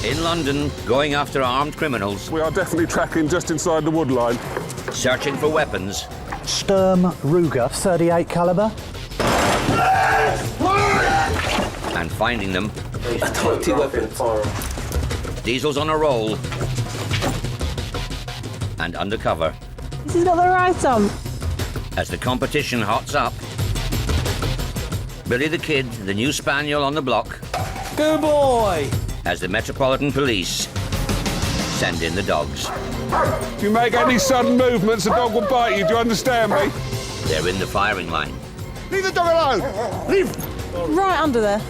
In London, going after armed criminals. We are definitely tracking just inside the wood line. Searching for weapons. Sturm Ruger 38 caliber. And finding them. Authority weapons. Diesel's on a roll. And undercover. This has got the right on. As the competition hots up, Billy the Kid, the new spaniel on the block. Good boy! As the Metropolitan Police send in the dogs. If you make any sudden movements, the dog will bite you. Do you understand me? They're in the firing line. Leave the dog alone! Leave! Right under there.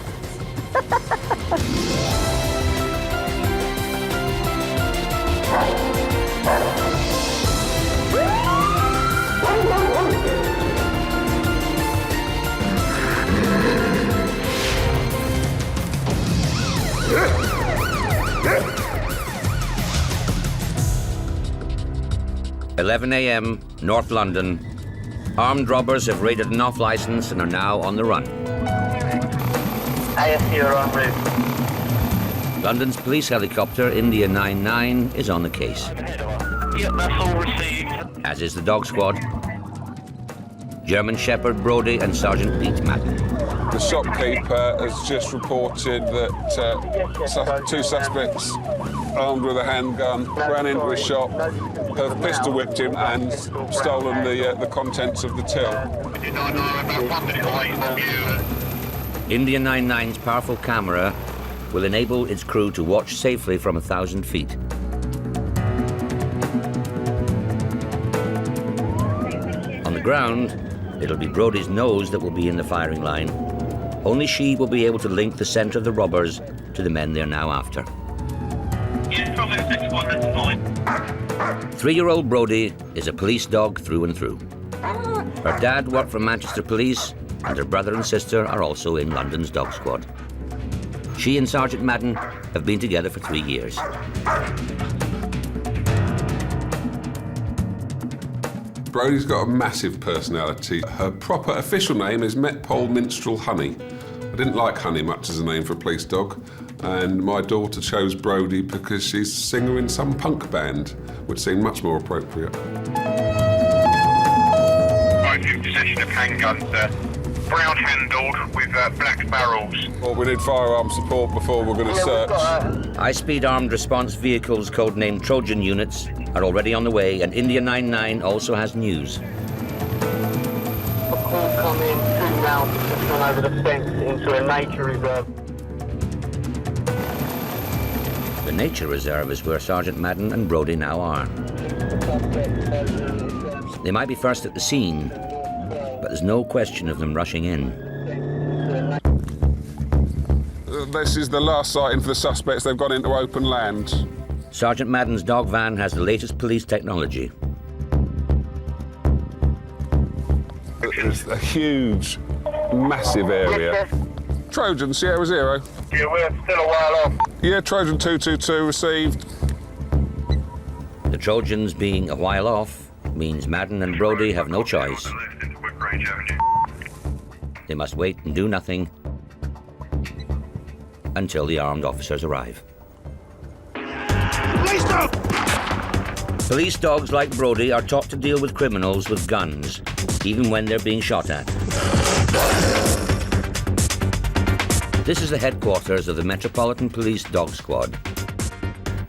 11 a.m., North London. Armed robbers have raided an off-licence and are now on the run. AFC are en route. London's police helicopter, India 99, is on the case. Yep, that's all received. As is the dog squad. German Shepherd Brody and Sergeant Pete Madden. The shopkeeper has just reported that two suspects armed with a handgun ran into a shop, have pistol whipped him and stolen the contents of the till. India 99's powerful camera will enable its crew to watch safely from 1,000 feet. On the ground, it'll be Brody's nose that will be in the firing line. Only she will be able to link the scent of the robbers to the men they're now after. 3-year-old Brody is a police dog through and through. Her dad worked for Manchester Police, and her brother and sister are also in London's dog squad. She and Sergeant Madden have been together for 3 years. Brody's got a massive personality. Her proper official name is Metpol Minstrel Honey. I didn't like Honey much as a name for a police dog, and my daughter chose Brody because she's a singer in some punk band, which seemed much more appropriate. I'm in possession of handguns, brown handled with black barrels. Well, we need firearm support before we're going to search. High-speed armed response vehicles, codenamed Trojan units, are already on the way, and India 99 also has news. A call come in, 2 now, just gone over the fence into a nature reserve. The nature reserve is where Sergeant Madden and Brody now are. They might be first at the scene, but there's no question of them rushing in. This is the last sighting for the suspects. They've gone into open land. Sergeant Madden's dog van has the latest police technology. It's a huge, massive area. Trojan, Sierra Zero. Yeah, we're still a while off. Yeah, Trojan 222 received. The Trojans being a while off means Madden and Brody have no choice. They must wait and do nothing until the armed officers arrive. Police dogs like Brody are taught to deal with criminals with guns, even when they're being shot at. This is the headquarters of the Metropolitan Police Dog Squad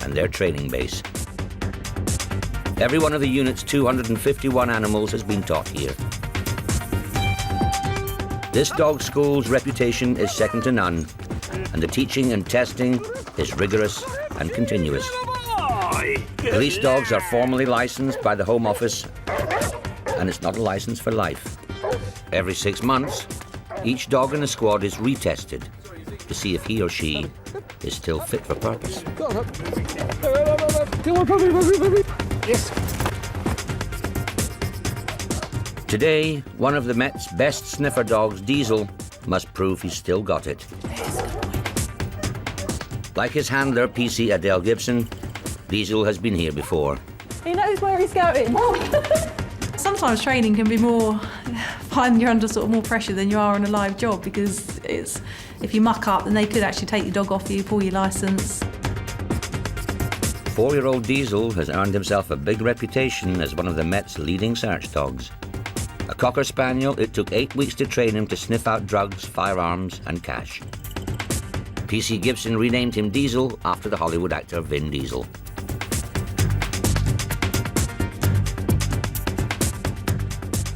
and their training base. Every one of the unit's 251 animals has been taught here. This dog school's reputation is second to none, and the teaching and testing is rigorous and continuous. Police dogs are formally licensed by the Home Office, and it's not a license for life. Every 6 months, each dog in the squad is retested to see if he or she is still fit for purpose. Yes. Today, one of the Met's best sniffer dogs, Diesel, must prove he's still got it. Like his handler, PC Adele Gibson, Diesel has been here before. He knows where he's going. Sometimes training can be more, find you're under sort of more pressure than you are on a live job, because it's, if you muck up, then they could actually take your dog off you, pull your licence. 4-year-old Diesel has earned himself a big reputation as one of the Met's leading search dogs. A Cocker Spaniel, it took 8 weeks to train him to sniff out drugs, firearms and cash. PC Gibson renamed him Diesel after the Hollywood actor Vin Diesel.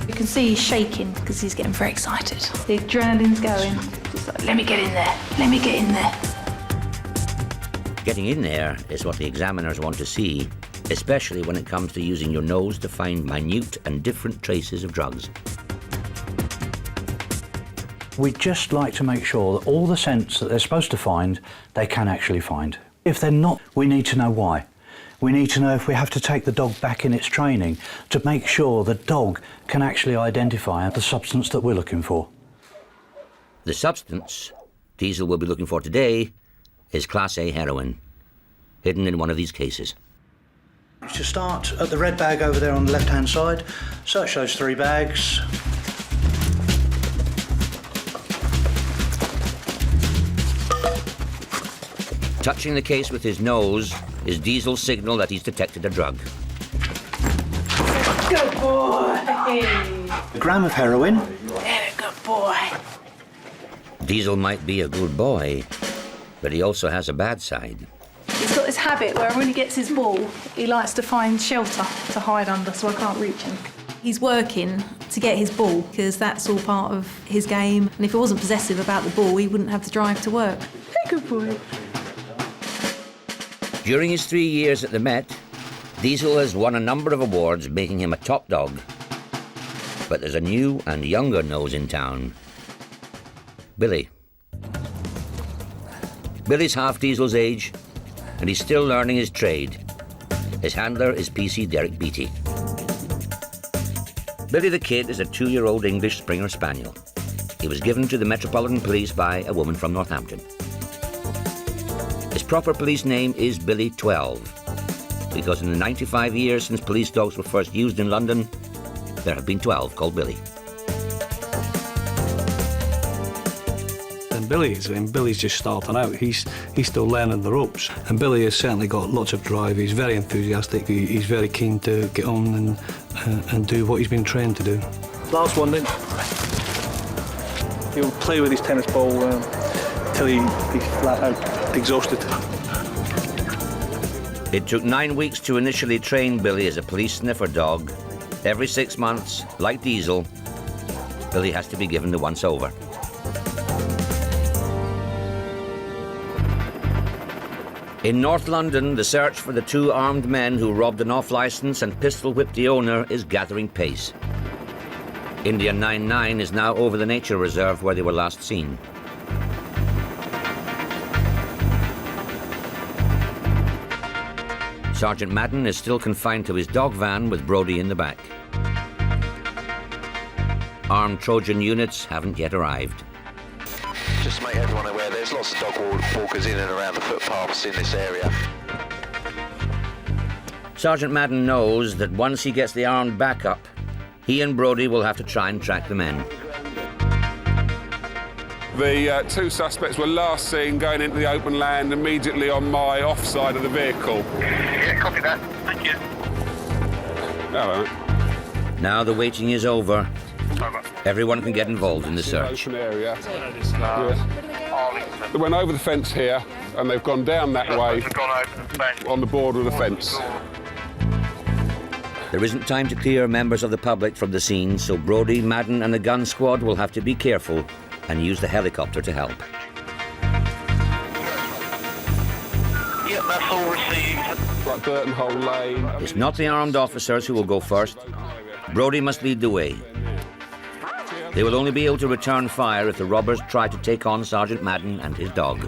You can see he's shaking because he's getting very excited. The adrenaline's going. Just like, let me get in there, let me get in there. Getting in there is what the examiners want to see, especially when it comes to using your nose to find minute and different traces of drugs. We'd just like to make sure that all the scents that they're supposed to find, they can actually find. If they're not, we need to know why. We need to know if we have to take the dog back in its training to make sure the dog can actually identify the substance that we're looking for. The substance Diesel will be looking for today is Class A heroin, hidden in one of these cases. To start at the red bag over there on the left-hand side, search those 3 bags. Touching the case with his nose is Diesel's signal that he's detected a drug. Good boy! A gram of heroin. Very good boy. Diesel might be a good boy, but he also has a bad side. He's got this habit where when he gets his ball, he likes to find shelter to hide under so I can't reach him. He's working to get his ball because that's all part of his game. And if he wasn't possessive about the ball, he wouldn't have the drive to work. Good boy. During his 3 years at the Met, Diesel has won a number of awards, making him a top dog. But there's a new and younger nose in town. Billy. Billy's half Diesel's age, and he's still learning his trade. His handler is PC Derek Beattie. Billy the Kid is a 2-year-old English Springer Spaniel. He was given to the Metropolitan Police by a woman from Northampton. His proper police name is Billy 12, because in the 95 years since police dogs were first used in London, there have been 12 called Billy. And Billy's just starting out. He's still learning the ropes. And Billy has certainly got lots of drive. He's very enthusiastic. He's very keen to get on and do what he's been trained to do. Last one then. He'll play with his tennis ball till he's flat out exhausted. It took 9 weeks to initially train Billy as a police sniffer dog. Every 6 months, like Diesel, Billy has to be given the once-over. In North London, the search for the 2 armed men who robbed an off-licence and pistol-whipped the owner is gathering pace. Indian 99 is now over the nature reserve where they were last seen. Sergeant Madden is still confined to his dog van with Brodie in the back. Armed Trojan units haven't yet arrived. Just to make everyone aware, there's lots of dog walkers in and around the footpaths in this area. Sergeant Madden knows that once he gets the armed backup, he and Brodie will have to try and track the men. The 2 suspects were last seen going into the open land immediately on my offside of the vehicle. Yeah, copy that. Thank you. Hello. Now the waiting is over. Over. Everyone can get involved in the search. Open area. They went over the fence here, and they've gone down that way Gone over the fence. on the border of the fence. There isn't time to clear members of the public from the scene, so Brodie, Madden and the gun squad will have to be careful and use the helicopter to help. Yep, that's all received. Like Burton Hole Lane. It's not the armed officers who will go first. Brodie must lead the way. They will only be able to return fire if the robbers try to take on Sergeant Madden and his dog.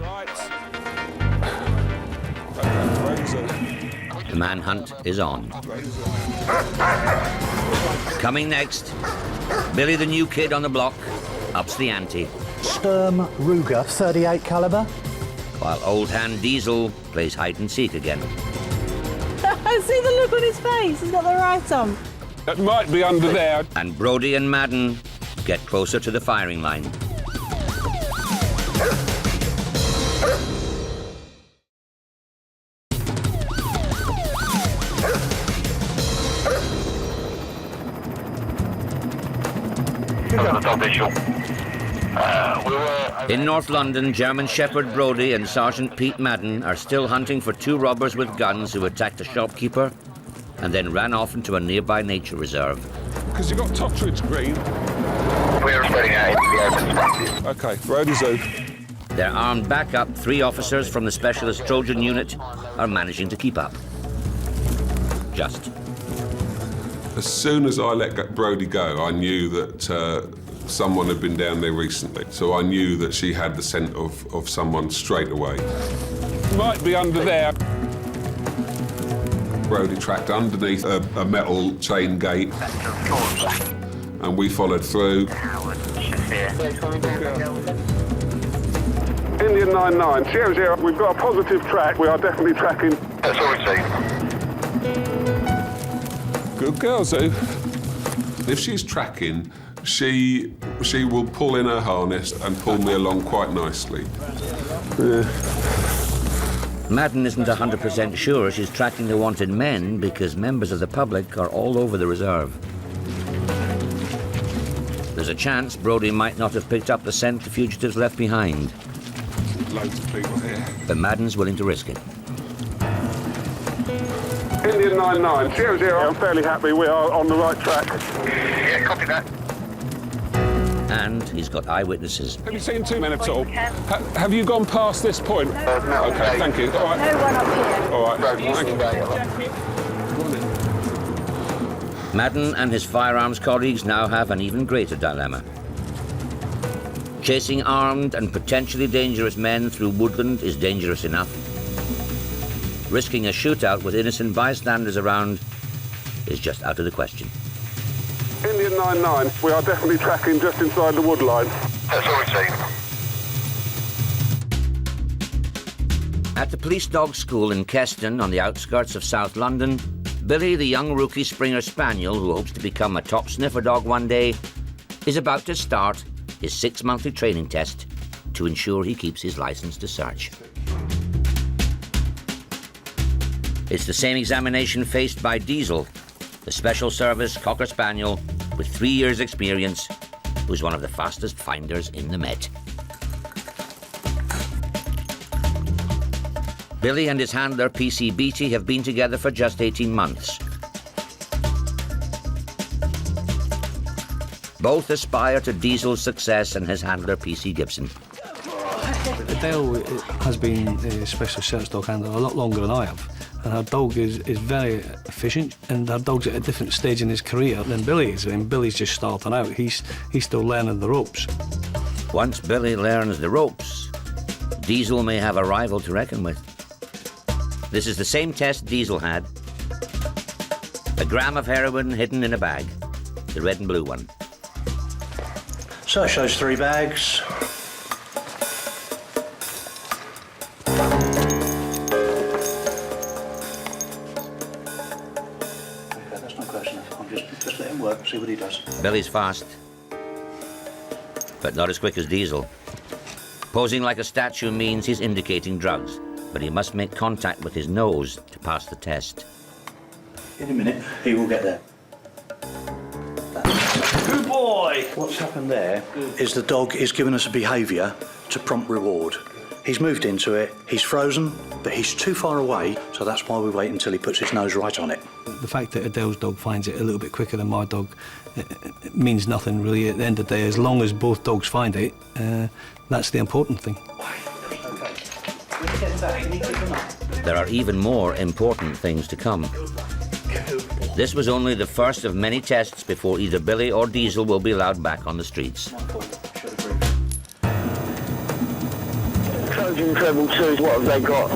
The manhunt is on. Coming next, Billy the new kid on the block ups the ante, Sturm Ruger 38 caliber. while old hand Diesel plays hide and seek again. See the look on his face. He's got the right on. That might be under there. And Brodie and Madden get closer to the firing line. dog visual. In North London, German Shepherd Brodie and Sergeant Pete Madden are still hunting for two robbers with guns who attacked a shopkeeper and then ran off into a nearby nature reserve. Because you've got Totteridge Green. We're spreading out into the open spaces. OK, Brodie Zoo. Their armed backup, 3 officers from the Specialist Trojan Unit, are managing to keep up. Just. As soon as I let Brodie go, I knew that someone had been down there recently. So I knew that she had the scent of someone straight away. Might be under there. Brodie tracked underneath a metal chain gate, and we followed through. Indian 99, 00, we've got a positive track. We are definitely tracking. That's all we see. Good girl, Zoo. If she's tracking, she will pull in her harness and pull me along quite nicely. Madden isn't 100% sure she's tracking the wanted men because members of the public are all over the reserve. There's a chance Brodie might not have picked up the scent the fugitives left behind. Loads of people here. But Madden's willing to risk it. Indian 99, 00, I'm fairly happy we are on the right track. Yeah, copy that. And he's got eyewitnesses. Have you seen 2 men at all? Have you gone past this point? No. OK, thank you. All right. No one up here. All right, thank you. Madden and his firearms colleagues now have an even greater dilemma. Chasing armed and potentially dangerous men through woodland is dangerous enough. Risking a shootout with innocent bystanders around is just out of the question. Indian 99, we are definitely tracking just inside the wood line. That's all we see. At the police dog school in Keston, on the outskirts of South London, Billy, the young rookie Springer Spaniel who hopes to become a top sniffer dog one day, is about to start his 6-monthly training test to ensure he keeps his license to search. It's the same examination faced by Diesel, the special service Cocker Spaniel with 3 years' experience, who's one of the fastest finders in the Met. Billy and his handler, PC Beattie, have been together for just 18 months. Both aspire to Diesel's success and his handler, PC Gibson. Adele has been a special search dog handler a lot longer than I have. And our dog is very efficient, and our dog's at a different stage in his career than Billy is. And Billy's just starting out. He's still learning the ropes. Once Billy learns the ropes, Diesel may have a rival to reckon with. This is the same test Diesel had. A gram of heroin hidden in a bag, the red and blue one. Search those 3 bags. That's not close enough. I'm just let him work, see what he does. Billy's fast, but not as quick as Diesel. Posing like a statue means he's indicating drugs, but he must make contact with his nose to pass the test. In a minute, he will get there. Good boy! What's happened there is the dog is giving us a behaviour to prompt reward. He's moved into it, he's frozen, but he's too far away, so that's why we wait until he puts his nose right on it. The fact that Adele's dog finds it a little bit quicker than my dog it means nothing really at the end of the day. As long as both dogs find it, that's the important thing. There are even more important things to come. This was only the first of many tests before either Billy or Diesel will be allowed back on the streets. Trojan Treble 2, what have they got?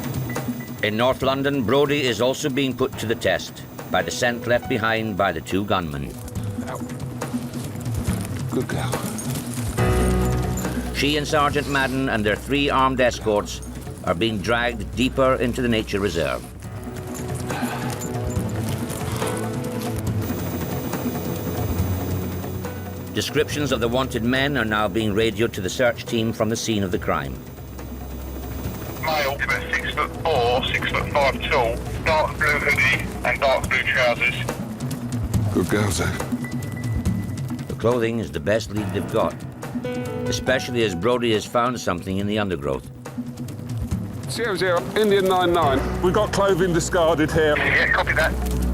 In North London, Brodie is also being put to the test by the scent left behind by the 2 gunmen. Good girl. She and Sergeant Madden and their 3 armed escorts are being dragged deeper into the nature reserve. Descriptions of the wanted men are now being radioed to the search team from the scene of the crime. Male, about 6'4", 6'5" tall, dark blue hoodie and dark blue trousers. Good girl, Zoe. clothing is the best lead they've got, especially as Brodie has found something in the undergrowth. 00, Indian 99. We've got clothing discarded here. Yeah, copy that.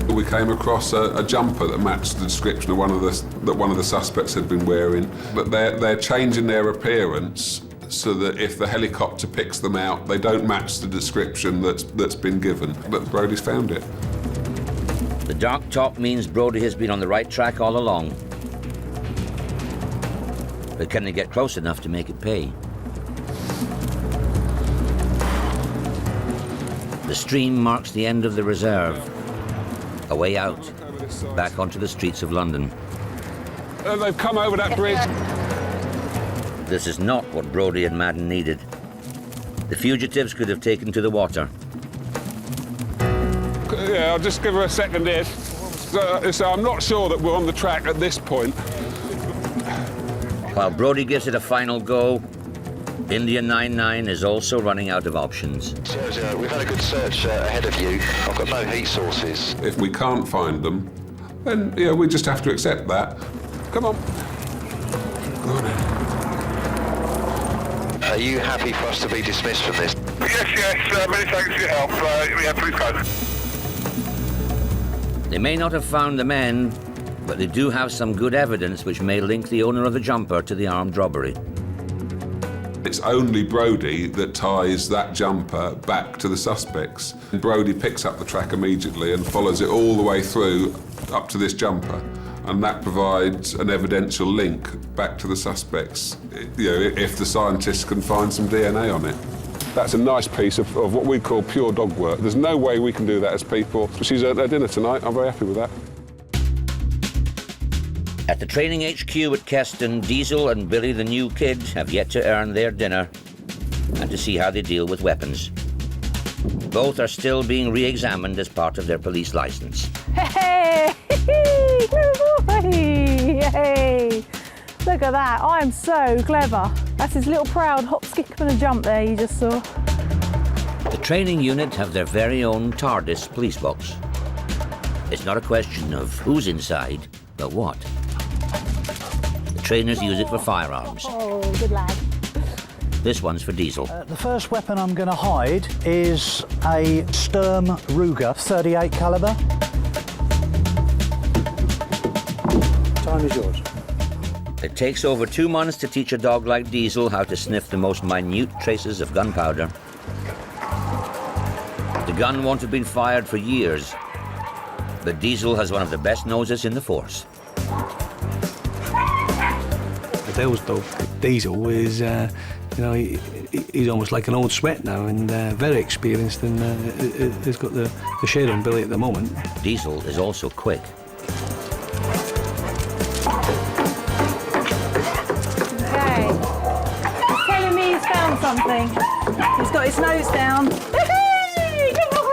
We came across a jumper that matched the description of one of the suspects had been wearing. But they're changing their appearance so that if the helicopter picks them out, they don't match the description that's been given. But Brodie's found it. The dark top means Brodie has been on the right track all along. But can they get close enough to make it pay? The stream marks the end of the reserve. A way out, back onto the streets of London. They've come over that bridge. This is not what Brodie and Madden needed. The fugitives could have taken to the water. Yeah, I'll just give her a second here. So I'm not sure that we're on the track at this point. While Brodie gives it a final go, Indian 99 is also running out of options. Sergio, we've had a good search ahead of you. I've got no heat sources. If we can't find them, then yeah, we just have to accept that. Come on. Go on then. Are you happy for us to be dismissed from this? Yes, many thanks for your help. Yeah, please go. They may not have found the men, but they do have some good evidence which may link the owner of the jumper to the armed robbery. It's only Brodie that ties that jumper back to the suspects. Brodie picks up the track immediately and follows it all the way through up to this jumper. And that provides an evidential link back to the suspects, you know, if the scientists can find some DNA on it. That's a nice piece of what we call pure dog work. There's no way we can do that as people. She's at their dinner tonight. I'm very happy with that. At the training HQ at Keston, Diesel and Billy the new kid have yet to earn their dinner and to see how they deal with weapons. Both are still being re-examined as part of their police license. Hey! Good boy! Hey! Look at that, I am so clever. That's his little proud hop, skip and a jump there you just saw. The training unit have their very own TARDIS police box. It's not a question of who's inside, but what. The trainers use it for firearms. Oh, good lad. This one's for Diesel. The first weapon I'm going to hide is a Sturm Ruger 38 caliber. Time is yours. It takes over 2 months to teach a dog like Diesel how to sniff the most minute traces of gunpowder. The gun won't have been fired for years, but Diesel has one of the best noses in the force. Adele's dog, Diesel, is, he's almost like an old sweat now and very experienced and he's got the shade on Billy at the moment. Diesel is also quick. Okay. He's telling me he's found something. He's got his nose down. Hey! Good boy!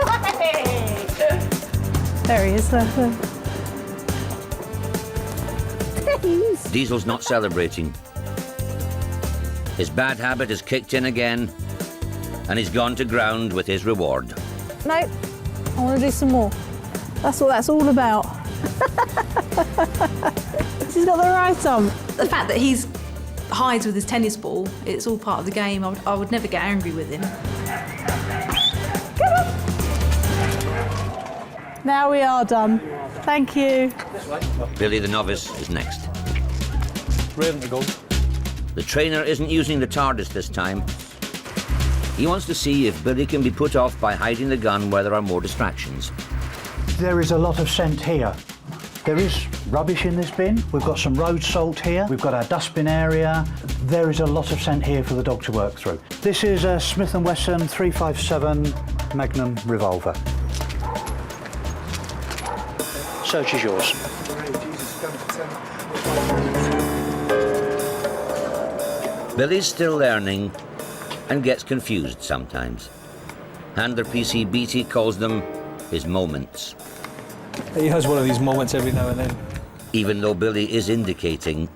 There he is. Diesel's not celebrating. His bad habit has kicked in again, and he's gone to ground with his reward. Nope, I want to do some more. That's what that's all about. She's got the right on. The fact that he hides with his tennis ball, it's all part of the game. I would never get angry with him. Come on. Now we are done. Thank you. Billy the novice is next. Raven to go. The trainer isn't using the TARDIS this time. He wants to see if Billy can be put off by hiding the gun where there are more distractions. There is a lot of scent here. There is rubbish in this bin. We've got some road salt here. We've got our dustbin area. There is a lot of scent here for the dog to work through. This is a Smith & Wesson 357 Magnum revolver. Search is yours. Billy's still learning and gets confused sometimes. Handler PC Beatty calls them his moments. He has one of these moments every now and then. Even though Billy is indicating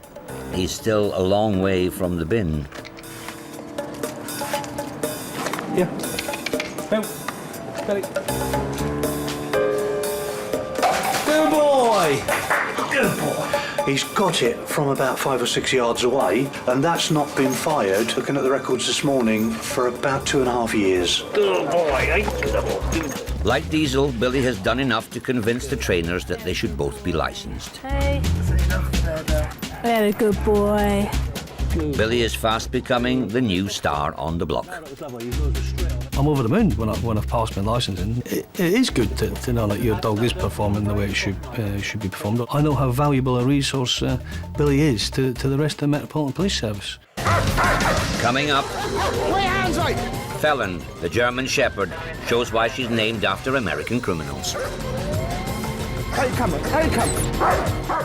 he's still a long way from the bin. Yeah. Bill. Billy. Good boy. Good boy. He's got it from about 5 or 6 yards away, and that's not been fired, looking at the records this morning, for about 2.5 years. Good boy. Like Diesel, Billy has done enough to convince the trainers that they should both be licensed. Hey. Very good boy. Billy is fast becoming the new star on the block. I'm over the moon when I've passed my licensing. It is good to know that your dog is performing the way it should be performed. I know how valuable a resource Billy is to the rest of the Metropolitan Police Service. Coming up, Felon, the German Shepherd, shows why she's named after American criminals.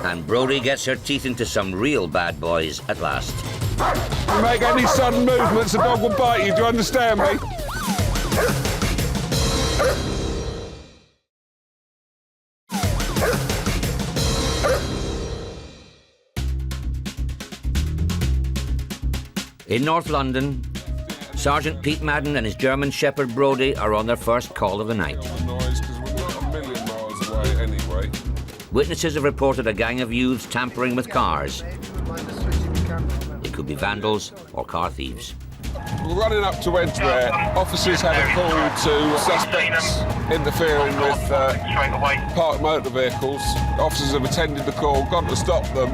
And Brody gets her teeth into some real bad boys at last. If you make any sudden movements, the dog will bite you. Do you understand me? In North London, Sergeant Pete Madden and his German Shepherd Brody are on their first call of the night. Witnesses have reported a gang of youths tampering with cars. They could be vandals or car thieves. We're running up to Edgware. Officers had a call to suspects interfering with parked motor vehicles. Officers have attended the call, gone to stop them,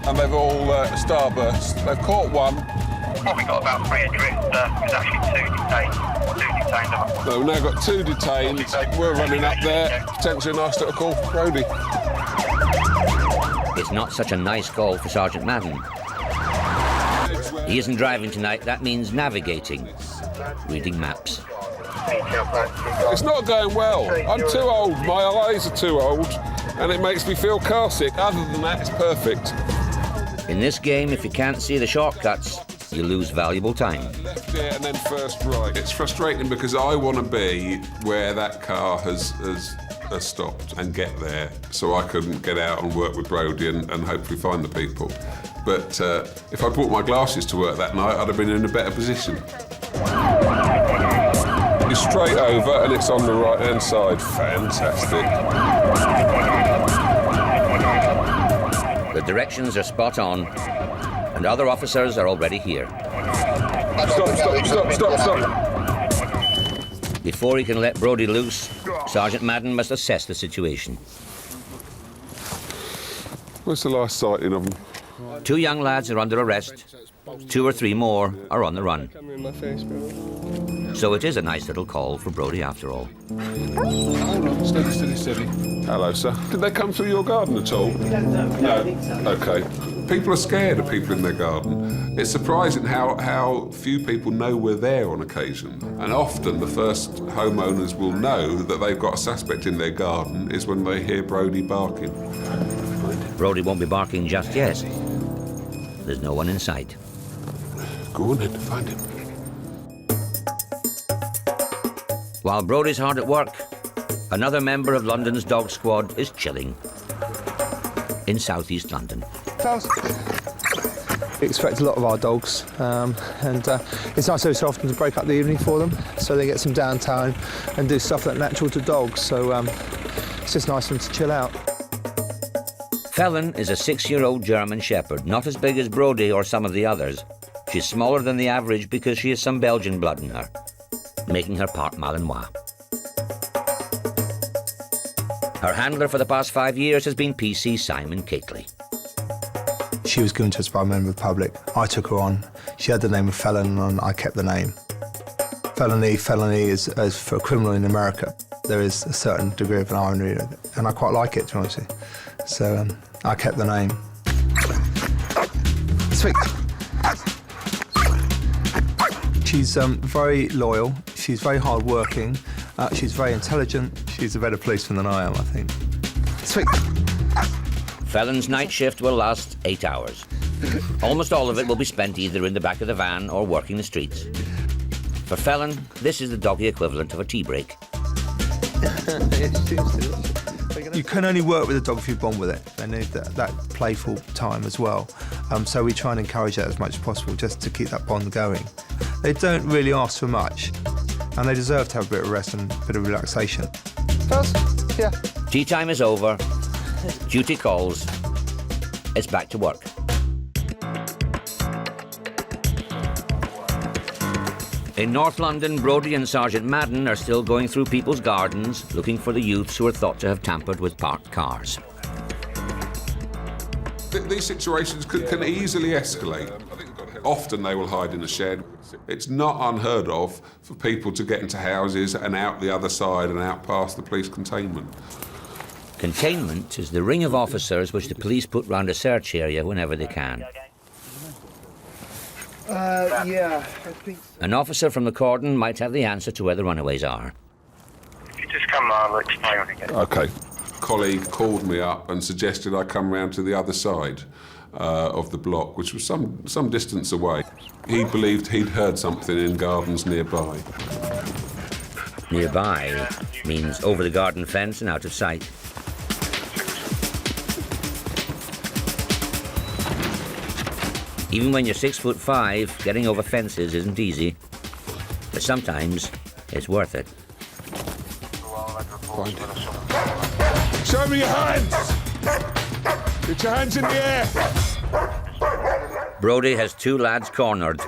and they've all starburst. They've caught one. Probably got about 3 adrift. There's actually 2 detained. So we've now got 2 detained. We're running up there. Potentially a nice little call for Brody. It's not such a nice call for Sergeant Madden. He isn't driving tonight, that means navigating, reading maps. It's not going well. I'm too old, my eyes are too old, and it makes me feel car sick. Other than that, it's perfect. In this game, if you can't see the shortcuts, you lose valuable time. Left here and then first right. It's frustrating because I want to be where that car has stopped and get there so I can get out and work with Brody and hopefully find the people. But if I brought my glasses to work that night, I'd have been in a better position. You're straight over and it's on the right-hand side. Fantastic. The directions are spot on, and other officers are already here. Stop. Before he can let Brody loose, Sergeant Madden must assess the situation. What's the last sighting of them? 2 young lads are under arrest. 2 or 3 more are on the run. So it is a nice little call for Brody after all. Hold on, steady. Hello, sir. Did they come through your garden at all? No. Okay. People are scared of people in their garden. It's surprising how few people know we're there on occasion. And often the first homeowners will know that they've got a suspect in their garden is when they hear Brody barking. Brody won't be barking just yet. There's no one in sight. Go on then, find him. While Brody's hard at work, another member of London's dog squad is chilling in southeast London. We expect a lot of our dogs, and it's nice every so often to break up the evening for them so they get some downtime and do stuff that's natural to dogs, so it's just nice for them to chill out. Felon is a 6-year-old German Shepherd, not as big as Brody or some of the others. She's smaller than the average because she has some Belgian blood in her, making her part Malinois. Her handler for the past 5 years has been PC Simon Cakeley. She was given to us by a member of the public. I took her on. She had the name of Felon and I kept the name. Felony is for a criminal in America. There is a certain degree of an irony and I quite like it, to be honest with you. So I kept the name. Sweet. She's very loyal, she's very hard-working, she's very intelligent. She's a better policeman than I am, I think. Sweet. Felon's night shift will last 8 hours. Almost all of it will be spent either in the back of the van or working the streets. For Felon, this is the doggy equivalent of a tea break. You can only work with a dog if you bond with it. They need that playful time as well. So we try and encourage that as much as possible just to keep that bond going. They don't really ask for much, and they deserve to have a bit of rest and a bit of relaxation. Tea time is over, duty calls, it's back to work. In North London, Brodie and Sergeant Madden are still going through people's gardens looking for the youths who are thought to have tampered with parked cars. These situations can easily escalate. Often they will hide in a shed. It's not unheard of for people to get into houses and out the other side and out past the police containment. Containment is the ring of officers which the police put round a search area whenever they can. Yeah, I think so. An officer from the cordon might have the answer to where the runaways are. If you just come on, I'll explain when you get OK. A colleague called me up and suggested I come round to the other side of the block, which was some distance away. He believed he'd heard something in gardens nearby. Nearby means over the garden fence and out of sight. Even when you're 6'5", getting over fences isn't easy, but sometimes it's worth it. Show me your hands! Get your hands in the air! Brodie has two lads cornered.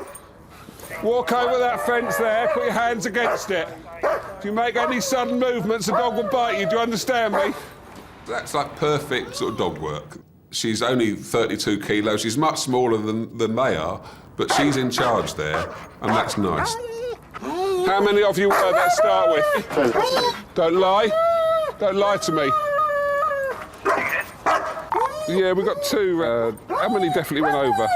Walk over that fence there, put your hands against it. If you make any sudden movements, the dog will bite you, do you understand me? That's like perfect sort of dog work. She's only 32 kilos, she's much smaller than they are, but she's in charge there, and that's nice. How many of you were there to start with? Don't lie. Don't lie to me. Yeah, we got two. How many definitely went over?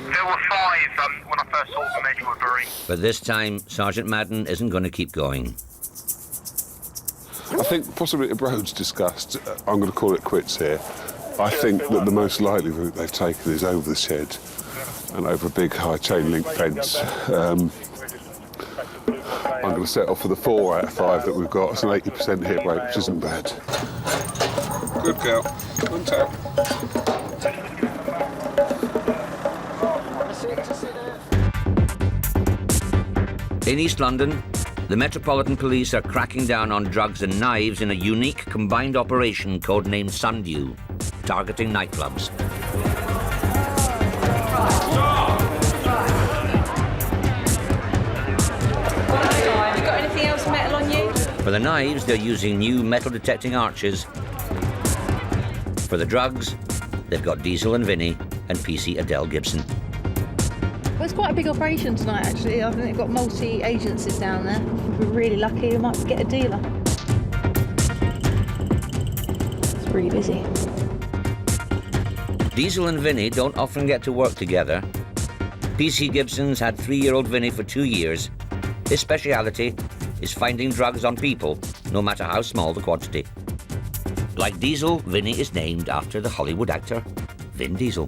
There were 5 when I first saw them in Woodbury. But this time, Sergeant Madden isn't going to keep going. I think possibility of roads discussed. I'm going to call it quits here. I think that the most likely route they've taken is over the shed and over a big high chain link fence. I'm going to settle for the 4 out of 5 that we've got. It's an 80% hit rate, which isn't bad. Good girl. One tap. In East London, the Metropolitan Police are cracking down on drugs and knives in a unique combined operation codenamed Sundew, targeting nightclubs. Have you got anything else metal on you? For the knives, they're using new metal-detecting arches. For the drugs, they've got Diesel and Vinny and PC Adele Gibson. Well, it's quite a big operation tonight, actually. I think they've got multi-agencies down there. If we're really lucky, we might get a dealer. It's really busy. Diesel and Vinny don't often get to work together. PC Gibson's had 3-year-old Vinny for 2 years. His speciality is finding drugs on people, no matter how small the quantity. Like Diesel, Vinny is named after the Hollywood actor Vin Diesel.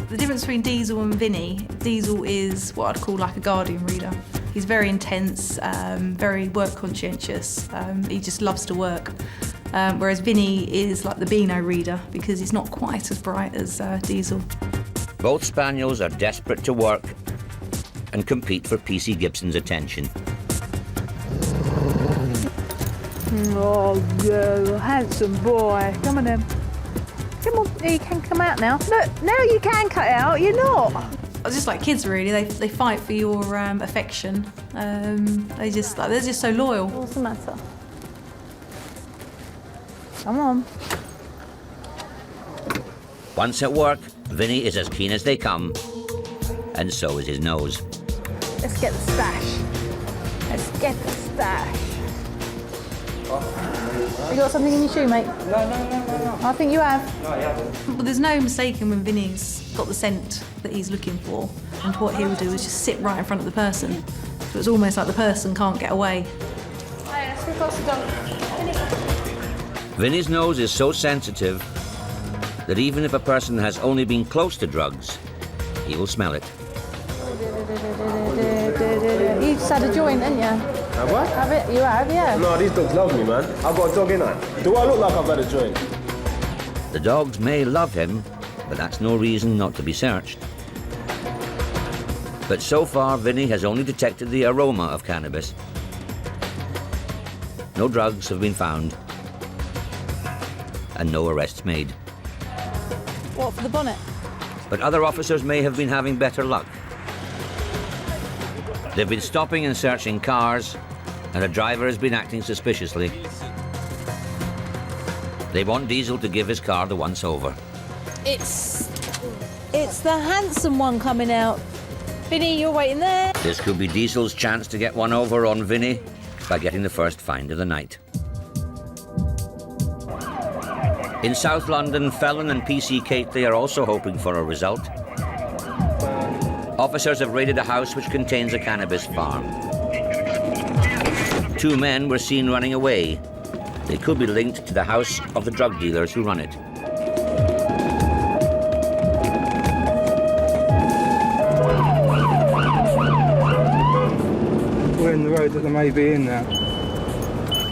The difference between Diesel and Vinny, Diesel is what I'd call like a Guardian reader. He's very intense, very work conscientious. He just loves to work. Whereas Vinny is like the Beano reader because he's not quite as bright as Diesel. Both spaniels are desperate to work and compete for PC Gibson's attention. Oh, you handsome boy. Come on then. Come on, you can come out now. Look, now you can cut out, you're not. Just like kids, really. They fight for your affection. They're just so loyal. What's the matter? Come on. Once at work, Vinny is as keen as they come, and so is his nose. Let's get the stash. Let's get the stash. You got something in your shoe, mate? No. I think you have. No, I haven't. Well, there's no mistaking when Vinny's got the scent that he's looking for, and what he'll do is just sit right in front of the person. So it's almost like the person can't get away. Hey, let's go past the dog. Vinny's nose is so sensitive that even if a person has only been close to drugs, he will smell it. You just had a joint, didn't you? Have I? Have it? You have, yeah. No, these dogs love me, man. I've got a dog in it. Do I look like I've had a joint? The dogs may love him, but that's no reason not to be searched. But so far, Vinny has only detected the aroma of cannabis. No drugs have been found, and no arrests made. What, for the bonnet? But other officers may have been having better luck. They've been stopping and searching cars, and a driver has been acting suspiciously. They want Diesel to give his car the once-over. It's the handsome one coming out. Vinny, you're waiting there. This could be Diesel's chance to get one over on Vinny by getting the first find of the night. In South London, Felon and PC Cately are also hoping for a result. Officers have raided a house which contains a cannabis farm. 2 men were seen running away. They could be linked to the house of the drug dealers who run it. We're in the road that they may be in now.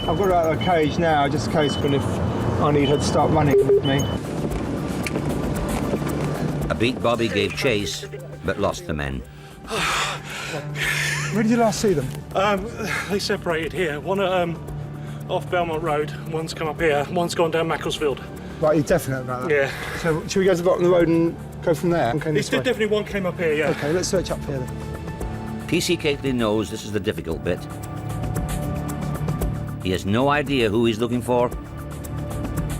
I've got her out of the cage now, just in case if I need her to start running with me. A beat Bobby gave chase, but lost the men. Where did you last see them? They separated here. One at off Belmont Road, one's come up here, one's gone down Macclesfield. Right, you're definite about that? Yeah. So should we go to the bottom of the road and go from there? Definitely one came up here, yeah. OK, let's search up here then. PC Cately knows this is the difficult bit. He has no idea who he's looking for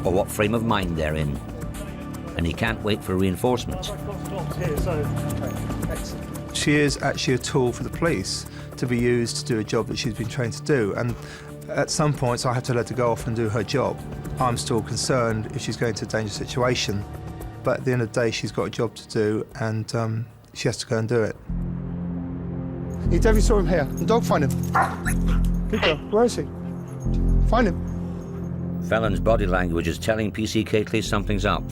or what frame of mind they're in. And he can't wait for reinforcements. She is actually a tool for the police to be used to do a job that she's been trained to do. And at some points, I have to let her go off and do her job. I'm still concerned if she's going to a dangerous situation. But at the end of the day, she's got a job to do, and she has to go and do it. You definitely saw him here. The dog, find him. Good girl. Where is he? Find him. Felon's body language is telling PC Cately something's up.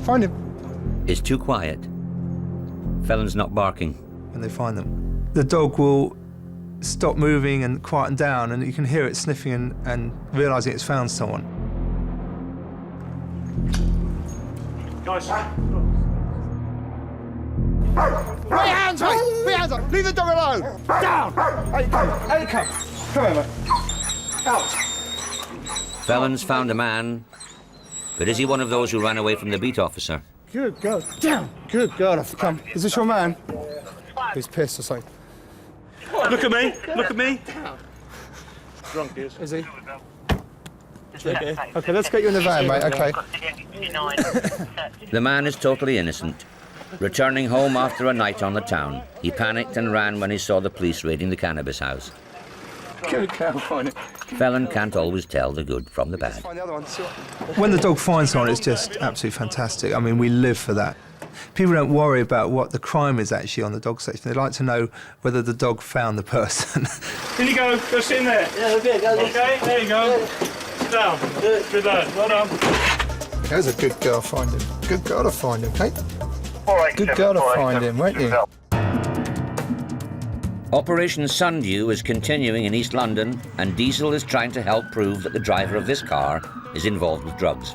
Find him. It's too quiet. Felon's not barking. When they find them, the dog will stop moving and quieten down, and you can hear it sniffing and realising it's found someone. Guys. Put your hands up! Put your hands up! Leave the dog alone! Down! Out you come! Out you come! Come here, mate. Out! Felon's found a man, but is he one of those who ran away from the beat officer? Good girl. Down! Good girl. Come. Is this your man? He's pissed or something. Look at me! Look at me! Drunk he is. Is he? OK, let's get you in the van, mate, OK. The man is totally innocent. Returning home after a night on the town, he panicked and ran when he saw the police raiding the cannabis house. Good girl, find it. Felon can't always tell the good from the bad. When the dog finds someone, it's just absolutely fantastic. I mean, we live for that. People don't worry about what the crime is actually on the dog section. They like to know whether the dog found the person. In you go. Go sit in there. Yeah, okay, go. OK, there you go. Sit down. Good lad. Well done. There's a good girl, find him. Good girl to find him, okay? Good 487, girl to find him, won't you? Operation Sundew is continuing in East London, and Diesel is trying to help prove that the driver of this car is involved with drugs.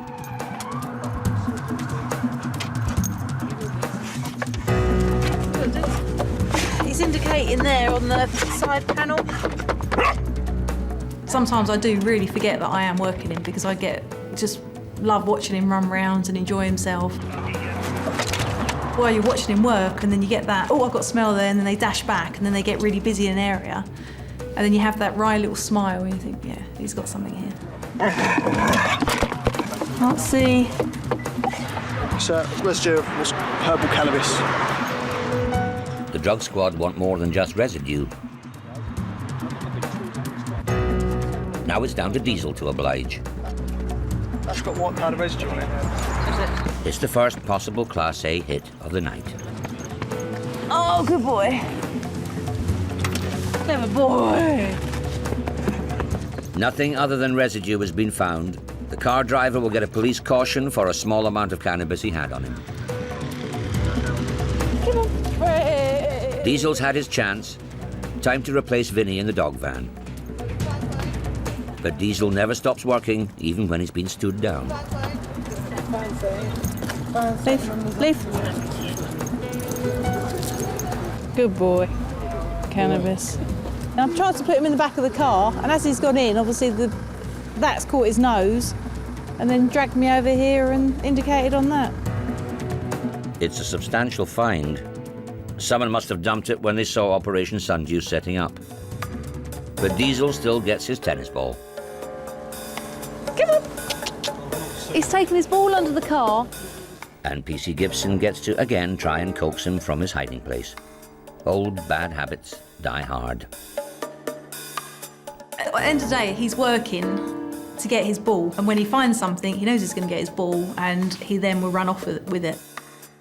He's indicating there on the side panel. Sometimes I do really forget that I am working him because I just love watching him run around and enjoy himself. While you're watching him work, and then you get that, oh, I've got a smell there, and then they dash back, and then they get really busy in an area. And then you have that wry little smile, and you think, yeah, he's got something here. Let's see. So, residue of herbal cannabis. The drug squad want more than just residue. Now it's down to Diesel to oblige. That's got what kind of residue on it? Is it? It's the first possible Class A hit of the night. Oh, good boy. Clever boy. Nothing other than residue has been found. The car driver will get a police caution for a small amount of cannabis he had on him. Come on. Hey. Diesel's had his chance. Time to replace Vinny in the dog van. But Diesel never stops working, even when he's been stood down. Leave. Good boy. Cannabis. Now I've tried to put him in the back of the car, and as he's gone in, obviously the That's caught his nose and then dragged me over here and indicated on that. It's a substantial find. Someone must have dumped it when they saw Operation Sundew setting up. But Diesel still gets his tennis ball. Come on! He's taken his ball under the car. And PC Gibson gets to again try and coax him from his hiding place. Old bad habits die hard. At the end of the day, he's working to get his ball, and when he finds something, he knows he's going to get his ball, and he then will run off with it.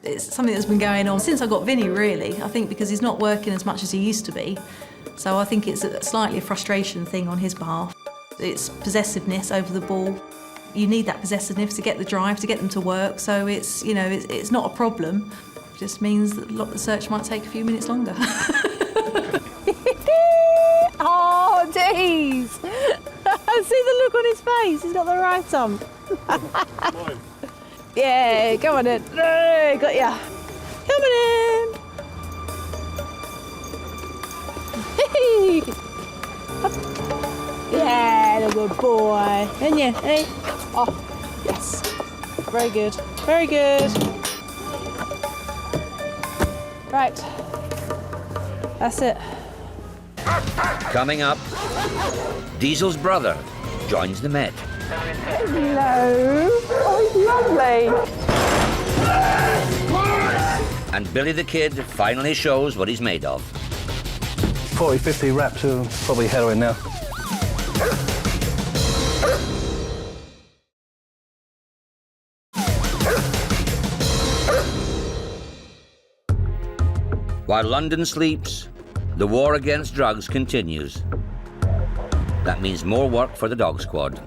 It's something that's been going on since I got Vinny, really. I think because he's not working as much as he used to be. So I think it's slightly a frustration thing on his behalf. It's possessiveness over the ball. You need that possessiveness to get the drive, to get them to work. So it's, you know, it's not a problem. It just means that the search might take a few minutes longer. Oh, Deez! See the look on his face. He's got the right on. Yeah, come on in. Hey, got ya. Come on in. Yeah, good boy. And you, hey. Oh, yes. Very good. Very good. Right. That's it. Coming up, Diesel's brother joins the Met. Hello. Oh, he's lovely. And Billy the Kid finally shows what he's made of. 40, 50 wraps of probably heroin now. While London sleeps, the war against drugs continues. That means more work for the dog squad.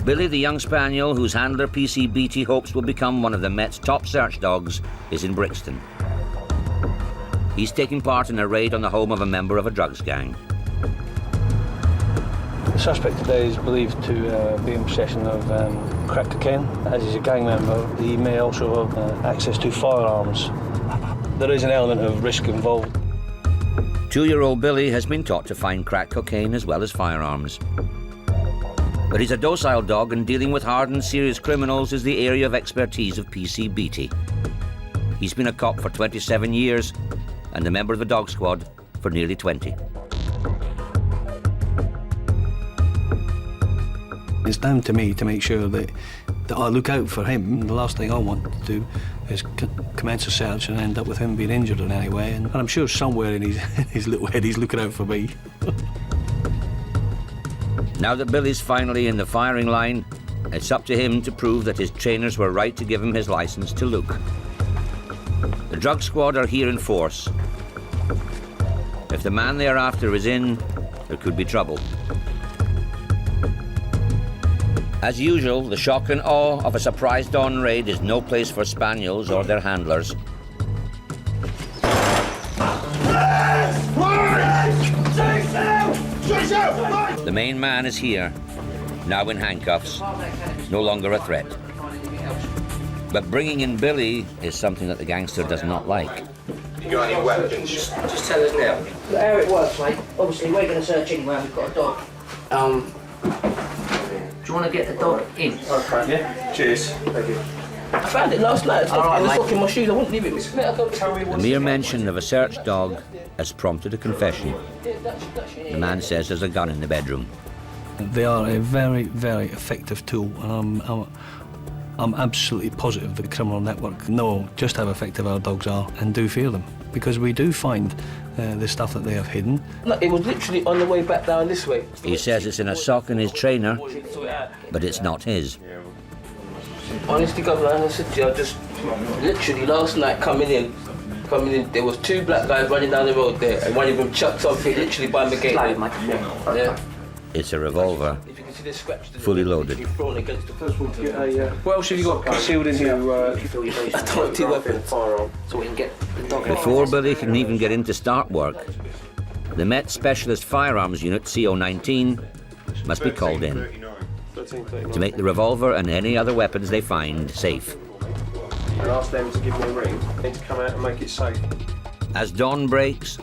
Billy, the young spaniel whose handler PC Beattie hopes will become one of the Met's top search dogs, is in Brixton. He's taking part in a raid on the home of a member of a drugs gang. The suspect today is believed to be in possession of crack cocaine. As he's a gang member, he may also have access to firearms. There is an element of risk involved. 2-year-old Billy has been taught to find crack cocaine as well as firearms. But he's a docile dog, and dealing with hardened, serious criminals is the area of expertise of PC Beattie. He's been a cop for 27 years and a member of the dog squad for nearly 20. It's down to me to make sure that I look out for him. The last thing I want to do is commence a search and end up with him being injured in any way. And I'm sure somewhere in his little head he's looking out for me. Now that Billy's finally in the firing line, it's up to him to prove that his trainers were right to give him his license to look. The drug squad are here in force. If the man they are after is in, there could be trouble. As usual, the shock and awe of a surprise dawn raid is no place for spaniels or their handlers. The main man is here, now in handcuffs, no longer a threat. But bringing in Billy is something that the gangster does not like. You got any weapons? Just tell us now. How it works, mate. Obviously, we're going to search anyway. We've got a dog. Do you want to get the dog in? Okay. Yeah. Cheers. Thank you. I found it last night. All It was right, stuck in my shoes. I wouldn't leave it with me. The mere mention of a search dog has prompted a confession. The man says there's a gun in the bedroom. They are a very, very effective tool, and I'm absolutely positive the criminal network know just how effective our dogs are and do fear them, because we do find the stuff that they have hidden. No, it was literally on the way back down this way. He says it's in a sock in his trainer, but it's not his. Honestly, God, man, I said to you, I just literally last night coming in, there was 2 black guys running down the road there, and one of them chucked something literally by my gate. Yeah. It's a revolver, fully loaded. What else have you got concealed in here? I don't do weapons. So we can get the dog. Before Billy can even get in to start work, the Met Specialist Firearms Unit, CO19, must be called in to make the revolver and any other weapons they find safe. And ask them to give me a ring. They need to come out and make it safe. As dawn breaks,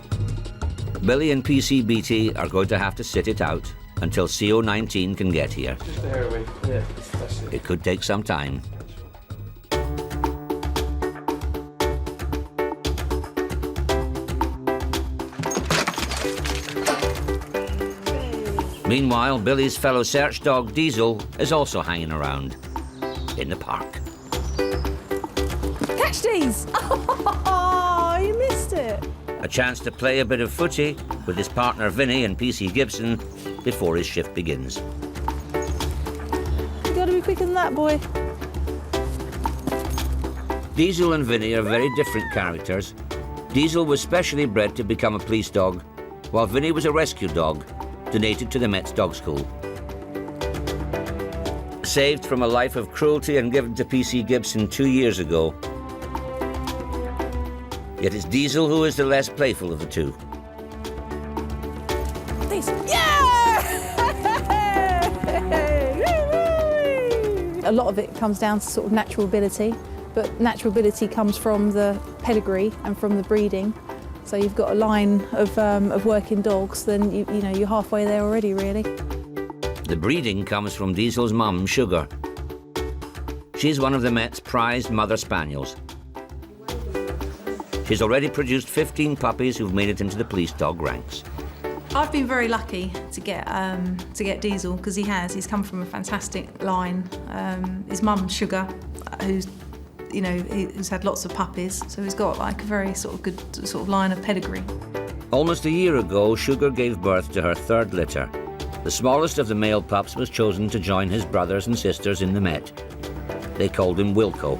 Billy and PC Beattie are going to have to sit it out until CO19 can get here. Just the heroin. Yeah, that's it. It could take some time. Meanwhile, Billy's fellow search dog, Diesel, is also hanging around in the park. Catch these! Oh, you missed it. A chance to play a bit of footy with his partner Vinny and PC Gibson before his shift begins. You gotta be quicker than that, boy. Diesel and Vinny are very different characters. Diesel was specially bred to become a police dog, while Vinny was a rescue dog, donated to the Met's dog school. Saved from a life of cruelty and given to PC Gibson 2 years ago. Yet it's Diesel who is the less playful of the two. Diesel. Yeah! A lot of it comes down to sort of natural ability, but natural ability comes from the pedigree and from the breeding. So you've got a line of working dogs, then you know you're halfway there already, really. The breeding comes from Diesel's mum, Sugar. She's one of the Met's prized mother spaniels. She's already produced 15 puppies who've made it into the police dog ranks. I've been very lucky to get Diesel, because he's come from a fantastic line. His mum, Sugar, who's had lots of puppies, so he's got like a very sort of good sort of line of pedigree. Almost a year ago, Sugar gave birth to her third litter. The smallest of the male pups was chosen to join his brothers and sisters in the Met. They called him Wilco.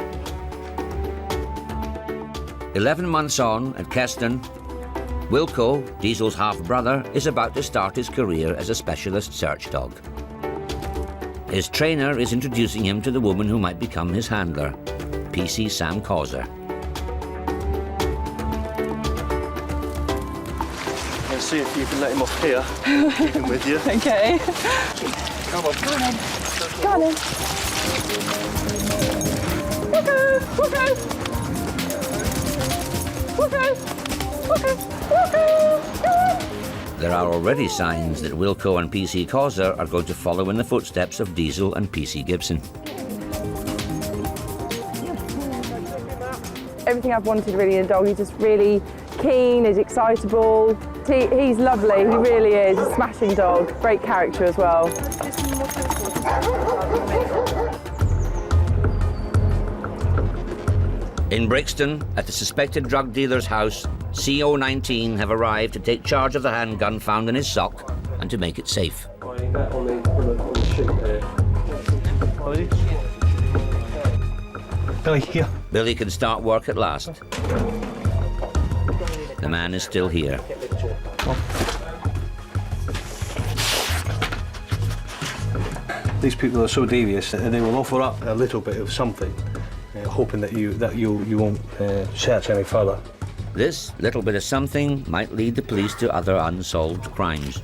11 months on at Keston, Wilco, Diesel's half-brother, is about to start his career as a specialist search dog. His trainer is introducing him to the woman who might become his handler, PC Sam Causer. And see if you can let him off here. Keep him with you. Okay. Come on. Go on then. Go on then. Woohoo! Woohoo! Woohoo! Woohoo! Woohoo! Go on! There are already signs that Wilco and PC Causer are going to follow in the footsteps of Diesel and PC Gibson. Everything I've wanted really in a dog. He's just really keen, he's excitable. He's lovely, he really is. A smashing dog, great character as well. In Brixton, at the suspected drug dealer's house, CO19 have arrived to take charge of the handgun found in his sock and to make it safe. Billy, here. Billy can start work at last. The man is still here. These people are so devious that they will offer up a little bit of something, hoping that you won't search any further. This little bit of something might lead the police to other unsolved crimes.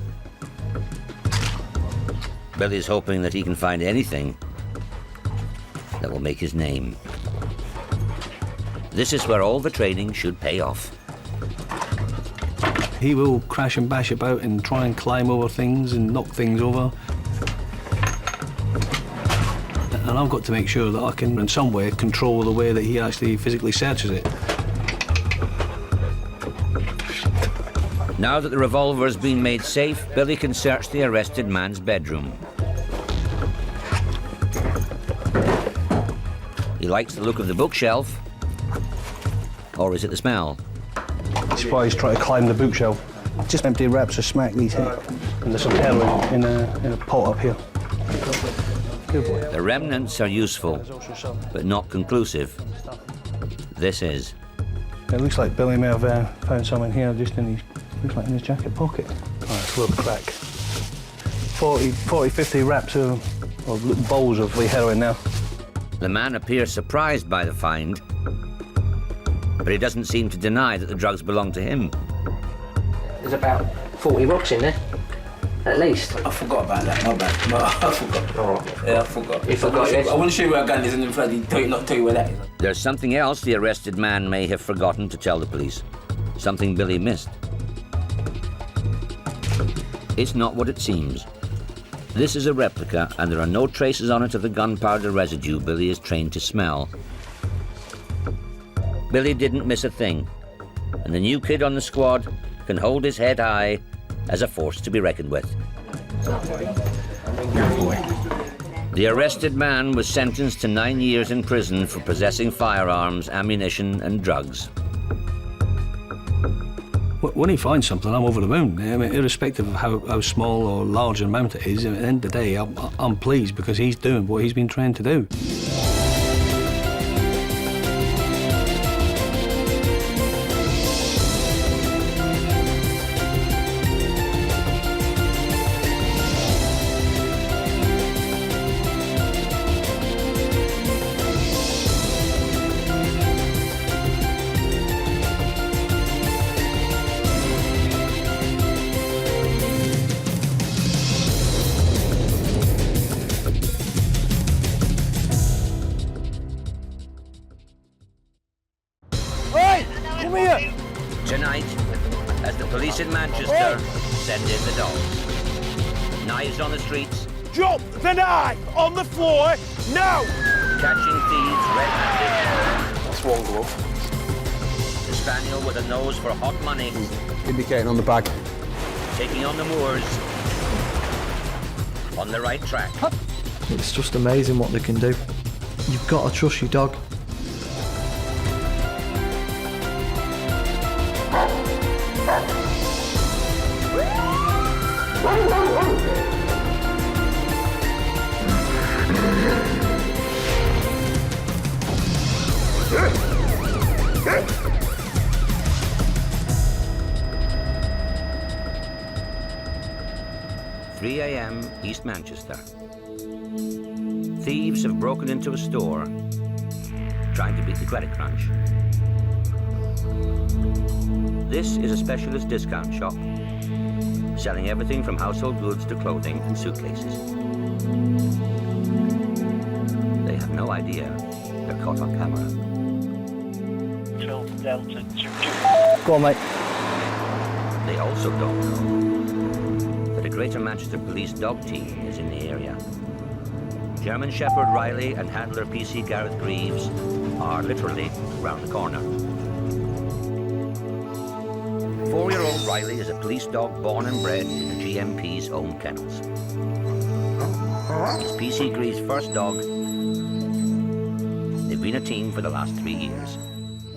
Billy's hoping that he can find anything that will make his name. This is where all the training should pay off. He will crash and bash about and try and climb over things and knock things over. And I've got to make sure that I can, in some way, control the way that he actually physically searches it. Now that the revolver has been made safe, Billy can search the arrested man's bedroom. He likes the look of the bookshelf. Or is it the smell? That's why he's trying to climb the bookshelf. Just empty wraps of smack these here. And there's some heroin in a pot up here. Good boy. The remnants are useful, but not conclusive. This is. It looks like Billy may have found some in here, just in his, looks like in his jacket pocket. Oh, it's a little crack. 40, 50 wraps of little bowls of heroin now. The man appears surprised by the find, but he doesn't seem to deny that the drugs belong to him. There's about 40 rocks in there, at least. I forgot about that, my bad. No, I forgot. All right. Yeah, I forgot. You forgot, yes? I want to show you where a gun is and then not tell you where that is. There's something else the arrested man may have forgotten to tell the police. Something Billy missed. It's not what it seems. This is a replica, and there are no traces on it of the gunpowder residue Billy is trained to smell. Billy didn't miss a thing, and the new kid on the squad can hold his head high as a force to be reckoned with. The arrested man was sentenced to 9 years in prison for possessing firearms, ammunition, and drugs. When he finds something, I'm over the moon. I mean, irrespective of how small or large an amount it is, at the end of the day, I'm pleased because he's doing what he's been trained to do. Tonight, as the police in Manchester send in the dogs. Knives on the streets. Drop the knife on the floor now! Catching thieves red-handed. That's one glove. The spaniel with a nose for hot money. Indicating on the bag. Taking on the moors. On the right track. It's just amazing what they can do. You've got to trust your dog. A.m. East Manchester. Thieves have broken into a store, trying to beat the credit crunch. This is a specialist discount shop, selling everything from household goods to clothing and suitcases. They have no idea they're caught on camera. Go on, mate. They also don't know that a Greater Manchester Police dog team is in the area. German Shepherd Riley and handler PC Gareth Greaves are literally round the corner. 4-year-old Riley is a police dog born and bred in the GMP's own kennels. He's PC Greaves' first dog. They've been a team for the last 3 years.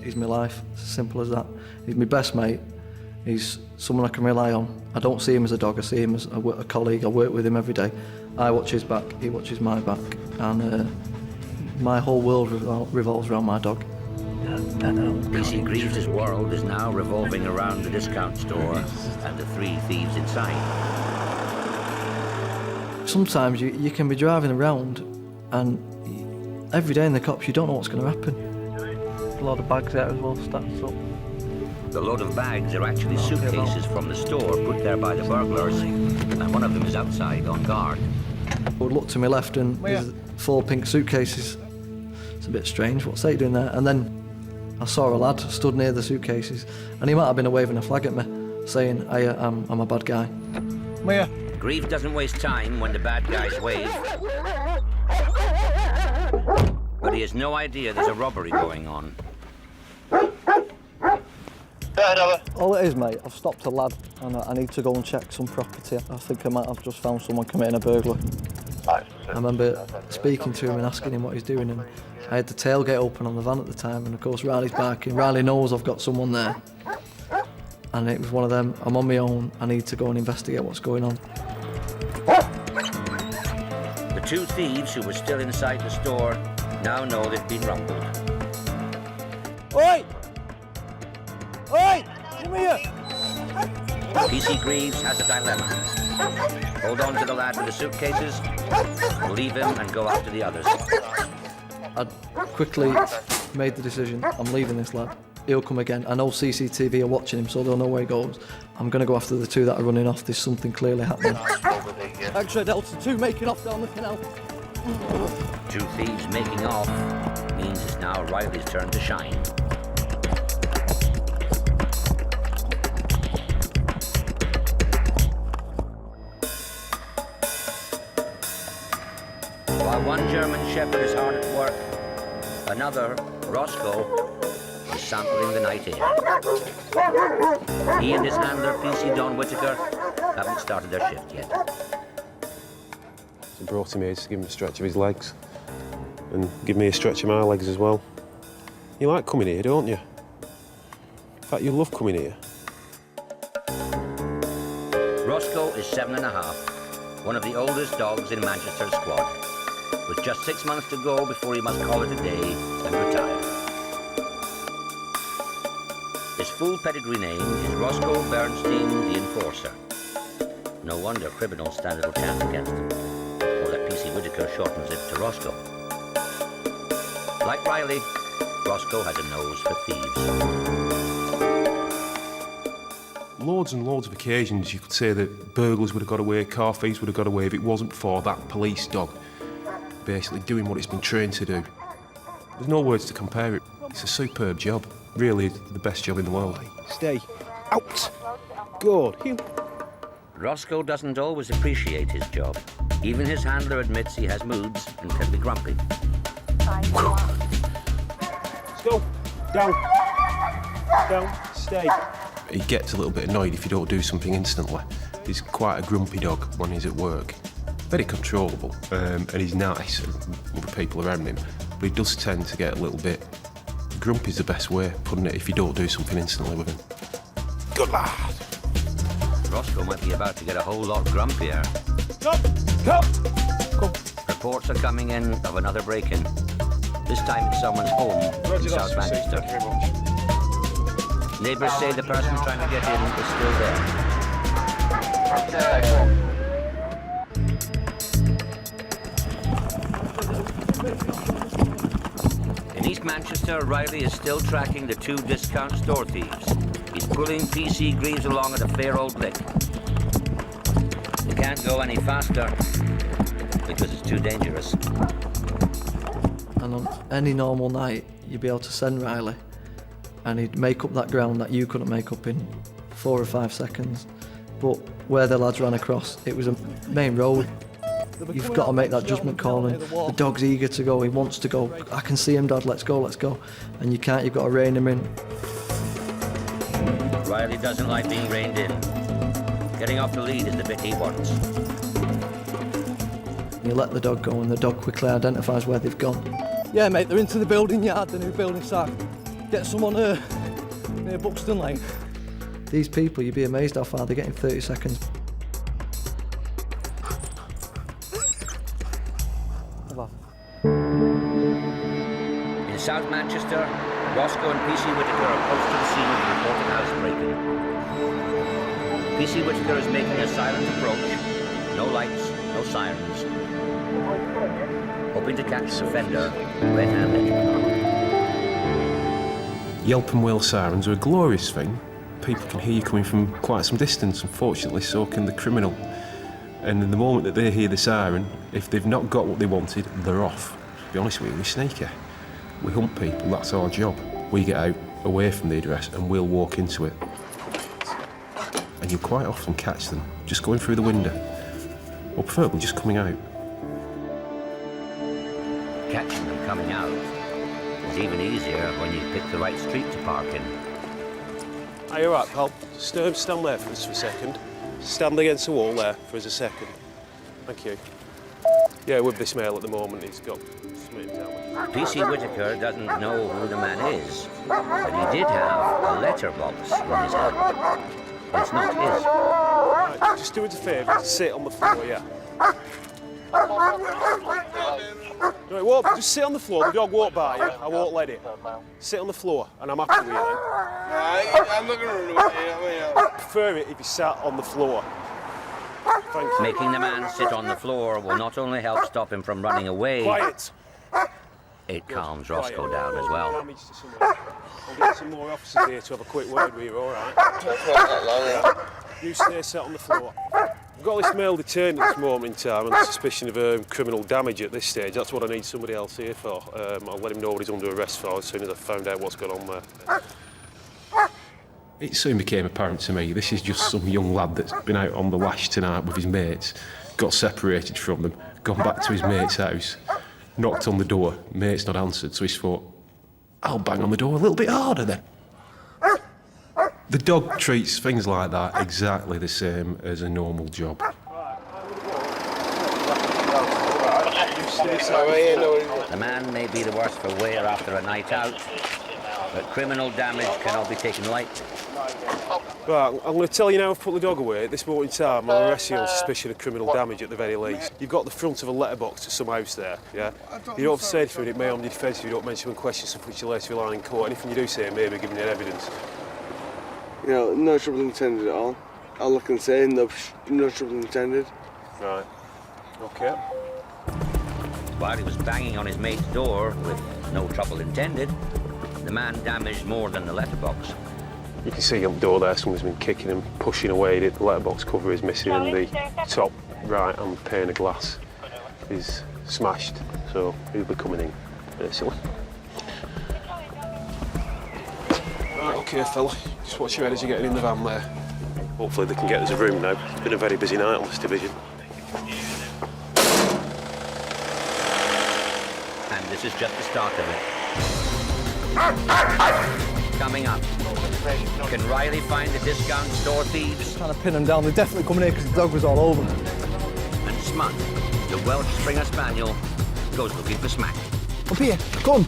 He's my life, it's as simple as that. He's my best mate. He's someone I can rely on. I don't see him as a dog, I see him as a colleague. I work with him every day. I watch his back, he watches my back, and my whole world revolves around my dog. PC Greaves' world is now revolving around the discount store and the 3 thieves inside. Sometimes you can be driving around and every day in the cops you don't know what's going to happen. A lot of bags out as well, stacked up. The load of bags are actually suitcases from the store put there by the burglars, and one of them is outside on guard. I would look to my left and there's 4 pink suitcases. It's a bit strange, what's they doing there? And then I saw a lad stood near the suitcases and he might have been waving a flag at me, saying, I'm a bad guy. Mia. Greaves doesn't waste time when the bad guys wave. But he has no idea there's a robbery going on. All it is, mate, I've stopped a lad and I need to go and check some property. I think I might have just found someone committing a burglary. I remember speaking to him and asking him what he's doing, and I had the tailgate open on the van at the time, and of course Riley's barking. Riley knows I've got someone there. And it was one of them, I'm on my own, I need to go and investigate what's going on. The 2 thieves who were still inside the store now know they've been rumbled. Oi! Oi! Come here! PC Greaves has a dilemma. Hold on to the lad with the suitcases, or leave him and go after the others. I quickly made the decision, I'm leaving this lad. He'll come again. I know CCTV are watching him, so they'll know where he goes. I'm going to go after the 2 that are running off. There's something clearly happening. Extra Delta 2 making off down the canal. 2 thieves making off means it's now Riley's turn to shine. While one German shepherd is hard at work, another, Roscoe, is sampling the night air. He and his handler, PC Don Whittaker, haven't started their shift yet. I brought him here to give him a stretch of his legs and give me a stretch of my legs as well. You like coming here, don't you? In fact, you love coming here. Roscoe is 7½, one of the oldest dogs in Manchester's squad, with just 6 months to go before he must call it a day and retire. His full pedigree name is Roscoe Bernstein the Enforcer. No wonder criminals stand little chance against him, or that PC Whittaker shortens it to Roscoe. Like Riley, Roscoe has a nose for thieves. Loads and loads of occasions you could say that burglars would have got away, car thieves would have got away if it wasn't for that police dog basically doing what it's been trained to do. There's no words to compare it. It's a superb job. Really the best job in the world. Stay out. Good. Roscoe doesn't always appreciate his job. Even his handler admits he has moods and can be grumpy. Let's go. Down. Down. Stay. He gets a little bit annoyed if you don't do something instantly. He's quite a grumpy dog when he's at work. Very controllable, and he's nice with people around him. But he does tend to get a little bit... Grumpy's the best way of putting it if you don't do something instantly with him. Good lad. Roscoe might be about to get a whole lot grumpier. Come. Reports are coming in of another break-in. This time at someone's home in South Manchester. Neighbours say the person trying to get in is still there. In East Manchester, Riley is still tracking the 2 discount store thieves. He's pulling PC Greaves along at a fair old lick. He can't go any faster because it's too dangerous. And on any normal night, you'd be able to send Riley and he'd make up that ground that you couldn't make up in 4 or 5 seconds. But where the lads ran across, it was a main road. You've got to make that judgment call, and the dog's eager to go, he wants to go. I can see him, Dad, let's go. And you can't, you've got to rein him in. Riley doesn't like being reined in. Getting off the lead is the bit he wants. You let the dog go, and the dog quickly identifies where they've gone. Yeah, mate, they're into the building yard, the new building site. Get someone near Brixton Lane. These people, you'd be amazed how far they get in 30 seconds. In South Manchester, Roscoe and PC Whittaker are close to the scene of the reported house break-in. PC Whittaker is making a silent approach. No lights, no sirens. Hoping to catch the offender red-handed. Yelp and wail sirens are a glorious thing. People can hear you coming from quite some distance, unfortunately, so can the criminal. And in the moment that they hear the siren, if they've not got what they wanted, they're off. To be honest with you, we're sneaky. We hunt people, that's our job. We get out, away from the address, and we'll walk into it. And you'll quite often catch them just going through the window, or preferably just coming out. Catching them coming out is even easier when you pick the right street to park in. Are you all right, pal? Stand there for us for a second. Stand against the wall there for us a second. Thank you. Yeah, with this male at the moment, he's got something to tell me. PC Whittaker doesn't know who the man is, but he did have a letterbox in his hand. It's not his. Right, just do us a favour, sit on the floor, yeah. Right, well, just sit on the floor, the dog won't bite you, I won't let it. Sit on the floor, and I'm happy with you then. I'm not going to run I prefer it if you sat on the floor. Thank you. Making the man sit on the floor will not only help stop him from running away, Quiet. It calms Roscoe down as well. I'll get some more officers here to have a quick word with you, all right? You stay sat on the floor. I've got this male detained at this moment in time on suspicion of criminal damage at this stage. That's what I need somebody else here for. I'll let him know what he's under arrest for as soon as I've found out what's going on there. It soon became apparent to me this is just some young lad that's been out on the lash tonight with his mates, got separated from them, gone back to his mate's house, Knocked on the door, mate's not answered, so he's thought, I'll bang on the door a little bit harder then. The dog treats things like that exactly the same as a normal job. The man may be the worse for wear after a night out, but criminal damage cannot be taken lightly. Right, I'm going to tell you now I've put the dog away. At this moment in time, I'll arrest you on suspicion of criminal damage at the very least. You've got the front of a letterbox to some house there, yeah? You don't have to say anything, it may harm your defence if you don't mention and question stuff which you later rely in court. Anything you do say may be given you evidence. You know, no trouble intended at all. All I can say, no trouble intended. Right. OK. While he was banging on his mate's door with no trouble intended, the man damaged more than the letterbox. You can see on the door there, someone's been kicking and pushing away. The letterbox cover is missing and the top right-hand pane of glass is smashed, so he'll be coming in, basically. Right, OK, fella. Just watch your head as you're getting in the van there. Hopefully they can get us a room now. It's been a very busy night on this division. And this is just the start of it. Coming up, can Riley find the discount store thieves? Trying to pin them down. They're definitely coming here because the dog was all over. And Smut, the Welsh Springer Spaniel, goes looking for smack. Up here, come.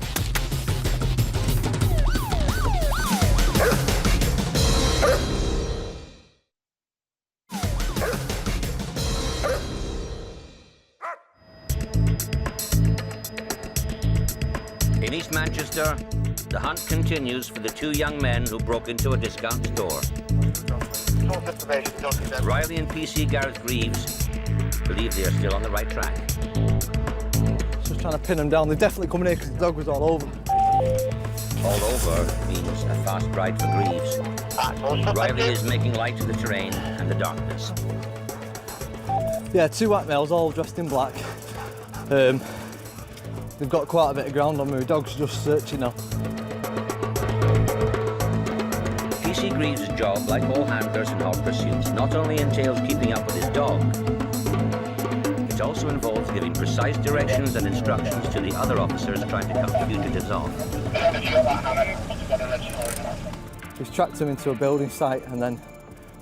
In East Manchester, the hunt continues for the two young men who broke into a discount store. Riley and PC Gareth Greaves believe they are still on the right track. Just trying to pin them down. They're definitely coming here because the dog was all over. All over means a fast ride for Greaves. Riley is making light of the terrain and the darkness. Yeah, two white males all dressed in black. They've got quite a bit of ground on me. The dog's just searching now. PC Greaves' job, like all handlers in hot pursuits, not only entails keeping up with his dog, it also involves giving precise directions and instructions to the other officers trying to cut fugitives off. He's tracked him into a building site and then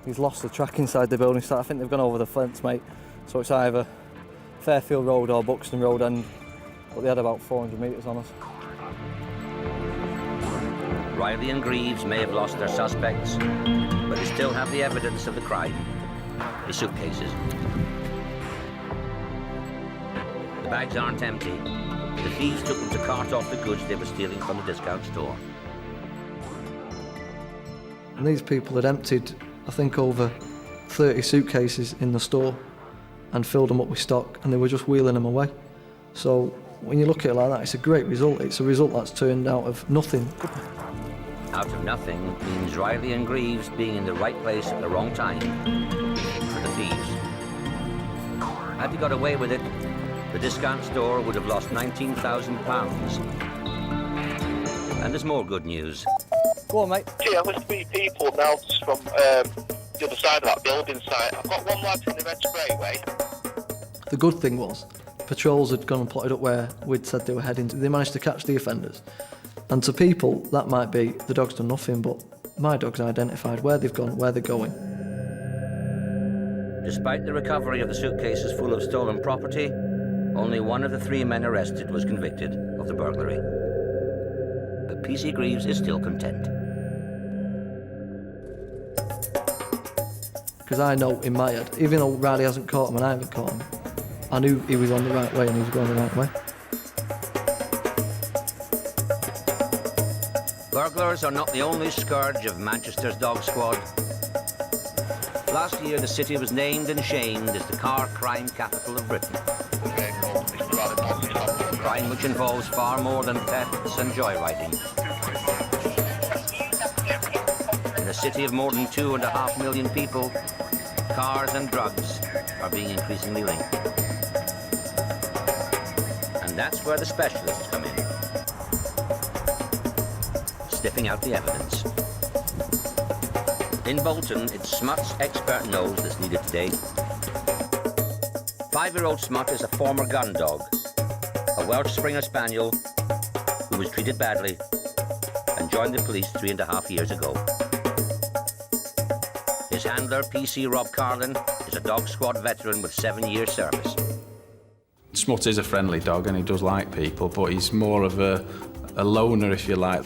he's lost the track inside the building site. I think they've gone over the fence, mate. So it's either Fairfield Road or Buxton Road end. But they had about 400 metres on us. Riley and Greaves may have lost their suspects, but they still have the evidence of the crime, the suitcases. The bags aren't empty. The thieves took them to cart off the goods they were stealing from the discount store. And these people had emptied, I think, over 30 suitcases in the store and filled them up with stock, and they were just wheeling them away. So when you look at it like that, it's a great result. It's a result that's turned out of nothing. Out of nothing means Riley and Greaves being in the right place at the wrong time for the thieves. Had they got away with it, the discount store would have lost £19,000. And there's more good news. Go on, mate. Gee, I'm with 3 people now just from the other side of that building site. I've got one lad in the red sprayway. The good thing was, patrols had gone and plotted up where we'd said they were heading. They managed to catch the offenders. And to people, that might be the dog's done nothing, but my dog's identified where they've gone, where they're going. Despite the recovery of the suitcases full of stolen property, only one of the 3 men arrested was convicted of the burglary. But PC Greaves is still content. Because I know in my head, even though Riley hasn't caught him and I haven't caught him, I knew he was on the right way and he was going the right way. Burglars are not the only scourge of Manchester's dog squad. Last year, the city was named and shamed as the car crime capital of Britain. Crime which involves far more than thefts and joyriding. In a city of more than 2.5 million people, cars and drugs are being increasingly linked. And that's where the specialists come in, sniffing out the evidence. In Bolton, it's Smut's expert nose that's needed today. 5-year-old Smut is a former gun dog, a Welsh Springer Spaniel who was treated badly and joined the police 3.5 years ago. His handler, PC Rob Carlin, is a dog squad veteran with 7 years service. Smut is a friendly dog and he does like people, but he's more of a loner, if you like.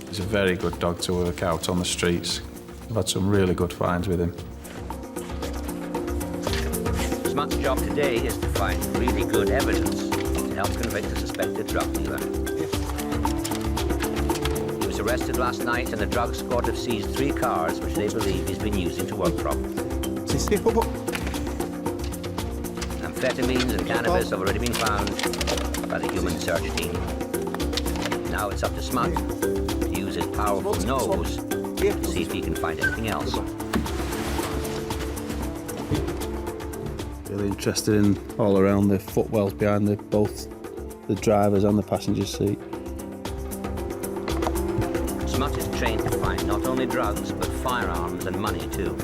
He's a very good dog to work out on the streets. I've had some really good finds with him. Smut's job today is to find really good evidence to help convict a suspected drug dealer. He was arrested last night and the drug squad have seized 3 cars which they believe he's been using to work from. Amphetamines and cannabis have already been found by the human search team. Now it's up to Smut to use his powerful nose to see if he can find anything else. Really interested in all around the footwells behind both the driver's and the passenger's seat. Smut is trained to find not only drugs, but firearms and money too.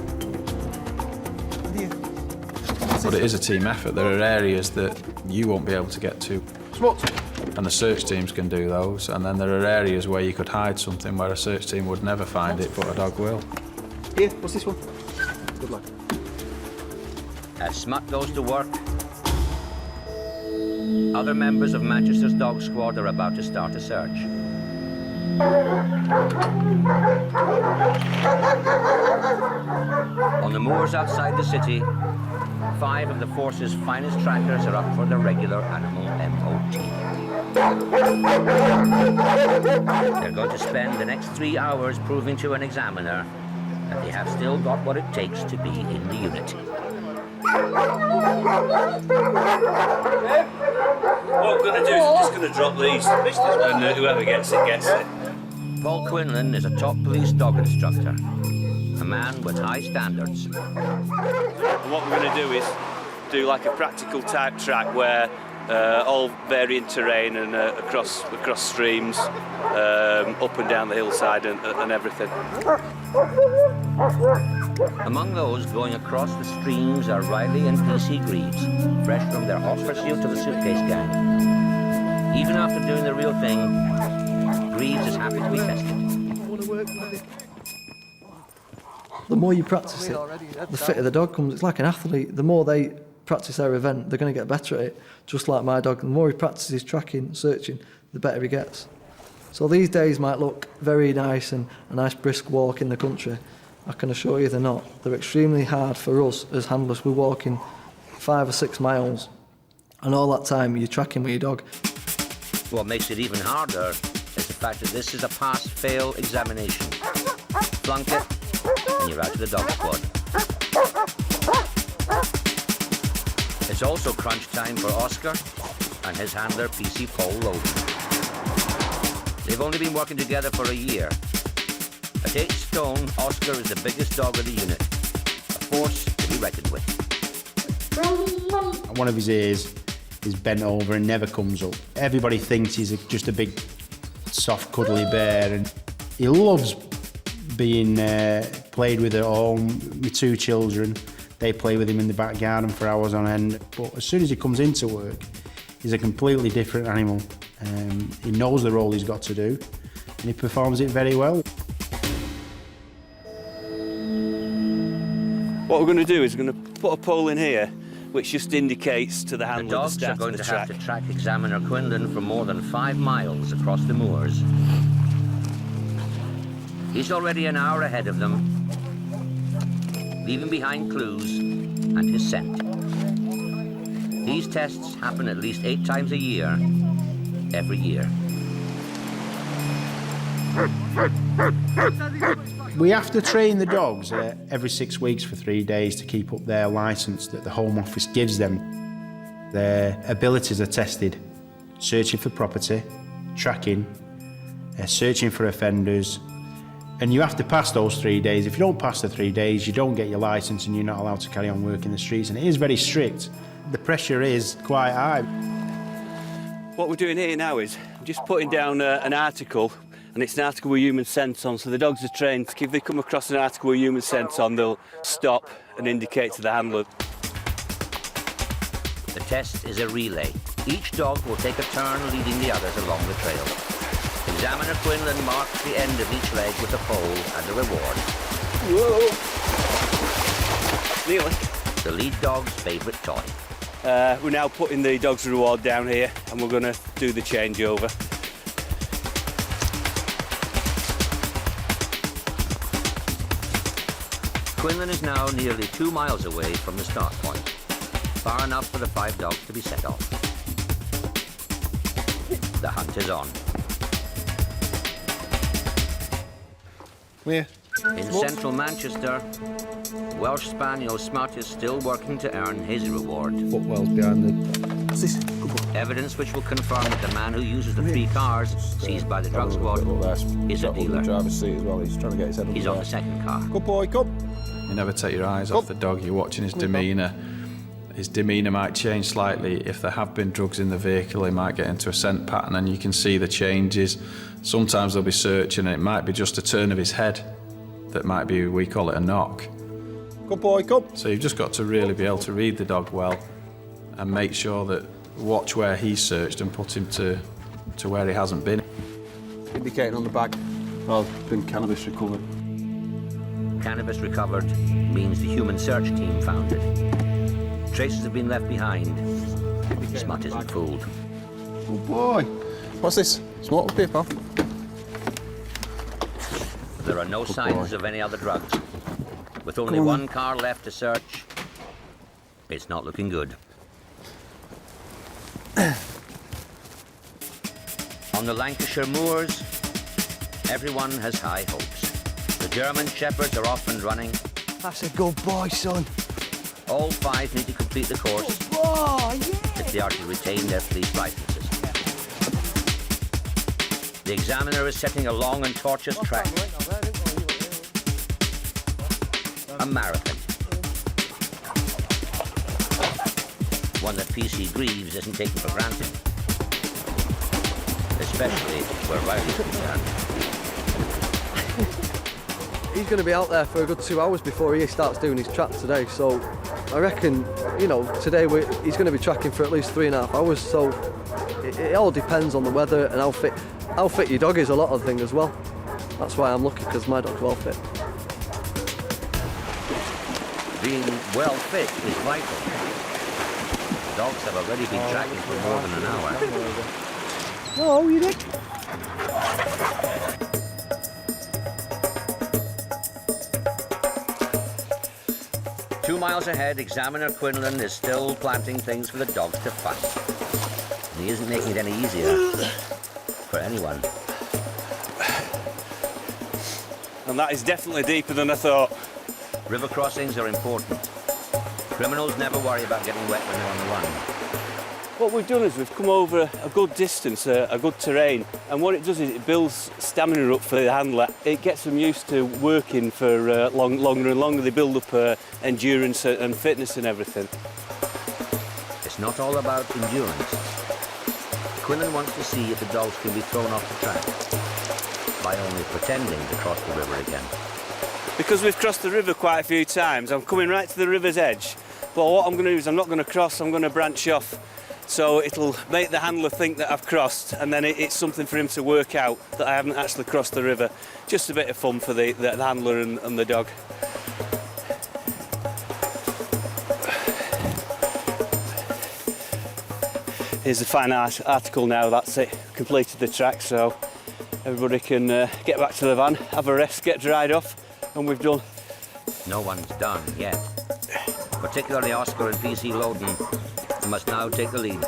But it is a team effort. There are areas that you won't be able to get to. And the search teams can do those. And then there are areas where you could hide something where a search team would never find it, but a dog will. Here, what's this one? Good luck. As Smut goes to work, other members of Manchester's dog squad are about to start a search. On the moors outside the city, 5 of the force's finest trackers are up for their regular animal MOT. They're going to spend the next 3 hours proving to an examiner that they have still got what it takes to be in the unit. What we're going to do is we're just going to drop these, and whoever gets it, gets it. Paul Quinlan is a top police dog instructor, a man with high standards. And what we're going to do is do like a practical type track where all varying terrain and across streams, up and down the hillside and everything. Among those going across the streams are Riley and PC Greaves, fresh from their hot pursuit of the suitcase gang. Even after doing the real thing, Greaves is happy to be tested. The more you practice it, the fitter the dog comes. It's like an athlete. The more they practice their event, they're going to get better at it. Just like my dog, the more he practices tracking, searching, the better he gets. So these days might look very nice and a nice brisk walk in the country. I can assure you they're not. They're extremely hard for us as handlers. We're walking 5 or 6 miles, and all that time you're tracking with your dog. What makes it even harder is the fact that this is a pass-fail examination. Flunk it, and you're out of the dog squad. It's also crunch time for Oscar and his handler PC Paul Logan. They've only been working together for a year. At 8 stone, Oscar is the biggest dog of the unit, a force to be reckoned with. One of his ears is bent over and never comes up. Everybody thinks he's just a big, soft, cuddly bear, and he loves being played with at home. With 2 children, they play with him in the back garden for hours on end. But as soon as he comes into work, he's a completely different animal. He knows the role he's got to do, and he performs it very well. What we're going to do is we're going to put a pole in here, which just indicates to the handler The dogs are going to have to track Examiner Quinlan for more than 5 miles across the moors. He's already an hour ahead of them, leaving behind clues and his scent. These tests happen at least 8 times a year, every year. We have to train the dogs every 6 weeks for 3 days to keep up their licence that the Home Office gives them. Their abilities are tested, searching for property, tracking, searching for offenders, and you have to pass those 3 days. If you don't pass the 3 days, you don't get your licence and you're not allowed to carry on working the streets, and it is very strict. The pressure is quite high. What we're doing here now is just putting down an article, and it's an article with human scent on, so the dogs are trained. If they come across an article with human scent on, they'll stop and indicate to the handler. The test is a relay. Each dog will take a turn leading the others along the trail. Examiner Quinlan marks the end of each leg with a pole and a reward. Whoa! Nearly. The lead dog's favourite toy. We're now putting the dog's reward down here and we're going to do the changeover. Quinlan is now nearly 2 miles away from the start point. Far enough for the 5 dogs to be set off. The hunt is on. Where? In central Manchester, Welsh Spaniel Smut is still working to earn his reward. Footwell's behind the... What's this? Evidence which will confirm that the man who uses the 3 cars seized by the drug squad is a dealer. Driver's seat as well. He's trying to get his head He's on the second car. Good boy, come. You never take your eyes off the dog. You're watching his demeanour. His demeanour might change slightly. If there have been drugs in the vehicle, he might get into a scent pattern and you can see the changes. Sometimes they'll be searching and it might be just a turn of his head that might be, we call it a knock. Good boy, come. So you've just got to really be able to read the dog well and make sure that, watch where he's searched and put him to where he hasn't been. Indicating on the bag. Oh, been cannabis recovered. Cannabis recovered means the human search team found it. Traces have been left behind. Smut isn't fooled. Good boy. What's this? Smoke paper? There are no signs of any other drugs. With only 1 car left to search, it's not looking good. On the Lancashire moors, everyone has high hopes. The German shepherds are off and running. That's a good boy, son. All 5 need to complete the course if they are to retain their police licenses. The examiner is setting a long and tortuous track. A marathon. One that PC Greaves isn't taken for granted. Especially where Riley's concerned. He's going to be out there for a good 2 hours before he starts doing his track today, so I reckon, you know, today he's going to be tracking for at least 3.5 hours, so it all depends on the weather and how fit your dog is, a lot of things as well. That's why I'm lucky, because my dog's well fit. Being well fit is vital. Dogs have already been tracking for more than an hour. Oh, you dick. 2 miles ahead, Examiner Quinlan is still planting things for the dogs to find. And he isn't making it any easier for anyone. And that is definitely deeper than I thought. River crossings are important. Criminals never worry about getting wet when they're on the run. What we've done is we've come over a good distance, a good terrain, and what it does is it builds stamina up for the handler. It gets them used to working for longer and longer. They build up endurance and fitness and everything. It's not all about endurance. Quinlan wants to see if the dogs can be thrown off the track by only pretending to cross the river again. Because we've crossed the river quite a few times, I'm coming right to the river's edge, but what I'm going to do is I'm not going to cross, I'm going to branch off. So it'll make the handler think that I've crossed, and then it's something for him to work out that I haven't actually crossed the river. Just a bit of fun for the handler and the dog. Here's the final article now, that's it. Completed the track, so everybody can get back to the van, have a rest, get dried off, and we've done. No one's done yet. Particularly Oscar and PC Loden, who must now take the lead.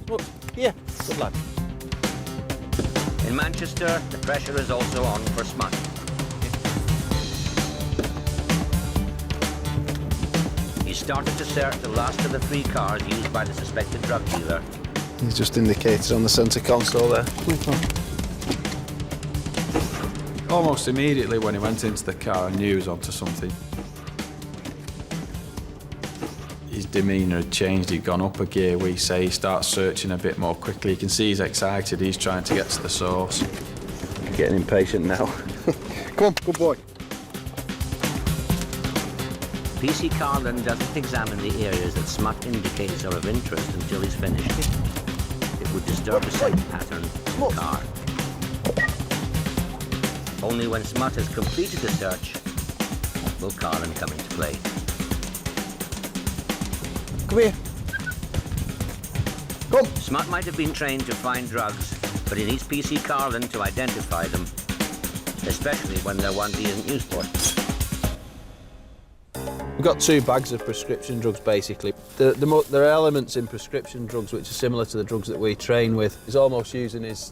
Look, here, good lad. In Manchester, the pressure is also on for Smut. He started to search the last of the 3 cars used by the suspected drug dealer. He's just indicated on the centre console there. Almost immediately when he went into the car, I knew he was onto something. His demeanour had changed, he'd gone up a gear, we say. He starts searching a bit more quickly. You can see he's excited, he's trying to get to the source. Getting impatient now. Come on, good boy. PC Carlin doesn't examine the areas that smut indicates are of interest until he's finished. It would disturb the scent pattern in the car. Only when Smut has completed the search will Carlin come into play. Come here. Come. Smut might have been trained to find drugs, but he needs PC Carlin to identify them, especially when they're ones he isn't used for. We've got 2 bags of prescription drugs, basically. There are elements in prescription drugs which are similar to the drugs that we train with. He's almost using his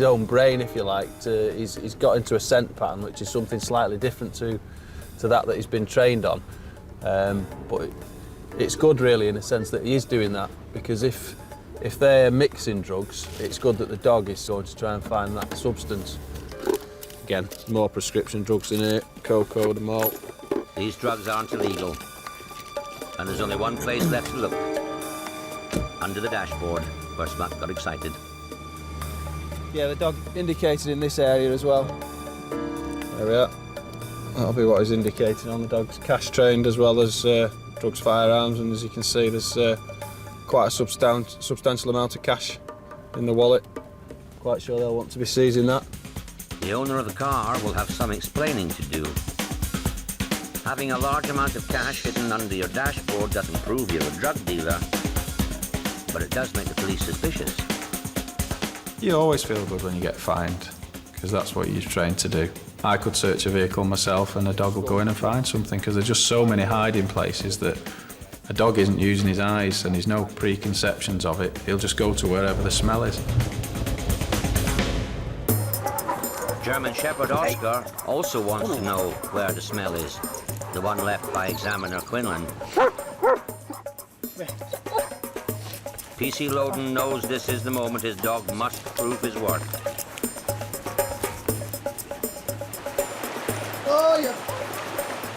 own brain, if you like. He's got into a scent pattern, which is something slightly different to that he's been trained on. But it's good, really, in the sense that he is doing that, because if they're mixing drugs, it's good that the dog is going to try and find that substance. Again, more prescription drugs in here, cocoa, the malt. These drugs aren't illegal, and there's only one place left to look. Under the dashboard, where Smut got excited. Yeah, the dog indicated in this area as well. There we are. That'll be what is indicated on the dog's cash trained, as well as drugs, firearms, and as you can see, there's quite a substantial amount of cash in the wallet. Quite sure they'll want to be seizing that. The owner of the car will have some explaining to do. Having a large amount of cash hidden under your dashboard doesn't prove you're a drug dealer, but it does make the police suspicious. You always feel good when you get fined, because that's what you're trained to do. I could search a vehicle myself and a dog will go in and find something, because there's just so many hiding places that a dog isn't using his eyes and there's no preconceptions of it. He'll just go to wherever the smell is. German Shepherd Oscar also wants to know where the smell is, the one left by Examiner Quinlan. PC Loden knows this is the moment his dog must prove his worth. Oh, yeah.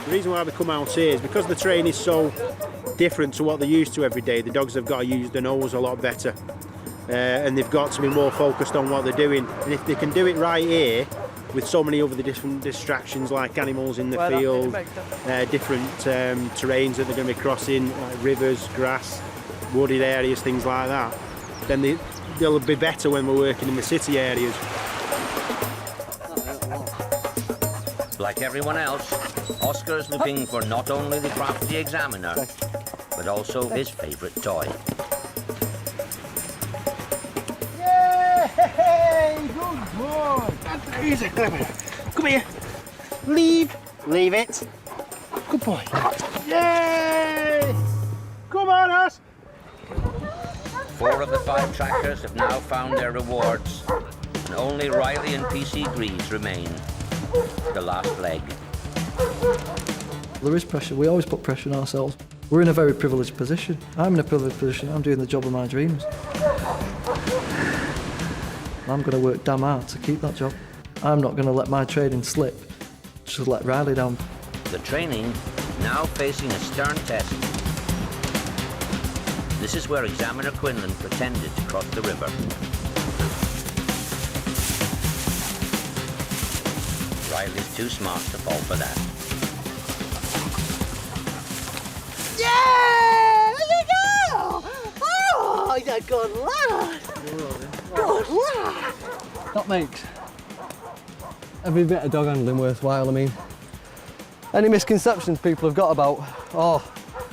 The reason why we come out here is because the train is so different to what they're used to every day. The dogs have got to use the nose a lot better. And they've got to be more focused on what they're doing. And if they can do it right here, with so many other different distractions like animals in the field, different terrains that they're going to be crossing, like rivers, grass, wooded areas, things like that, then they'll be better when we're working in the city areas. Like everyone else, Oscar's looking for not only the crafty examiner, but also his favourite toy. Yay! Good boy! Easy, come here. Leave it. Good boy. Yay! Come on, us. 4 of the 5 trackers have now found their rewards, and only Riley and PC Greaves remain. The last leg. There is pressure. We always put pressure on ourselves. We're in a very privileged position. I'm in a privileged position. I'm doing the job of my dreams. I'm going to work damn hard to keep that job. I'm not going to let my training slip, just let Riley down. The training now facing a stern test. This is where Examiner Quinlan pretended to cross the river. Riley's too smart to fall for that. Yeah! There you go! Oh, you're a good lad! Good lad! That makes every bit of dog handling worthwhile. I mean, any misconceptions people have got about,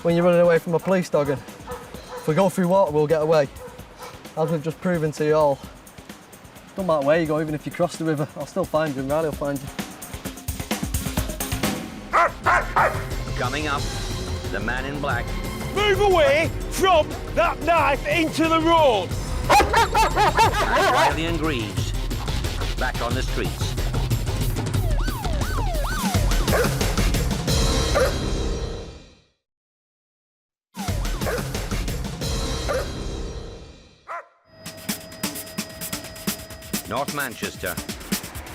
when you're running away from a police dog and if we go through water we'll get away. As we've just proven to you all, don't matter where you go, even if you cross the river, I'll still find you and Riley will find you. Coming up, the man in black. Move away from that knife into the road! Riley and Greaves, back on the streets. North Manchester.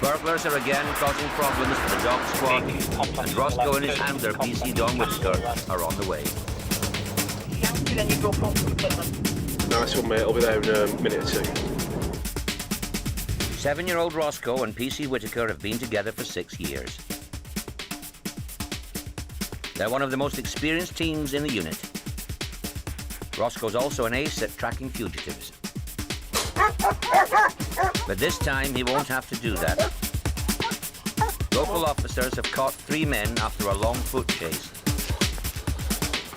Burglars are again causing problems for the dog squad, and Roscoe and his handler, PC Don Whitaker, are on the way. Nice one, mate. I'll be there in a minute or two. 7-year-old Roscoe and PC Whitaker have been together for 6 years. They're one of the most experienced teams in the unit. Roscoe's also an ace at tracking fugitives. But this time he won't have to do that. Local officers have caught 3 men after a long foot chase.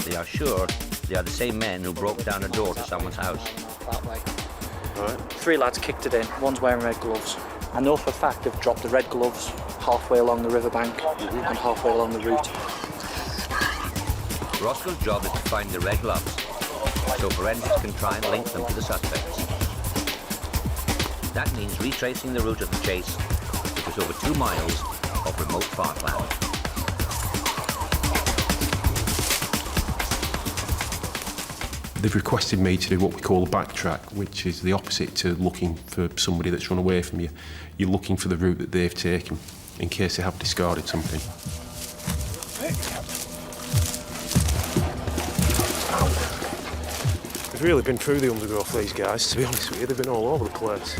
They are sure they are the same men who broke down a door to someone's house. Right. 3 lads kicked it in, one's wearing red gloves. I know for a fact they've dropped the red gloves halfway along the riverbank and halfway along the route. Roscoe's job is to find the red gloves, so forensics can try and link them to the suspects. That means retracing the route of the chase, which is over 2 miles of remote parkland. They've requested me to do what we call a backtrack, which is the opposite to looking for somebody that's run away from you. You're looking for the route that they've taken, in case they have discarded something. They've really been through the undergrowth, these guys, to be honest with you. They've been all over the place.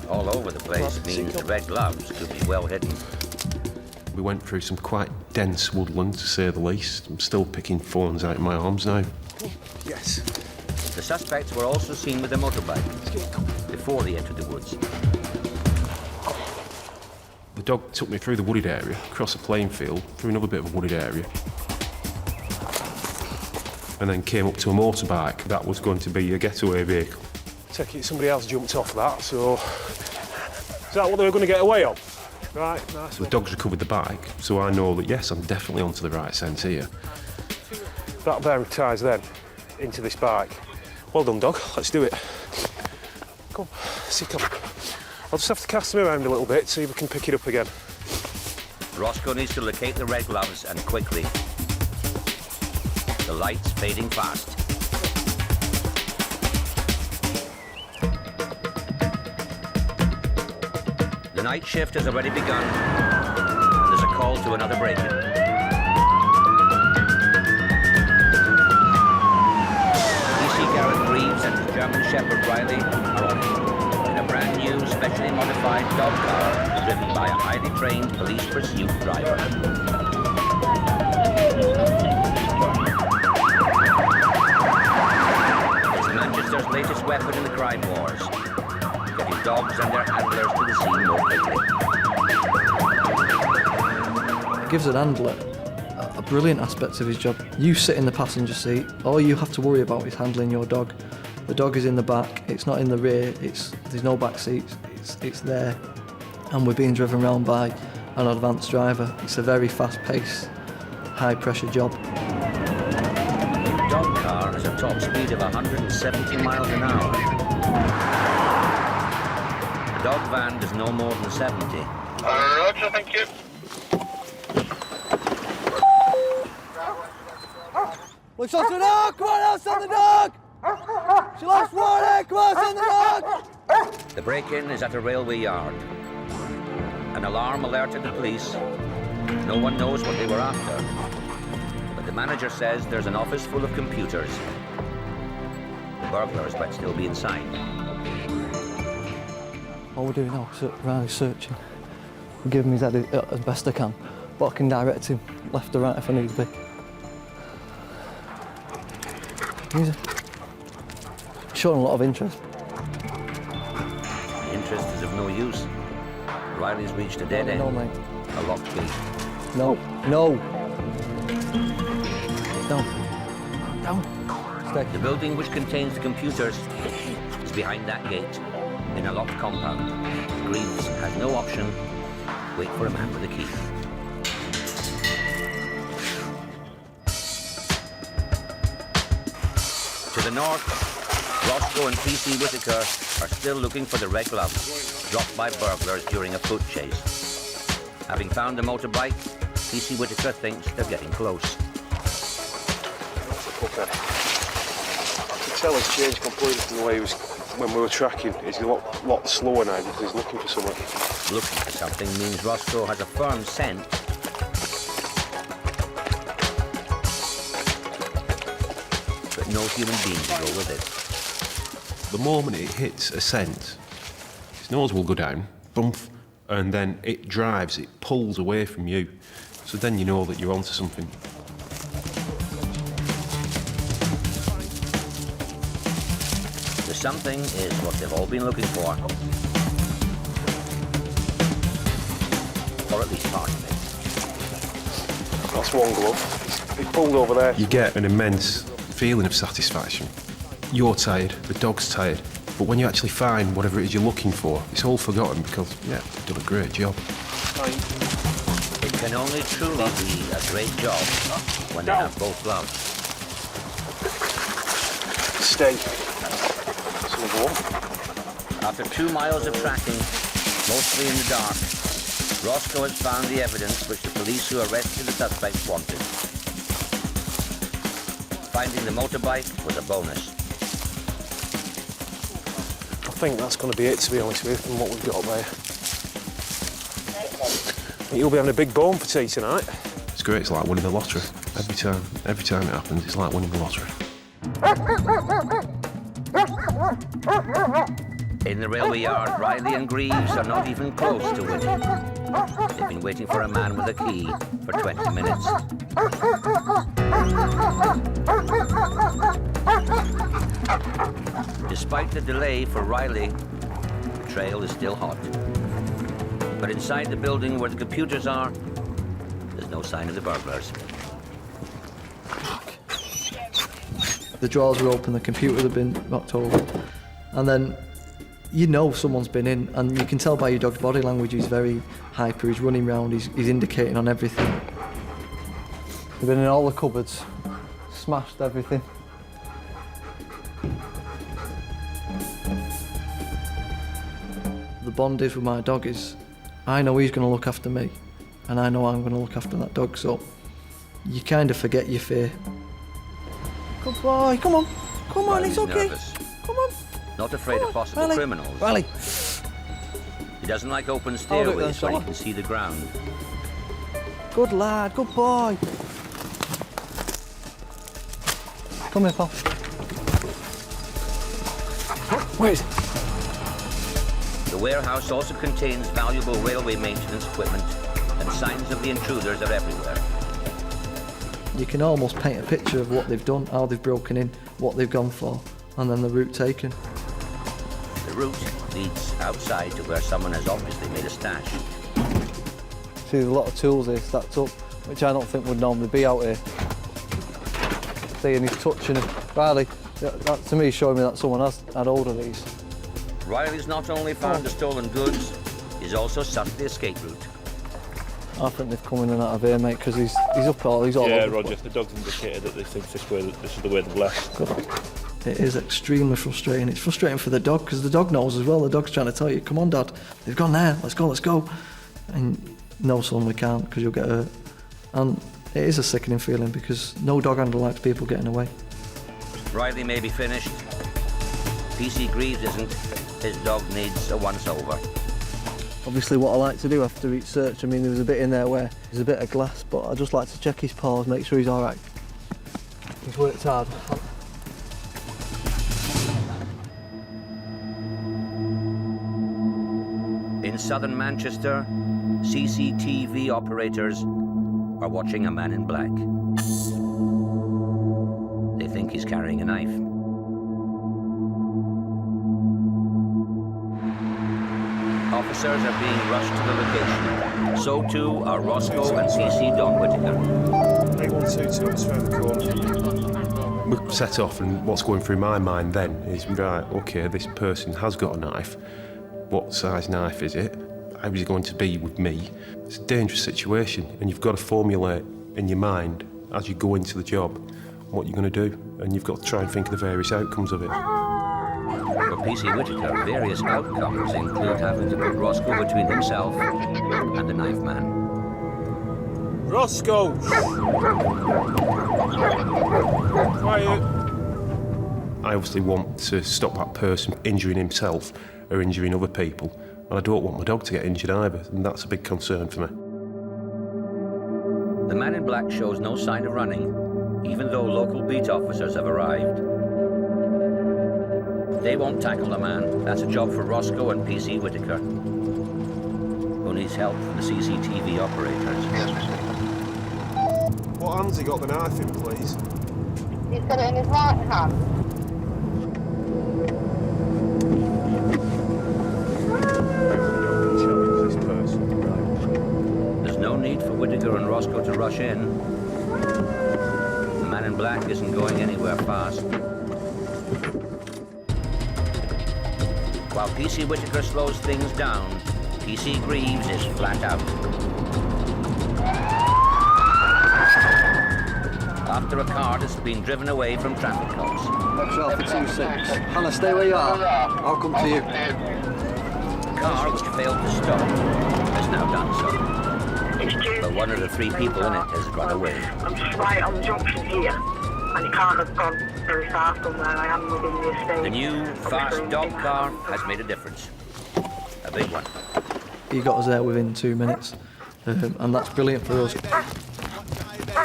All over the place means the red gloves could be well hidden. We went through some quite dense woodland, to say the least. I'm still picking thorns out of my arms now. Yes. The suspects were also seen with a motorbike before they entered the woods. The dog took me through the wooded area, across a playing field, through another bit of a wooded area, and then came up to a motorbike that was going to be a getaway vehicle. Take it somebody else jumped off that, so... Is that what they were going to get away on? Right, nice. The dog's recovered the bike, so I know that, yes, I'm definitely onto the right scent here. That bearing ties then into this bike. Well done, dog. Let's do it. Come on, sit up. I'll just have to cast him around a little bit, see if we can pick it up again. Roscoe needs to locate the red gloves, and quickly. The light's fading fast. The night shift has already begun, and there's a call to another break-in. And his German Shepherd Riley are on it in a brand new, specially modified dog car driven by a highly trained police pursuit driver. It's Manchester's latest weapon in the crime wars, getting dogs and their handlers to the scene more quickly. It gives an handler a brilliant aspect of his job. You sit in the passenger seat, all you have to worry about is handling your dog. The dog is in the back, it's not in the rear, there's no back seats, it's there, and we're being driven around by an advanced driver. It's a very fast-paced, high-pressure job. The dog car has a top speed of 170 miles an hour. The dog van does no more than 70. Roger, thank you. Look, shot the dog! Come on, outside the dog! She lost water! Come on, send the dog! The break-in is at a railway yard. An alarm alerted the police. No one knows what they were after. But the manager says there's an office full of computers. The burglars might still be inside. All we're doing now is Riley's searching. We give him his head as best I can, but I can direct him left or right if I need to be. He's showing a lot of interest. The interest is of no use. Riley's reached a dead end. No, mate. A locked gate. No. Stay. The building which contains the computers is behind that gate, in a locked compound. Greaves has no option. Wait for a man with a key. To the north, Roscoe and PC Whitaker are still looking for the red gloves dropped by burglars during a foot chase. Having found the motorbike, PC Whitaker thinks they're getting close. Okay. I can tell it's changed completely from the way he was when we were tracking. He's a lot slower now because he's looking for something. Looking for something means Roscoe has a firm scent. But no human being to go with it. The moment it hits a scent, his nose will go down, bump, and then it drives, it pulls away from you. So then you know that you're onto something. something is what they've all been looking for. Or at least part of it. That's one glove. He pulled over there. You get an immense feeling of satisfaction. You're tired, the dog's tired, but when you actually find whatever it is you're looking for, it's all forgotten because, yeah, you've done a great job. It can only truly be a great job when they have both gloves. Stay. After 2 miles of tracking, mostly in the dark, Roscoe has found the evidence which the police who arrested the suspects wanted. Finding the motorbike was a bonus. I think that's going to be it, to be honest with you, from what we've got there. You'll be having a big bone for tea tonight. It's great, it's like winning the lottery. Every time it happens, it's like winning the lottery. In the railway yard, Riley and Greaves are not even close to winning. They've been waiting for a man with a key for 20 minutes. Despite the delay for Riley, the trail is still hot. But inside the building where the computers are, there's no sign of the burglars. The drawers were open, the computer had been knocked over. And then you know someone's been in, and you can tell by your dog's body language he's very hyper, he's running around, he's indicating on everything. They've been in all the cupboards, smashed everything. The bond is with my dog is, I know he's going to look after me, and I know I'm going to look after that dog, so you kind of forget your fear. Good boy, come on, Riley's it's okay. Nervous. Come on. Not afraid of possible Riley. criminals. Riley. He doesn't like open Hold it stairways then, where he fella. can see the ground. Good lad, good boy. Come here, pal. Where's it? The warehouse also contains valuable railway maintenance equipment, and signs of the intruders are everywhere. You can almost paint a picture of what they've done, how they've broken in, what they've gone for, and then the route taken. The route leads outside to where someone has obviously made a stash. See, there's a lot of tools here stacked up, which I don't think would normally be out here. See, and he's touching it. Riley, that to me is showing me that someone has had hold of these. Riley's not only found the stolen goods, he's also sussed the escape route. I think they've come in and out of here, mate, because he's all Yeah, over. Roger, the dog's indicated that they think this is the way they've left. It is extremely frustrating. It's frustrating for the dog, because the dog knows as well. The dog's trying to tell you, come on, Dad, they've gone there, let's go. And no, son, we can't, because you'll get hurt. And it is a sickening feeling, because no dog handler likes people getting away. Riley may be finished. PC Greaves isn't. His dog needs a once-over. Obviously, what I like to do after each search, I mean, there was a bit in there where there's a bit of glass, but I just like to check his paws, make sure he's all right. He's worked hard. In southern Manchester, CCTV operators are watching a man in black. They think he's carrying a knife. Officers are being rushed to the location. So too are Roscoe and CC Don Whittaker. 8122 is round the corner. We set off, and what's going through my mind then is, right, OK, this person has got a knife. What size knife is it? How is it going to be with me? It's a dangerous situation, and you've got to formulate in your mind, as you go into the job, what you're going to do, and you've got to try and think of the various outcomes of it. For PC Whittaker, various outcomes include having to put Roscoe between himself and the knife man. Roscoe! Quiet! I obviously want to stop that person injuring himself or injuring other people, and I don't want my dog to get injured either, and that's a big concern for me. The man in black shows no sign of running, even though local beat officers have arrived. They won't tackle the man. That's a job for Roscoe and PC Whittaker, who needs help from the CCTV operators. What hand's he got the knife in, please? He's got it in his right hand. Roscoe to rush in. The man in black isn't going anywhere fast. While PC Whittaker slows things down, PC Greaves is flat out. After a car has been driven away from traffic cops. XL for 26. Hannah, stay where you are. I'll come to you. The car, which failed to stop, has now done so. But one of the three people in it has run away. I'm just right on the junction here, and you can't have gone very far from where I am within the estate. The new, fast dog car has made a difference. A big one. He got us there within 2 minutes, and that's brilliant for us.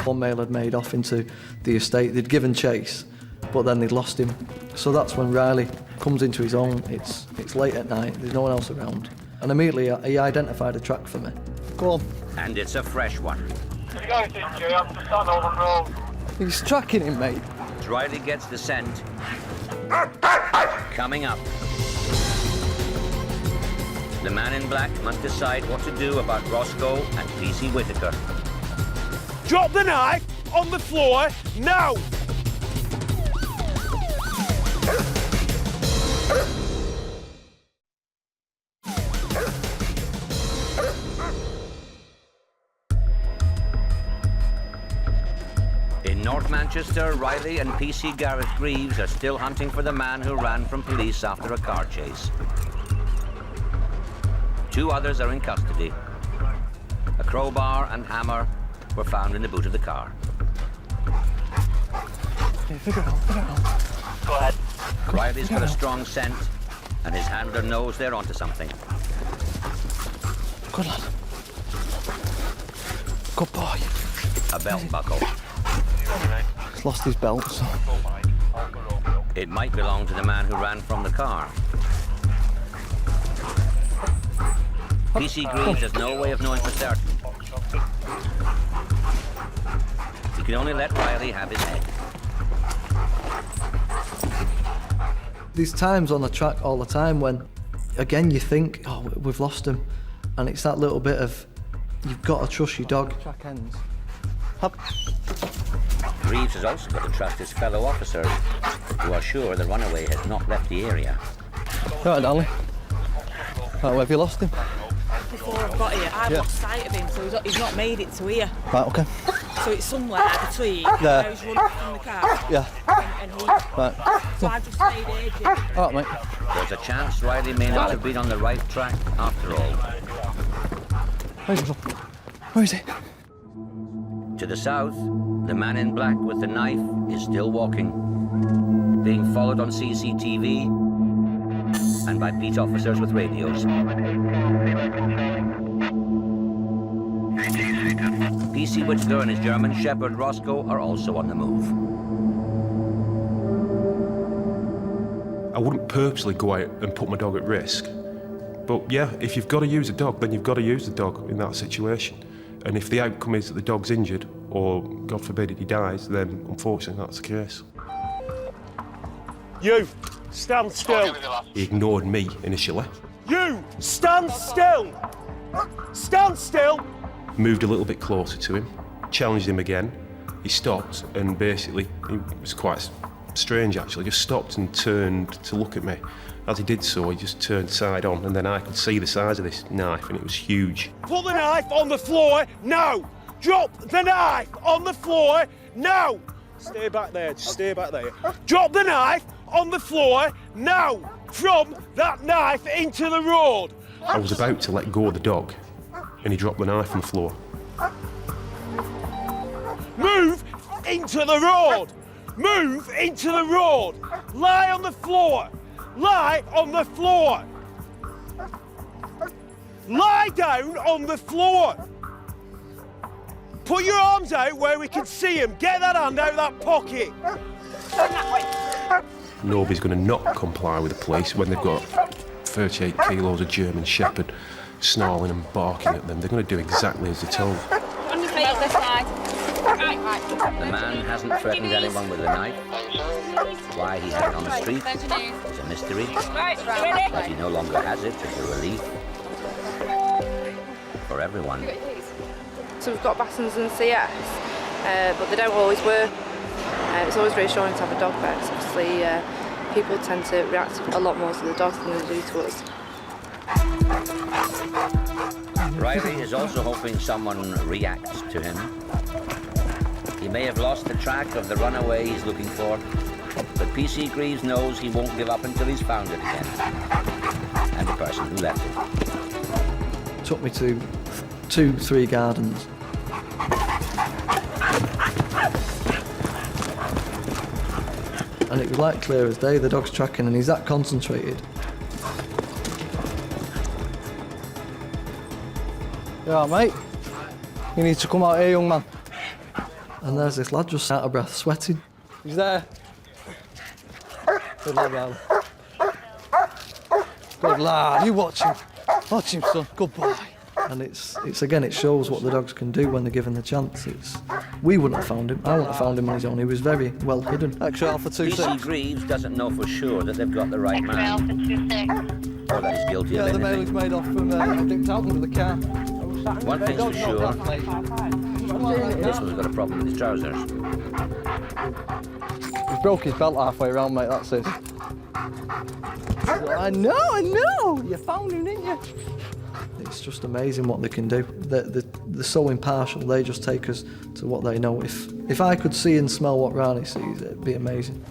One male had made off into the estate. They'd given chase, but then they'd lost him. So that's when Riley comes into his own. It's late at night, there's no one else around. And immediately he identified a track for me. Go on. And it's a fresh one. He's tracking him, mate. As Riley gets the scent, coming up. The man in black must decide what to do about Roscoe and PC Whittaker. Drop the knife on the floor now! In North Manchester, Riley and PC Gareth Greaves are still hunting for the man who ran from police after a car chase. 2 others are in custody. A crowbar and hammer were found in the boot of the car. Yeah, figure it out. Go ahead. Riley's got a strong scent, and his handler knows they're onto something. Good lad. Good boy. A belt buckle. He's lost his belt, so... It might belong to the man who ran from the car. PC Greaves has no way of knowing for certain. He can only let Riley have his head. There's times on the track all the time when, again, you think, oh, we've lost him. And it's that little bit of, you've got to trust your dog. Track ends. Hop. Greaves has also got to trust his fellow officers, who are sure the runaway has not left the area. All right, darling. Right, where have you lost him? Before I got here, I lost sight of him, so he's not made it to here. Right, okay. So it's somewhere between There. where he's running from the car Yeah. and he. Right. So I just stayed here, Jim. All right, mate. There's a chance Riley may not have been on the right track after all. Where is he? To the south, the man in black with the knife is still walking, being followed on CCTV and by beat officers with radios. PC Whittaker and his German Shepherd Roscoe are also on the move. I wouldn't purposely go out and put my dog at risk. But yeah, if you've got to use a dog, then you've got to use the dog in that situation. And if the outcome is that the dog's injured, or God forbid he dies, then unfortunately that's the case. You, stand still. He ignored me initially. You, stand still! Stand still! Moved a little bit closer to him, challenged him again. He stopped and basically, it was quite strange actually, just stopped and turned to look at me. As he did so, he just turned side on and then I could see the size of this knife and it was huge. Put the knife on the floor now! Drop the knife on the floor now! Stay back there, just stay back there. Drop the knife on the floor now! From that knife into the road! I was about to let go of the dog and he dropped the knife on the floor. Move into the road! Move into the road! Lie on the floor! Lie on the floor! Lie down on the floor! Put your arms out where we can see him. Get that hand out of that pocket. Nobody's going to not comply with the police when they've got 38 kilos of German Shepherd snarling and barking at them. They're going to do exactly as they're told. On your feet, this side. Right. The man hasn't threatened anyone with a knife. Why he had it on the street is a mystery. But he no longer has it is a relief for everyone. So we've got Battens and CS, but they don't always work. It's always reassuring to have a dog there, because obviously people tend to react a lot more to the dogs than they do to us. Riley is also hoping someone reacts to him. He may have lost the track of the runaway he's looking for, but PC Greaves knows he won't give up until he's found it again. And the person who left it. Took me to 2-3 gardens. And it was like clear as day, the dog's tracking, and he's that concentrated. Yeah, mate. You need to come out here, young man. And there's this lad just out of breath, sweating. He's there. Good lad, man. Good lad. You watch him. Watch him, son. Good boy. And it's again, it shows what the dogs can do when they're given the chance. We wouldn't have found him. I wouldn't have found him on his own. He was very well hidden. Extra Alpha 2-6. PC Greaves doesn't know for sure that they've got the right man. Or that he's guilty of Yeah, the anything. mail is made off from dipped out under the car. One thing's for sure, this one's got a problem with his trousers. He broke his belt halfway around, mate, that's it. I know! You found him, didn't you? It's just amazing what they can do. They're so impartial. They just take us to what they know. If I could see and smell what Rani sees, it'd be amazing.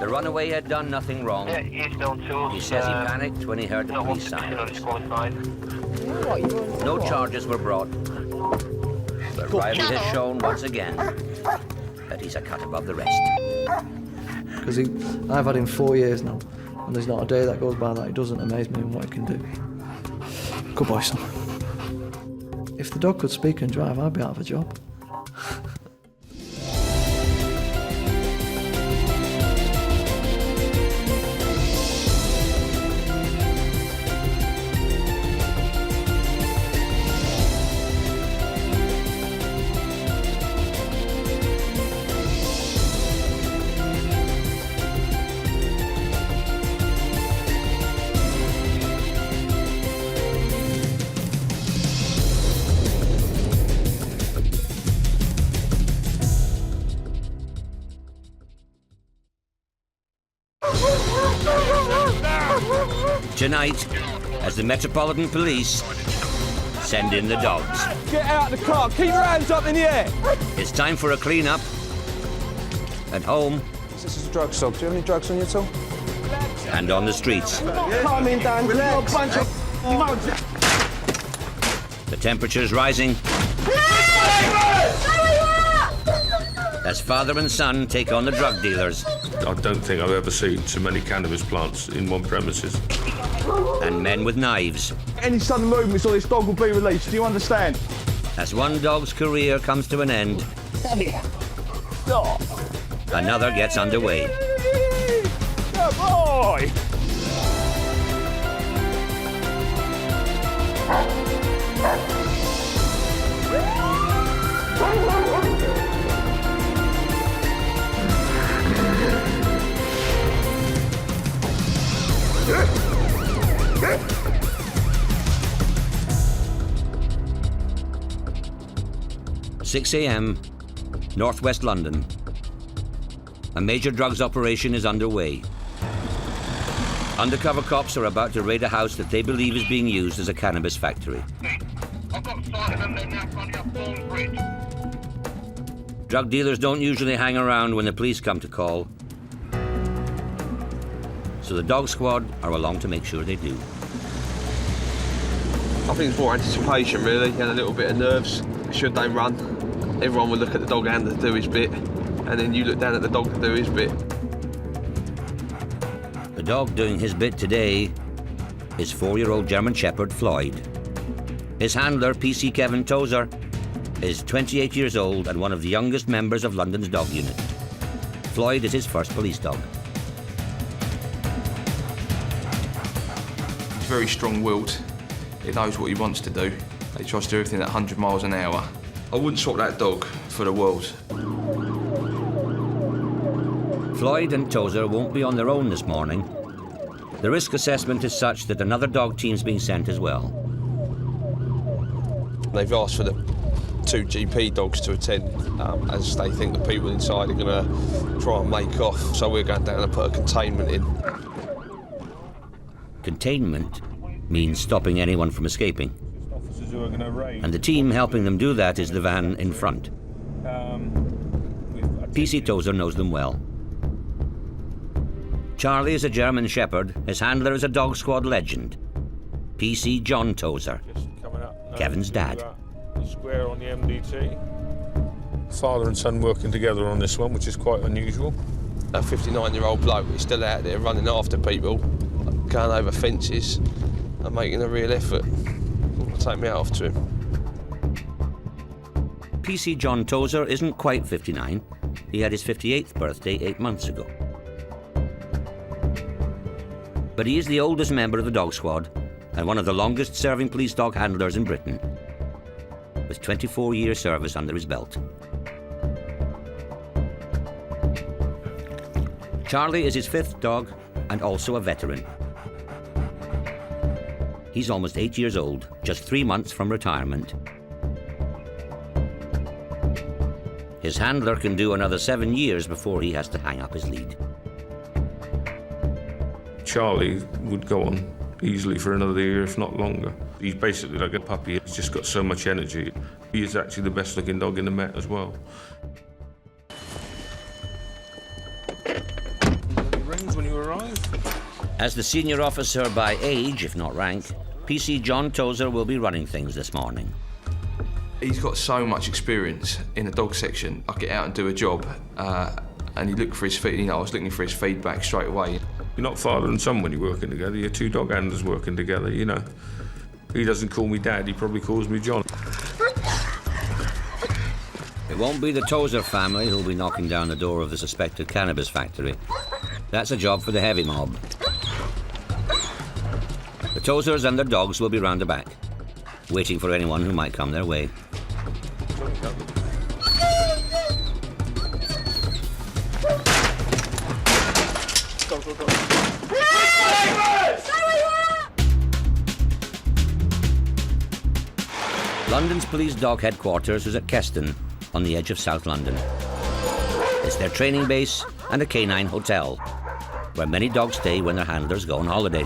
The runaway had done nothing wrong. He says he panicked when he heard the police sirens. No charges were brought. But Riley has shown once again that he's a cut above the rest. Because I've had him 4 years now, and there's not a day that goes by that he doesn't amaze me in what he can do. Good boy, son. If the dog could speak and drive, I'd be out of a job. Tonight, as the Metropolitan Police send in the dogs. Get out of the car, keep your hands up in the air. It's time for a clean-up. At home. This is a drug stop. Do you have any drugs on you at all? And on the streets. Calming down, relax. The temperature's rising. As father and son take on the drug dealers. I don't think I've ever seen so many cannabis plants in one premises. And men with knives. Any sudden movements or this dog will be released. Do you understand? As one dog's career comes to an end, another gets underway. Good boy! 6 a.m, northwest London. A major drugs operation is underway. Undercover cops are about to raid a house that they believe is being used as a cannabis factory. Drug dealers don't usually hang around when the police come to call, so the dog squad are along to make sure they do. I think it's more anticipation really, and a little bit of nerves. Should they run, everyone will look at the dog and do his bit, and then you look down at the dog to do his bit. The dog doing his bit today is 4-year-old German Shepherd Floyd. His handler, PC Kevin Tozer, is 28 years old and one of the youngest members of London's dog unit. Floyd is his first police dog. He's very strong-willed. He knows what he wants to do. He tries to do everything at 100 miles an hour. I wouldn't swap that dog for the world. Floyd and Tozer won't be on their own this morning. The risk assessment is such that another dog team's being sent as well. They've asked for the 2 GP dogs to attend, as they think the people inside are going to try and make off. So we're going down and put a containment in. Containment means stopping anyone from escaping. And the team helping them do that is the van in front. PC Tozer knows them well. Charlie is a German Shepherd. His handler is a dog squad legend, PC John Tozer, Kevin's dad. Square on the MDT. Father and son working together on this one, which is quite unusual. A 59-year-old bloke is still out there running after people, going over fences and making a real effort. I'll take me out off to him. PC John Tozer isn't quite 59. He had his 58th birthday 8 months ago. But he is the oldest member of the dog squad and one of the longest-serving police dog handlers in Britain, with 24-year service under his belt. Charlie is his 5th dog and also a veteran. He's almost 8 years old, just 3 months from retirement. His handler can do another 7 years before he has to hang up his lead. Charlie would go on easily for another year, if not longer. He's basically like a puppy. He's just got so much energy. He is actually the best looking dog in the Met as well. Rings when you arrive. As the senior officer by age, if not rank, PC John Tozer will be running things this morning. He's got so much experience in the dog section. I get out and do a job, and you look for his feed. You know, I was looking for his feedback straight away. You're not father and son when you're working together. You're 2 dog handlers working together, you know. He doesn't call me Dad, he probably calls me John. It won't be the Tozer family who'll be knocking down the door of the suspected cannabis factory. That's a job for the heavy mob. The Tozers and their dogs will be round the back, waiting for anyone who might come their way. London's police dog headquarters is at Keston, on the edge of South London. It's their training base and a canine hotel, where many dogs stay when their handlers go on holiday.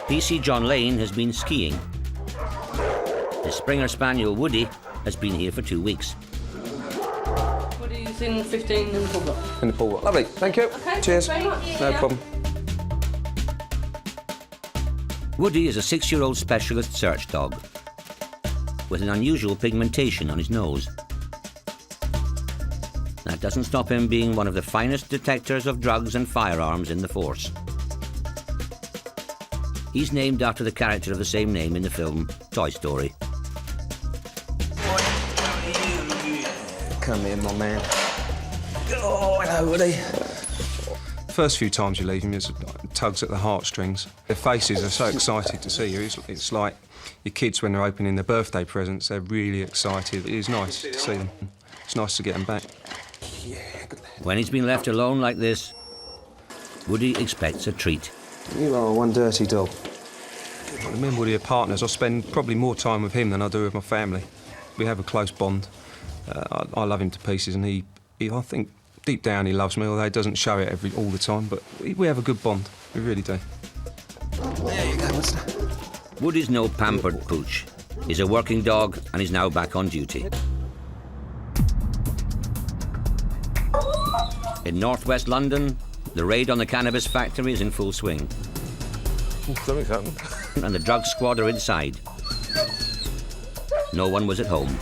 PC John Lane has been skiing. His Springer Spaniel Woody has been here for 2 weeks. Woody's in 15 in the pool. In the pool. Lovely, thank you. Okay, cheers. thanks very much. No Yeah. problem. Woody is a 6-year-old specialist search dog with an unusual pigmentation on his nose. That doesn't stop him being one of the finest detectors of drugs and firearms in the force. He's named after the character of the same name in the film Toy Story. Come here, my man. Oh, hello, Woody. First few times you leave him, it tugs at the heartstrings. Their faces are so excited to see you. It's like your kids when they're opening their birthday presents. They're really excited. It is nice to see them. It's nice to get them back. When he's been left alone like this, Woody expects a treat. You are one dirty dog. Me and Woody are partners. I spend probably more time with him than I do with my family. We have a close bond. I love him to pieces, and he I think deep down he loves me, although he doesn't show it all the time. But we have a good bond. We really do. There you go, mister. Woody's no pampered pooch. He's a working dog, and he's now back on duty. In northwest London, the raid on the cannabis factory is in full swing. Something's happened. And the drug squad are inside. No one was at home.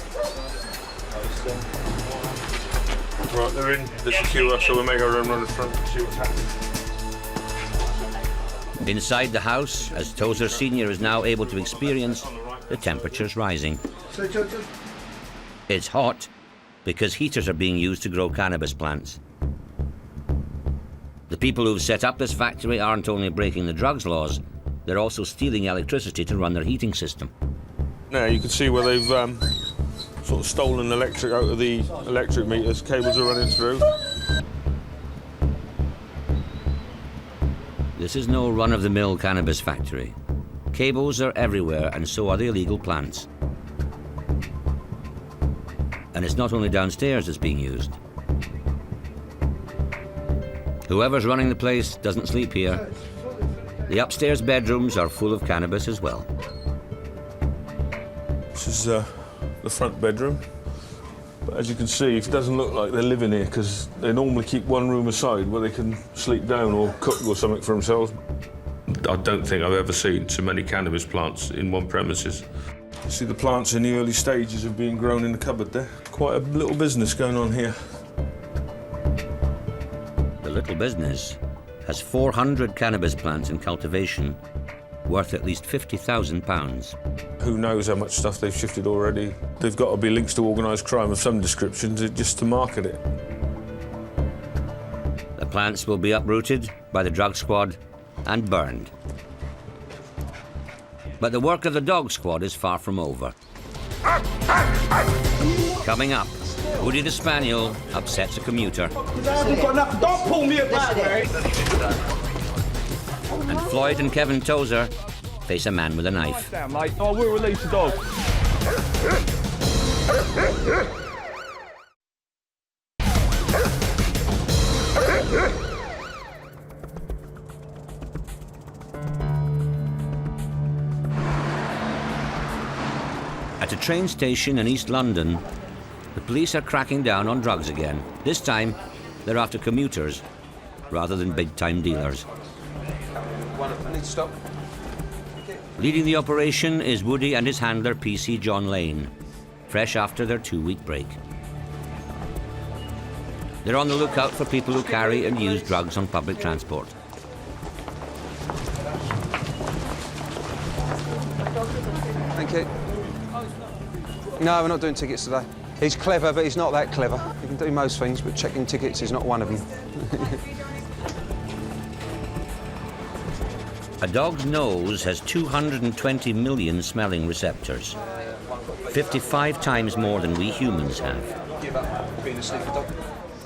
Right, they're in. There's a queue, so we'll make our own run at the front and see what's happening. Inside the house, as Tozer Sr. is now able to experience, the temperature's rising. It's hot because heaters are being used to grow cannabis plants. The people who've set up this factory aren't only breaking the drugs laws, they're also stealing electricity to run their heating system. Now you can see where they've sort of stolen electric out of the electric meters. Cables are running through. This is no run-of-the-mill cannabis factory. Cables are everywhere, and so are the illegal plants. And it's not only downstairs that's being used. Whoever's running the place doesn't sleep here. The upstairs bedrooms are full of cannabis as well. This is the front bedroom. But as you can see, it doesn't look like they're living here because they normally keep one room aside where they can sleep down or cook or something for themselves. I don't think I've ever seen so many cannabis plants in one premises. You see the plants in the early stages of being grown in the cupboard there. Quite a little business going on here. The little business has 400 cannabis plants in cultivation, worth at least £50,000. Who knows how much stuff they've shifted already. They've got to be links to organised crime of some description just to market it. The plants will be uprooted by the drug squad and burned. But the work of the dog squad is far from over. Coming up, Woody the Spaniel upsets a commuter. Don't pull me about, mate! And Floyd and Kevin Tozer face a man with a knife. Down, mate. I will release the dog. At a train station in East London, the police are cracking down on drugs again. This time, they're after commuters rather than big-time dealers. I need to stop. Leading the operation is Woody and his handler, PC John Lane, fresh after their 2-week break. They're on the lookout for people who carry and use drugs on public transport. Thank you. No, we're not doing tickets today. He's clever, but he's not that clever. He can do most things, but checking tickets is not one of them. A dog's nose has 220 million smelling receptors, 55 times more than we humans have. Give up being a sniffer dog.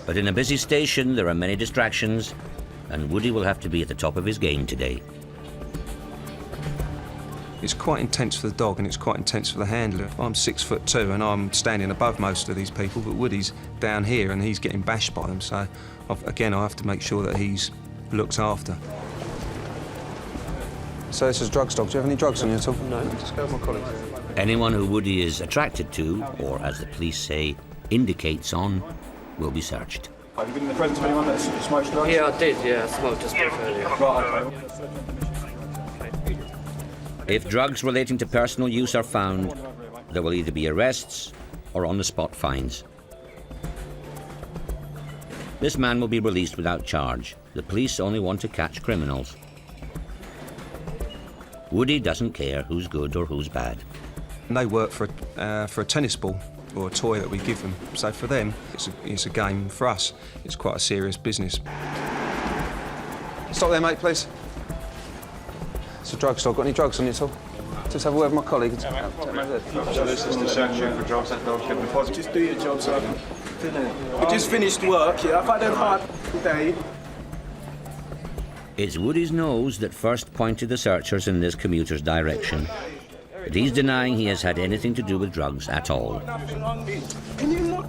But in a busy station, there are many distractions, and Woody will have to be at the top of his game today. It's quite intense for the dog and it's quite intense for the handler. I'm 6'2" and I'm standing above most of these people, but Woody's down here and he's getting bashed by them, so again I have to make sure that he's looked after. So this is drugs dog. Do you have any drugs on you at all? No, just go with my colleagues. Anyone who Woody is attracted to, or as the police say, indicates on, will be searched. Have you been in the presence of anyone that smokes drugs? Yeah, I did, yeah. I smoked just earlier. Right, okay. If drugs relating to personal use are found, there will either be arrests or on-the-spot fines. This man will be released without charge. The police only want to catch criminals. Woody doesn't care who's good or who's bad. And they work for a tennis ball or a toy that we give them. So for them, it's a game. For us, it's quite a serious business. Stop there, mate, please. It's a drugs dog. Got any drugs on you at all? Just have a word with my colleague. So this is to search you for drugs that don't have deposit. Just do your job, sir. We just finished work, yeah? I've had a hard day. It's Woody's nose that first pointed the searchers in this commuter's direction. But he's denying he has had anything to do with drugs at all. Can you not?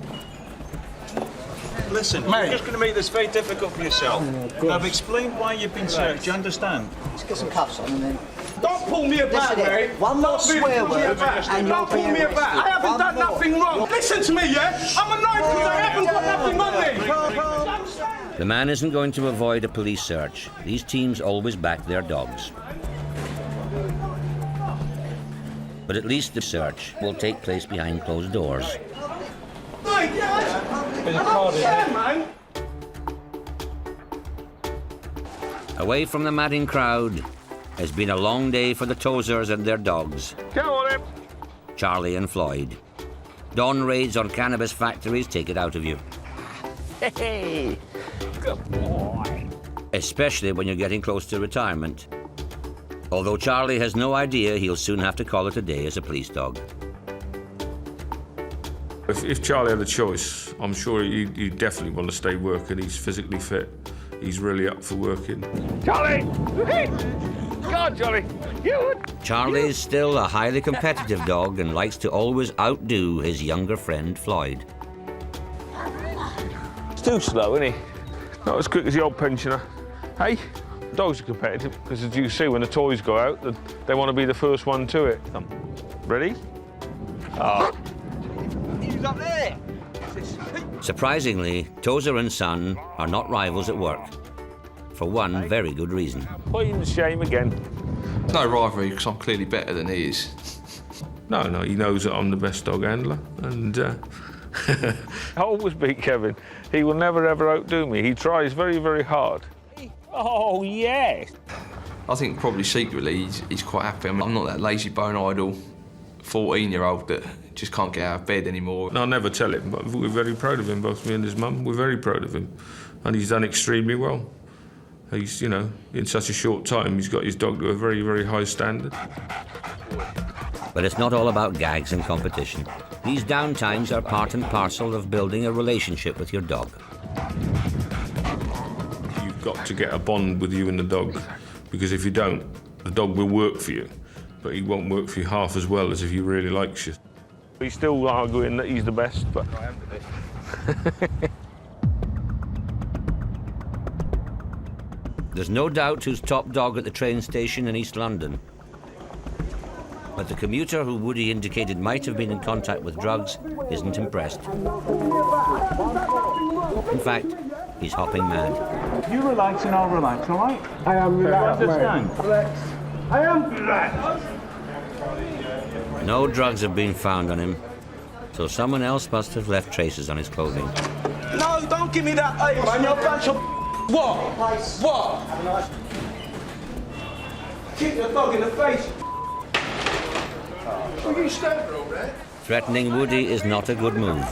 Listen, mate, you're just going to make this very difficult for yourself. I've explained why you've been searched. Do you understand? Let's get some cuffs on and then... Don't pull me about, mate. One more swear word and don't pull me about. I haven't done nothing wrong. Listen to me, yeah? I'm a knife because I haven't got nothing on me. The man isn't going to avoid a police search. These teams always back their dogs. But at least the search will take place behind closed doors. Away from the madding crowd has been a long day for the Tozers and their dogs. Come on, him. Charlie and Floyd. Dawn raids on cannabis factories take it out of you. Hey, good boy. Especially when you're getting close to retirement. Although Charlie has no idea he'll soon have to call it a day as a police dog. If Charlie had a choice, I'm sure he'd definitely want to stay working. He's physically fit. He's really up for working. Charlie! Go on, Charlie. You Charlie's still a highly competitive dog and likes to always outdo his younger friend Floyd. It's too slow, isn't he? Not as quick as the old pensioner. Hey, dogs are competitive because, as you see, when the toys go out, they want to be the first one to it. Ready? Ah. He's up there. Surprisingly, Tozer and Son are not rivals at work, for one very good reason. Putting the shame again. No rivalry because I'm clearly better than he is. No, he knows that I'm the best dog handler, and I always beat Kevin. He will never ever outdo me. He tries very, very hard. Oh, yes. I think probably secretly he's quite happy. I mean, I'm not that lazy bone idle 14-year-old that just can't get out of bed anymore. No, I'll never tell him, but we're very proud of him, both me and his mum. We're very proud of him, and he's done extremely well. He's, in such a short time, he's got his dog to a very, very high standard. But it's not all about gags and competition. These downtimes are part and parcel of building a relationship with your dog. You've got to get a bond with you and the dog, because if you don't, the dog will work for you, but he won't work for you half as well as if he really likes you. He's still arguing that he's the best, but... I am the best. There's no doubt who's top dog at the train station in East London. But the commuter who Woody indicated might have been in contact with drugs isn't impressed. In fact, he's hopping mad. You relax and I'll relax, all right? I am relaxed, Understand? Relax. I am relaxed. No drugs have been found on him, so someone else must have left traces on his clothing. No, don't give me that. Hey, man, you're a bunch of... What? What? Kick your dog in the face. Will you stand for all that? Threatening Woody is not a good move.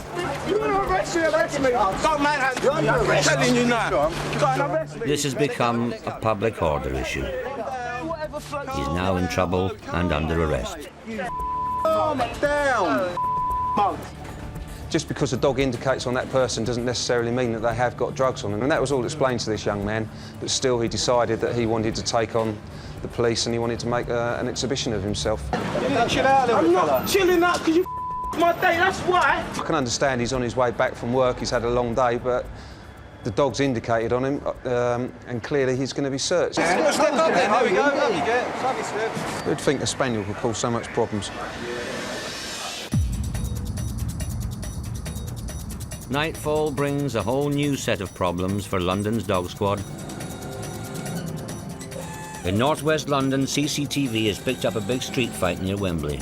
You're gonna arrest me. Don't manhunt me. I'm telling you now. You're gonna arrest me. This has become a public order issue. He's now in trouble and under arrest. Calm down. Just because a dog indicates on that person doesn't necessarily mean that they have got drugs on them. And that was all explained to this young man, but still he decided that he wanted to take on the police and he wanted to make an exhibition of himself. Chill out, I'm not chilling out because you my day, that's why. I can understand he's on his way back from work, he's had a long day, but the dog's indicated on him, and clearly he's going to be searched. Yeah. Step up there, there we go, up you get. Who'd think a spaniel could cause so much problems? Nightfall brings a whole new set of problems for London's dog squad. In northwest London, CCTV has picked up a big street fight near Wembley.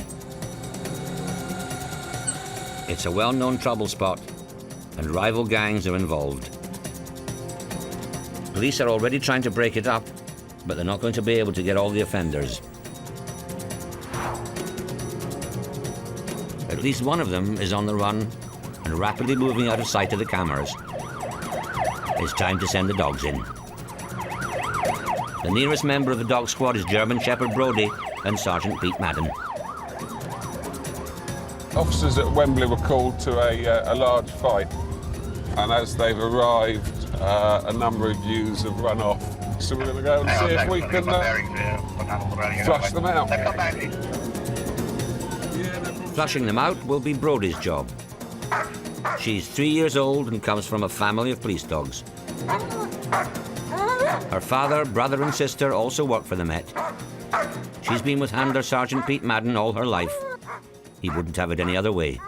It's a well-known trouble spot, and rival gangs are involved. Police are already trying to break it up, but they're not going to be able to get all the offenders. At least one of them is on the run and rapidly moving out of sight of the cameras. It's time to send the dogs in. The nearest member of the dog squad is German Shepherd Brody and Sergeant Pete Madden. Officers at Wembley were called to a large fight, and as they've arrived, a number of ewes have run off. So we're going to go and see if we can flush them out. Flushing them out will be Brody's job. She's 3 years old and comes from a family of police dogs. Her father, brother and sister also work for the Met. She's been with handler Sergeant Pete Madden all her life. He wouldn't have it any other way.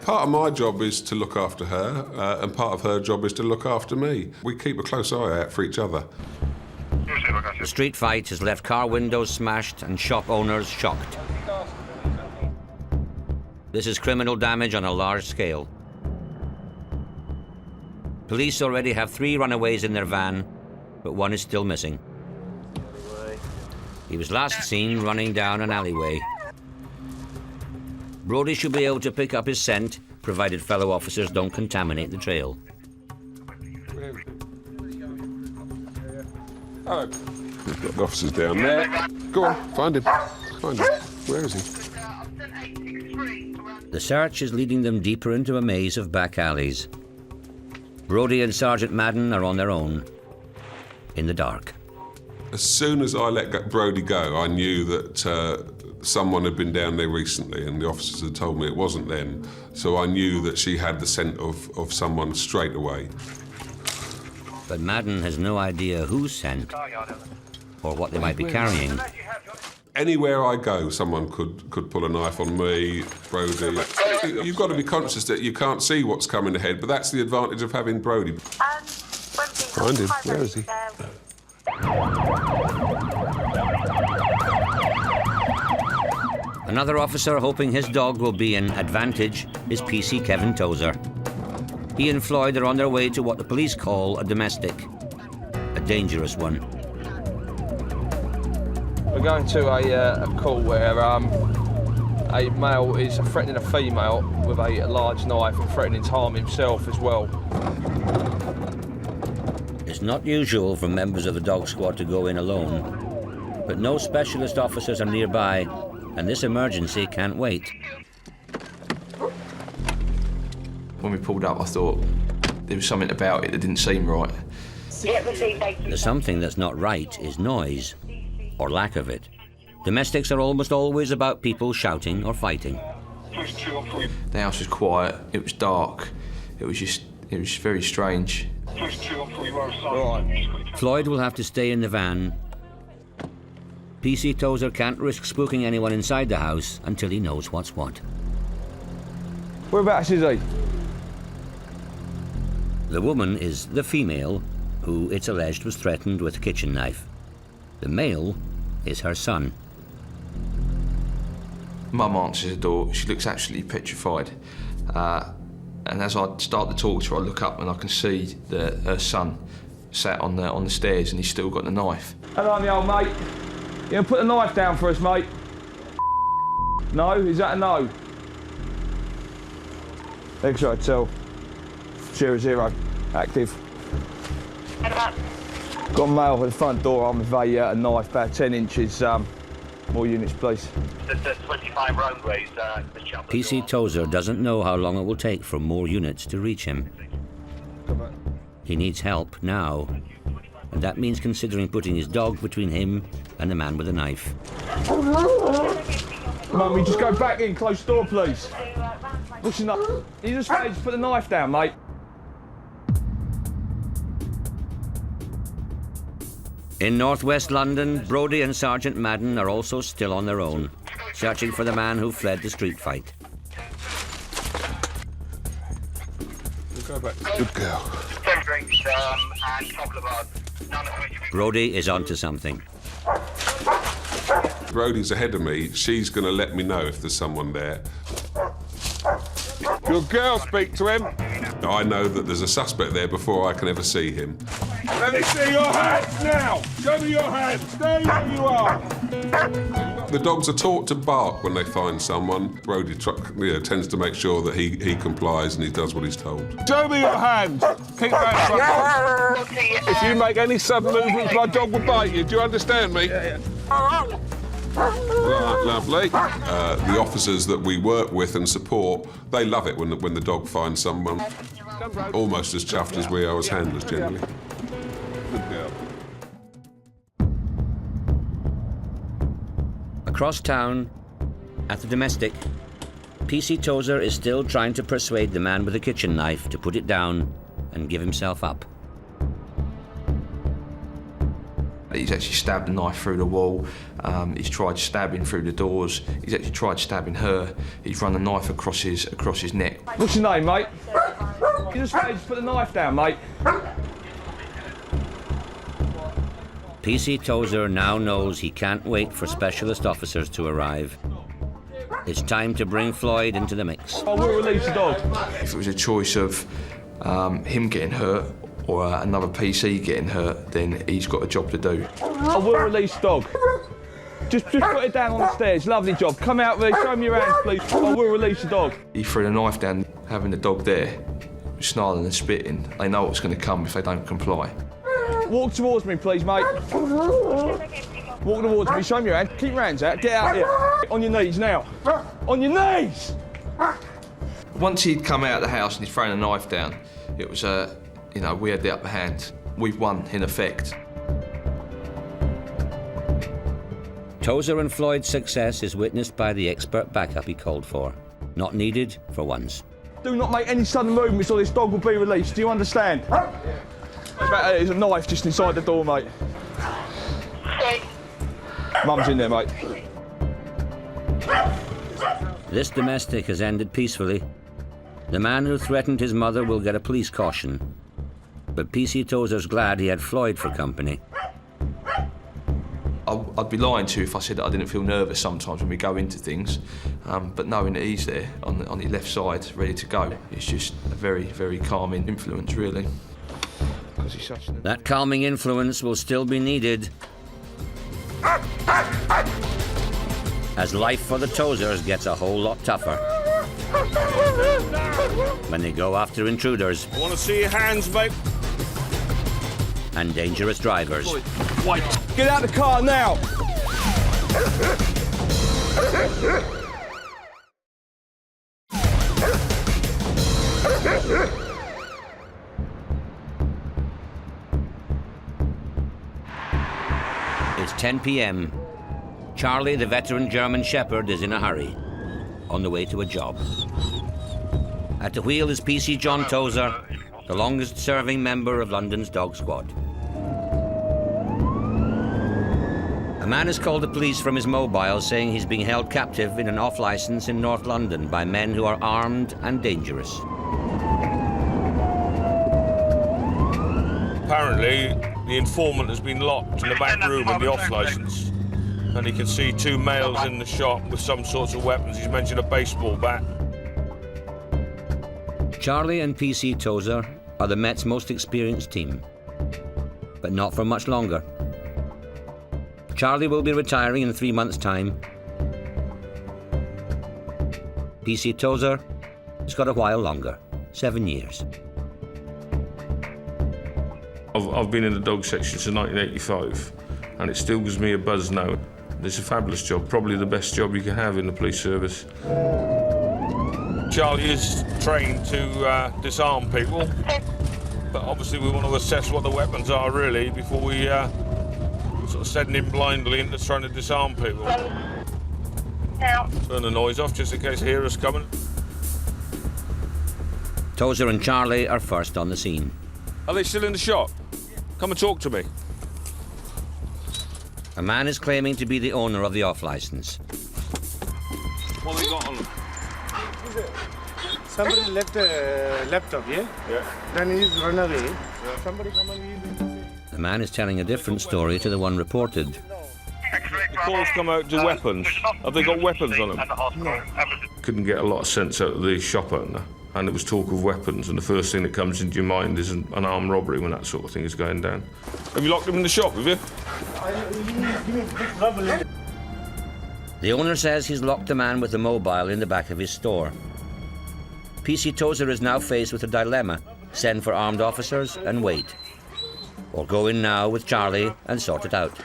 Part of my job is to look after her, and part of her job is to look after me. We keep a close eye out for each other. The street fight has left car windows smashed and shop owners shocked. This is criminal damage on a large scale. Police already have 3 runaways in their van, but one is still missing. He was last seen running down an alleyway. Brody should be able to pick up his scent, provided fellow officers don't contaminate the trail. Oh, we've got the officers down there. Go on, find him. Find him. Where is he? The search is leading them deeper into a maze of back alleys. Brody and Sergeant Madden are on their own, in the dark. As soon as I let Brodie go, I knew that someone had been down there recently, and the officers had told me it wasn't them. So I knew that she had the scent of someone straight away. But Madden has no idea whose scent or what they might be carrying. Anywhere I go, someone could pull a knife on me, Brodie. You've got to be conscious that you can't see what's coming ahead, but that's the advantage of having Brodie. Find him. Where is he? Another officer hoping his dog will be an advantage is PC Kevin Tozer. He and Floyd are on their way to what the police call a domestic, a dangerous one. We're going to a call where a male is threatening a female with a large knife and threatening to harm himself as well. It's not usual for members of the dog squad to go in alone, but no specialist officers are nearby, and this emergency can't wait. When we pulled up, I thought there was something about it that didn't seem right. The something that's not right is noise, or lack of it. Domestics are almost always about people shouting or fighting. The house was quiet, it was dark, it was very strange. Floyd will have to stay in the van. PC Tozer can't risk spooking anyone inside the house until he knows what's what. Whereabouts is he? The woman is the female, who it's alleged was threatened with a kitchen knife. The male is her son. Mum answers the door, she looks absolutely petrified. And as I start to talk to her, I look up and I can see her son sat on the stairs, and he's still got the knife. Hello, me old mate. You gonna put the knife down for us, mate? No? Is that a no? X-ray tell. 00. Active. Got a male at the front door armed with a knife, about 10 inches. More units, please. The 25 roadways, PC Tozer doesn't know how long it will take for more units to reach him. He needs help now, and that means considering putting his dog between him and the man with the knife. Mum, you just go back in, close the door, please. Listen up. You just put the knife down, mate. In northwest London, Brodie and Sergeant Madden are also still on their own, searching for the man who fled the street fight. Go back. Good girl. 10 drinks and a couple of odds. Brodie is onto something. Brodie's ahead of me. She's going to let me know if there's someone there. Good girl, speak to him. I know that there's a suspect there before I can ever see him. Let me see your hands now. Show me your hands. Stay where you are. The dogs are taught to bark when they find someone. Brodie tends to make sure that he complies and he does what he's told. Show me your hands. Keep that front. If you make any sudden movements, my dog will bite you. Do you understand me? Right, lovely. The officers that we work with and support, they love it when the dog finds someone. Almost as chuffed as we are as handlers, generally. Good girl. Across town, at the domestic, PC Tozer is still trying to persuade the man with the kitchen knife to put it down and give himself up. He's actually stabbed the knife through the wall. He's tried stabbing through the doors. He's actually tried stabbing her. He's run the knife across his neck. What's your name, mate? You just put the knife down, mate. PC Tozer now knows he can't wait for specialist officers to arrive. It's time to bring Floyd into the mix. I will release the dog. If it was a choice of him getting hurt or another PC getting hurt, then he's got a job to do. I will release the dog. Just put it down on the stairs. Lovely job. Come out there, show me your hands, please. I will release the dog. He threw the knife down, having the dog there, snarling and spitting. They know what's going to come if they don't comply. Walk towards me, please, mate. Walk towards me, show me your hands. Keep your hands out, get out here. On your knees now. On your knees! Once he'd come out of the house and he'd thrown a knife down, it was, we had the upper hand. We've won, in effect. Tozer and Floyd's success is witnessed by the expert backup he called for. Not needed for once. Do not make any sudden movements or this dog will be released. Do you understand? There's a knife just inside the door, mate. Mum's in there, mate. This domestic has ended peacefully. The man who threatened his mother will get a police caution. But PC Tozer's glad he had Floyd for company. I'd be lying to you if I said that I didn't feel nervous sometimes when we go into things, but knowing that he's there on the left side, ready to go, it's just a very, very calming influence, really. That calming influence will still be needed as life for the Tozers gets a whole lot tougher when they go after intruders. I want to see your hands, mate. And dangerous drivers. Wait, get out of the car now! It's 10 p.m. Charlie, the veteran German Shepherd, is in a hurry, on the way to a job. At the wheel is PC John Tozer, the longest-serving member of London's dog squad. A man has called the police from his mobile saying he's being held captive in an off-licence in North London by men who are armed and dangerous. Apparently, the informant has been locked in the back room in the off-licence, and he can see two males in the shop with some sorts of weapons. He's mentioned a baseball bat. Charlie and PC Tozer are the Met's most experienced team, but not for much longer. Charlie will be retiring in 3 months' time. PC Tozer has got a while longer, 7 years. I've been in the dog section since 1985, and it still gives me a buzz now. It's a fabulous job, probably the best job you can have in the police service. Charlie is trained to disarm people, but obviously we want to assess what the weapons are really before we sort of send him blindly into trying to disarm people. Turn the noise off just in case they hear us coming. Tozer and Charlie are first on the scene. Are they still in the shop? Come and talk to me. A man is claiming to be the owner of the off-licence. What have they got on them? Somebody left a laptop, yeah? Yeah. Then he's run away. Yeah. Somebody come and The man is telling a different story to the one reported. The calls come out to weapons. Have they got weapons on them? No. Couldn't get a lot of sense out of the shop owner, and it was talk of weapons, and the first thing that comes into your mind is an armed robbery when that sort of thing is going down. Have you locked him in the shop, have you? The owner says he's locked the man with the mobile in the back of his store. PC Tozer is now faced with a dilemma: send for armed officers and wait, or go in now with Charlie and sort it out.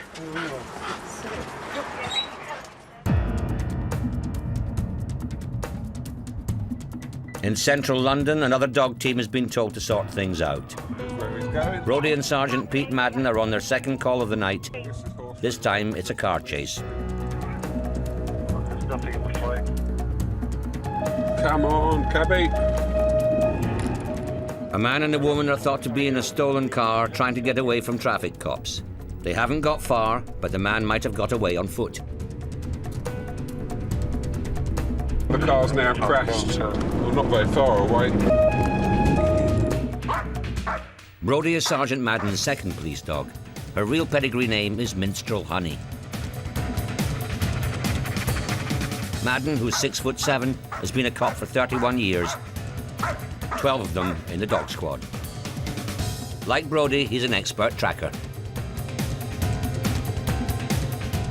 In central London, another dog team has been told to sort things out. Brodie and Sergeant Pete Madden are on their second call of the night. This time, it's a car chase. Come on, cabby. A man and a woman are thought to be in a stolen car trying to get away from traffic cops. They haven't got far, but the man might have got away on foot. The car's now crashed. Well, not very far away. Brodie is Sergeant Madden's second police dog. Her real pedigree name is Minstrel Honey. Madden, who's 6'7", has been a cop for 31 years, 12 of them in the dog squad. Like Brodie, he's an expert tracker.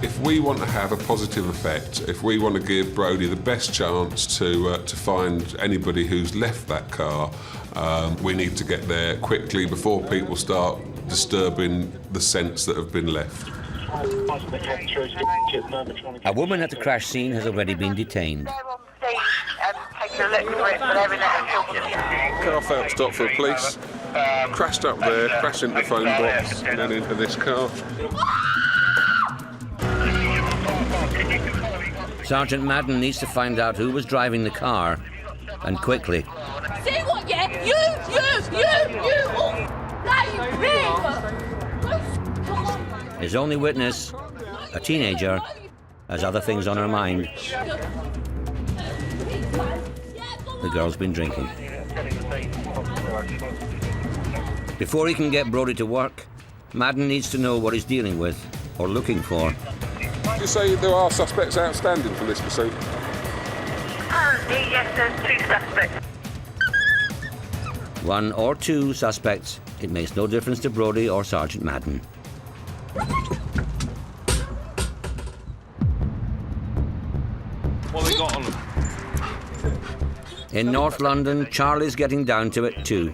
If we want to have a positive effect, if we want to give Brodie the best chance to find anybody who's left that car, we need to get there quickly before people start disturbing the scents that have been left. A woman at the crash scene has already been detained. Car failed to stop for the police, crashed up there, crashed into the phone box, and then into this car. Sergeant Madden needs to find out who was driving the car, and quickly. See what, yeah? You! Oh, His only witness, a teenager, has other things on her mind. The girl's been drinking. Before he can get Brodie to work, Madden needs to know what he's dealing with, or looking for. You say there are suspects outstanding for this pursuit? Yes, there's 2 suspects. 1 or 2 suspects. It makes no difference to Brodie or Sergeant Madden. What have they got on them? In North London, Charlie's getting down to it too.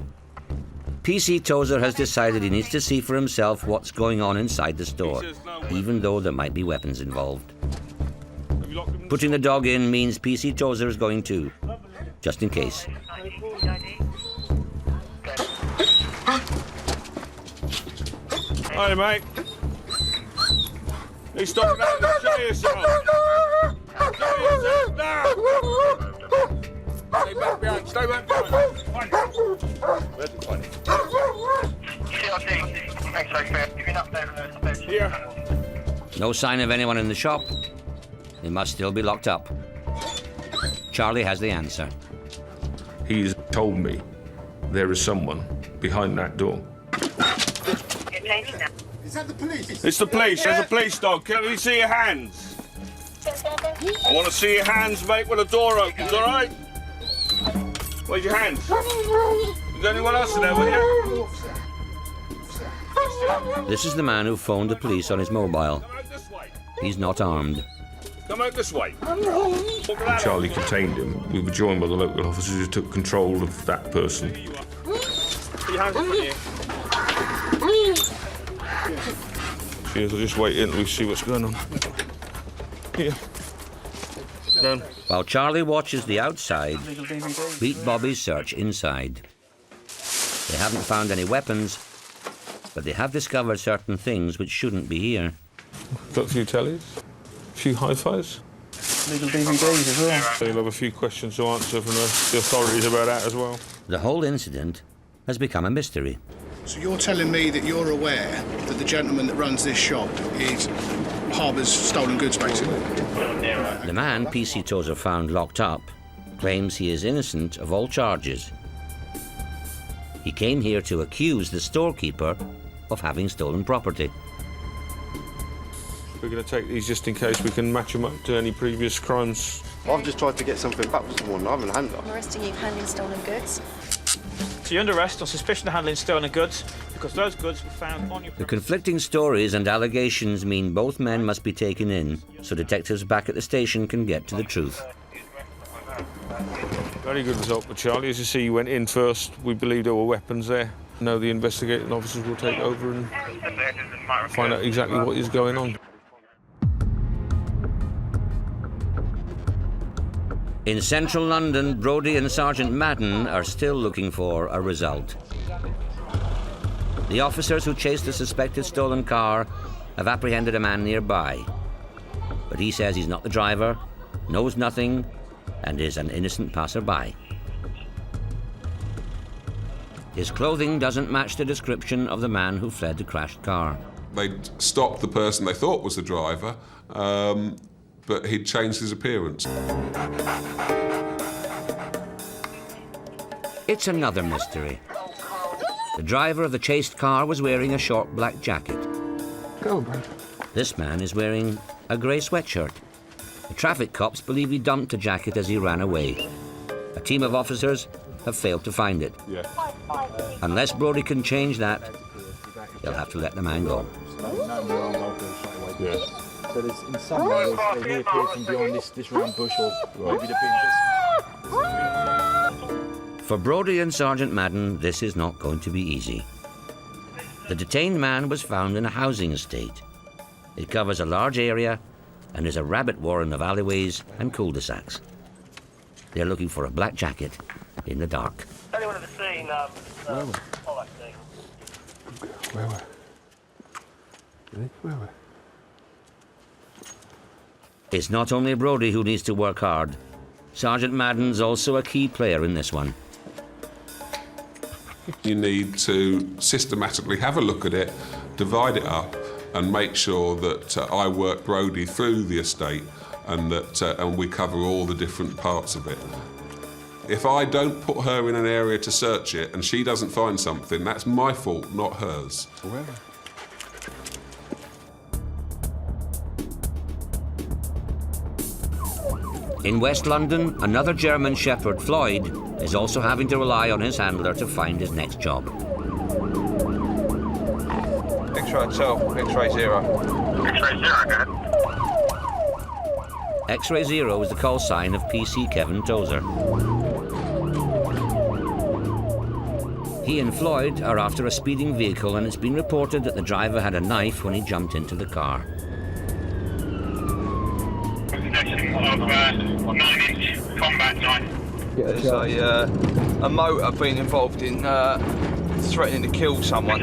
PC Tozer has decided he needs to see for himself what's going on inside the store, even though there might be weapons involved. Putting the dog in means PC Tozer is going too, just in case. Hey, mate. He's stopping out to show yourself. Show yourself now. Stay back behind. Stay back behind. Where's the funny? Here. No sign of anyone in the shop. They must still be locked up. Charlie has the answer. He's told me there is someone behind that door. Is that the police? It's the police. There's a police dog. Can we see your hands? I want to see your hands, mate, when the door opens, all right? Where's your hands? Is anyone else in there with you? This is the man who phoned the police on his mobile. He's not armed. Come out this way. Charlie contained him. We were joined by the local officers who took control of that person. Put your hands up here. Cheers, I'll just wait until we see what's going on. Here. Down. While Charlie watches the outside, Beat Bobby's search inside. They haven't found any weapons, but they have discovered certain things which shouldn't be here. Got a few tellies, a few hi-fis. Legal DVDs as well. So you'll have a few questions to answer from the authorities about that as well. The whole incident has become a mystery. So you're telling me that you're aware that the gentleman that runs this shop harbours stolen goods, basically? The man PC Tozer found locked up claims he is innocent of all charges. He came here to accuse the storekeeper of having stolen property. We're going to take these just in case we can match them up to any previous crimes. I've just tried to get something back from someone. I haven't handled. I'm arresting you for handling stolen goods. So you're under arrest on suspicion of handling stolen goods because those goods were found on your... The conflicting stories and allegations mean both men must be taken in so detectives back at the station can get to the truth. Very good result for Charlie. As you see, he went in first. We believe there were weapons there. Now the investigating officers will take over and find out exactly what is going on. In central London, Brodie and Sergeant Madden are still looking for a result. The officers who chased the suspected stolen car have apprehended a man nearby. But he says he's not the driver, knows nothing, and is an innocent passerby. His clothing doesn't match the description of the man who fled the crashed car. They'd stopped the person they thought was the driver, but he'd changed his appearance. It's another mystery. The driver of the chased car was wearing a short black jacket. Go, man. This man is wearing a grey sweatshirt. The traffic cops believe he dumped the jacket as he ran away. A team of officers have failed to find it. Yeah. Unless Brodie can change that, they'll have to let the man go. Yeah. So there's, in some ways, they reappeared from behind this round bush, or maybe they've been For Brodie and Sergeant Madden, this is not going to be easy. The detained man was found in a housing estate. It covers a large area and is a rabbit warren of alleyways and cul-de-sacs. They're looking for a black jacket in the dark. Anyone ever seen Where It's not only Brodie who needs to work hard. Sergeant Madden's also a key player in this one. You need to systematically have a look at it, divide it up, and make sure that I work Brodie through the estate and that and we cover all the different parts of it. If I don't put her in an area to search it and she doesn't find something, that's my fault, not hers. In West London, another German Shepherd, Floyd, is also having to rely on his handler to find his next job. X-ray 12, X-ray 0. X-ray 0, go ahead. X-ray 0 is the call sign of PC Kevin Tozer. He and Floyd are after a speeding vehicle, and it's been reported that the driver had a knife when he jumped into the car. Possession of 9-inch combat knife. There's a motor being involved in threatening to kill someone.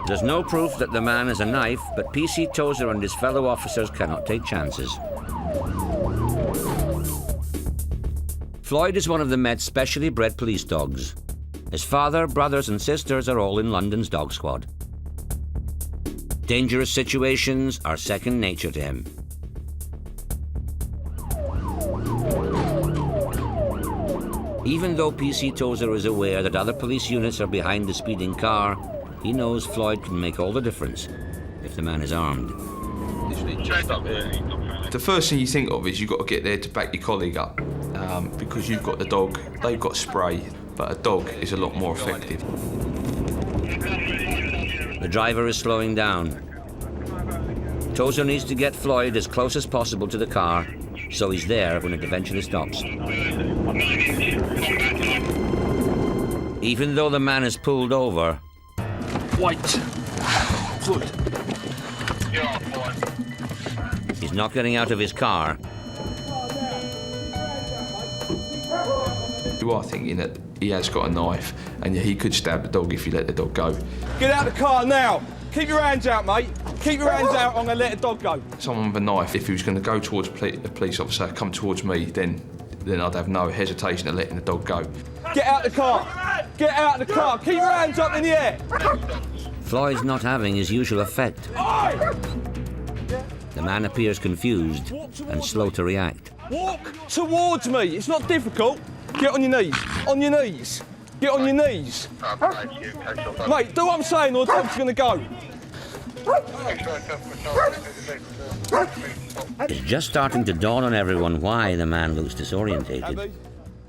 There's no proof that the man has a knife, but PC Tozer and his fellow officers cannot take chances. Floyd is one of the Met's specially bred police dogs. His father, brothers and sisters are all in London's dog squad. Dangerous situations are second nature to him. Even though PC Tozer is aware that other police units are behind the speeding car, he knows Floyd can make all the difference if the man is armed. The first thing you think of is you've got to get there to back your colleague up, because you've got the dog, they've got spray, but a dog is a lot more effective. The driver is slowing down. Tozer needs to get Floyd as close as possible to the car, so he's there when it eventually stops. Even though the man is pulled over, Wait. Floyd. he's not getting out of his car. You are thinking that he has got a knife and he could stab the dog if you let the dog go. Get out of the car now! Keep your hands out, mate. Keep your hands out, I'm going to let the dog go. Someone with a knife, if he was going to go towards a police officer, come towards me, then I'd have no hesitation of letting the dog go. Get out of the car! Get out of the car! Keep your hands up in the air! Floyd's not having his usual effect. The man appears confused and slow to react. Walk towards me. It's not difficult. Get on your knees. On your knees. Get on your knees. Mate, do what I'm saying or the dog's going to go. It's just starting to dawn on everyone why the man looks disorientated.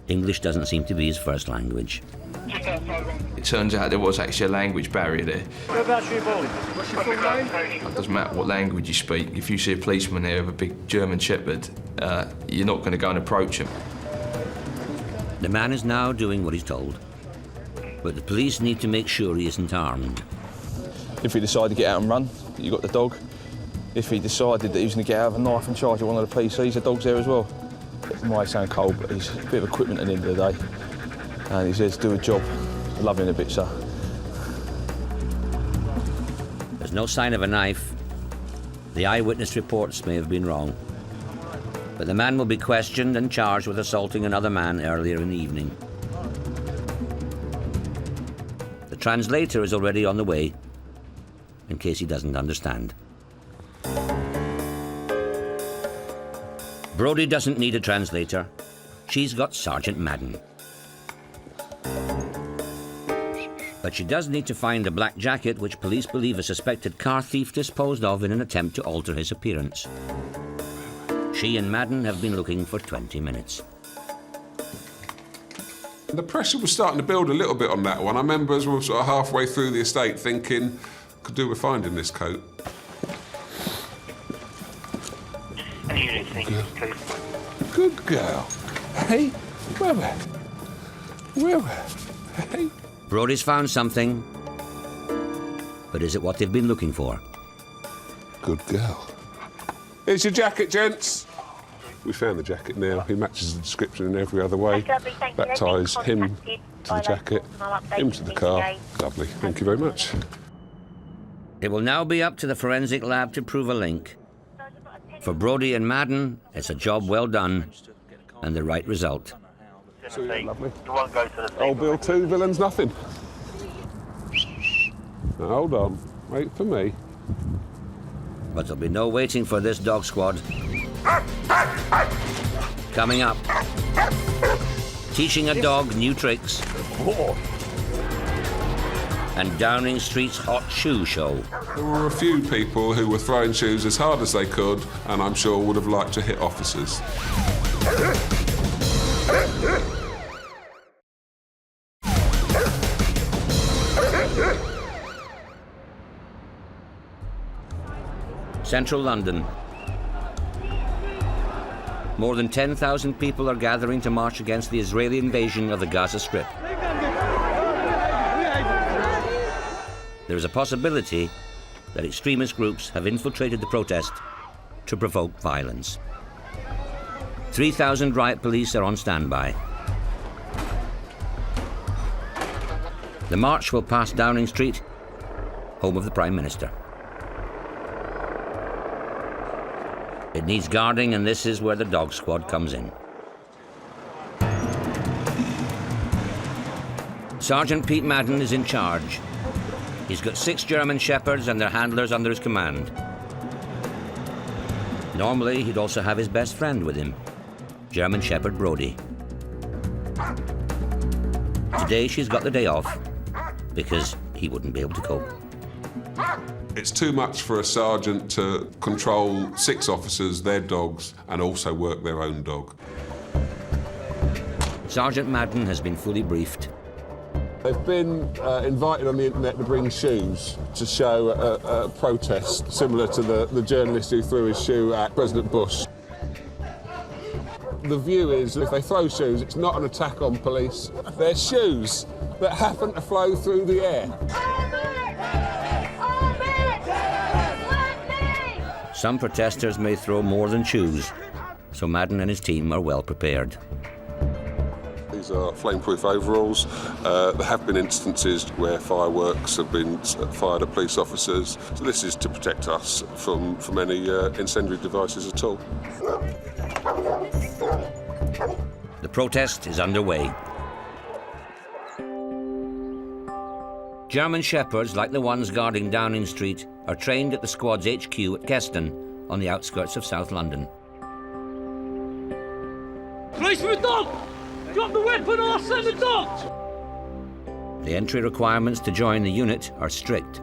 English doesn't seem to be his first language. It turns out there was actually a language barrier there. Whereabouts are you born? What's your full name? It doesn't matter what language you speak. If you see a policeman there with a big German Shepherd, you're not going to go and approach him. The man is now doing what he's told, but the police need to make sure he isn't armed. If he decided to get out and run, you got the dog. If he decided that he was going to get out of a knife and charge at one of the PCs, the dog's there as well. It might sound cold, but he's a bit of equipment at the end of the day. And he's there to do a job. I love him a bit, so. There's no sign of a knife. The eyewitness reports may have been wrong. But the man will be questioned and charged with assaulting another man earlier in the evening. The translator is already on the way, in case he doesn't understand. Brodie doesn't need a translator. She's got Sergeant Madden. But she does need to find a black jacket which police believe a suspected car thief disposed of in an attempt to alter his appearance. She and Madden have been looking for 20 minutes. The pressure was starting to build a little bit on that one. I remember as we were sort of halfway through the estate thinking, could do with finding this coat. Good girl. Hey, where? Hey. Brodie's found something, but is it what they've been looking for? Good girl. Here's your jacket, gents. We found the jacket now. He matches the description in every other way. That ties him to the jacket, him to the car. Lovely. Thank you very much. It will now be up to the forensic lab to prove a link. For Brodie and Madden, it's a job well done and the right result. Lovely. Old Bill 2, villains nothing. Now, hold on, wait for me. But there'll be no waiting for this dog squad. Coming up, teaching a dog new tricks and Downing Street's hot shoe show. There were a few people who were throwing shoes as hard as they could, and I'm sure would have liked to hit officers. Central London. More than 10,000 people are gathering to march against the Israeli invasion of the Gaza Strip. There is a possibility that extremist groups have infiltrated the protest to provoke violence. 3,000 riot police are on standby. The march will pass Downing Street, home of the Prime Minister. It needs guarding, and this is where the dog squad comes in. Sergeant Pete Madden is in charge. He's got 6 German Shepherds and their handlers under his command. Normally, he'd also have his best friend with him, German Shepherd Brodie. Today, she's got the day off because he wouldn't be able to cope. It's too much for a sergeant to control 6 officers, their dogs, and also work their own dog. Sergeant Madden has been fully briefed. They've been invited on the internet to bring shoes to show a protest, similar to the journalist who threw his shoe at President Bush. The view is if they throw shoes, it's not an attack on police. They're shoes that happen to flow through the air. Some protesters may throw more than shoes, so Madden and his team are well prepared. These are flameproof overalls. There have been instances where fireworks have been fired at police officers, so this is to protect us from any incendiary devices at all. The protest is underway. German Shepherds, like the ones guarding Downing Street, are trained at the squad's HQ at Keston, on the outskirts of South London. Place for a dog! Drop the weapon or send the dog! The entry requirements to join the unit are strict.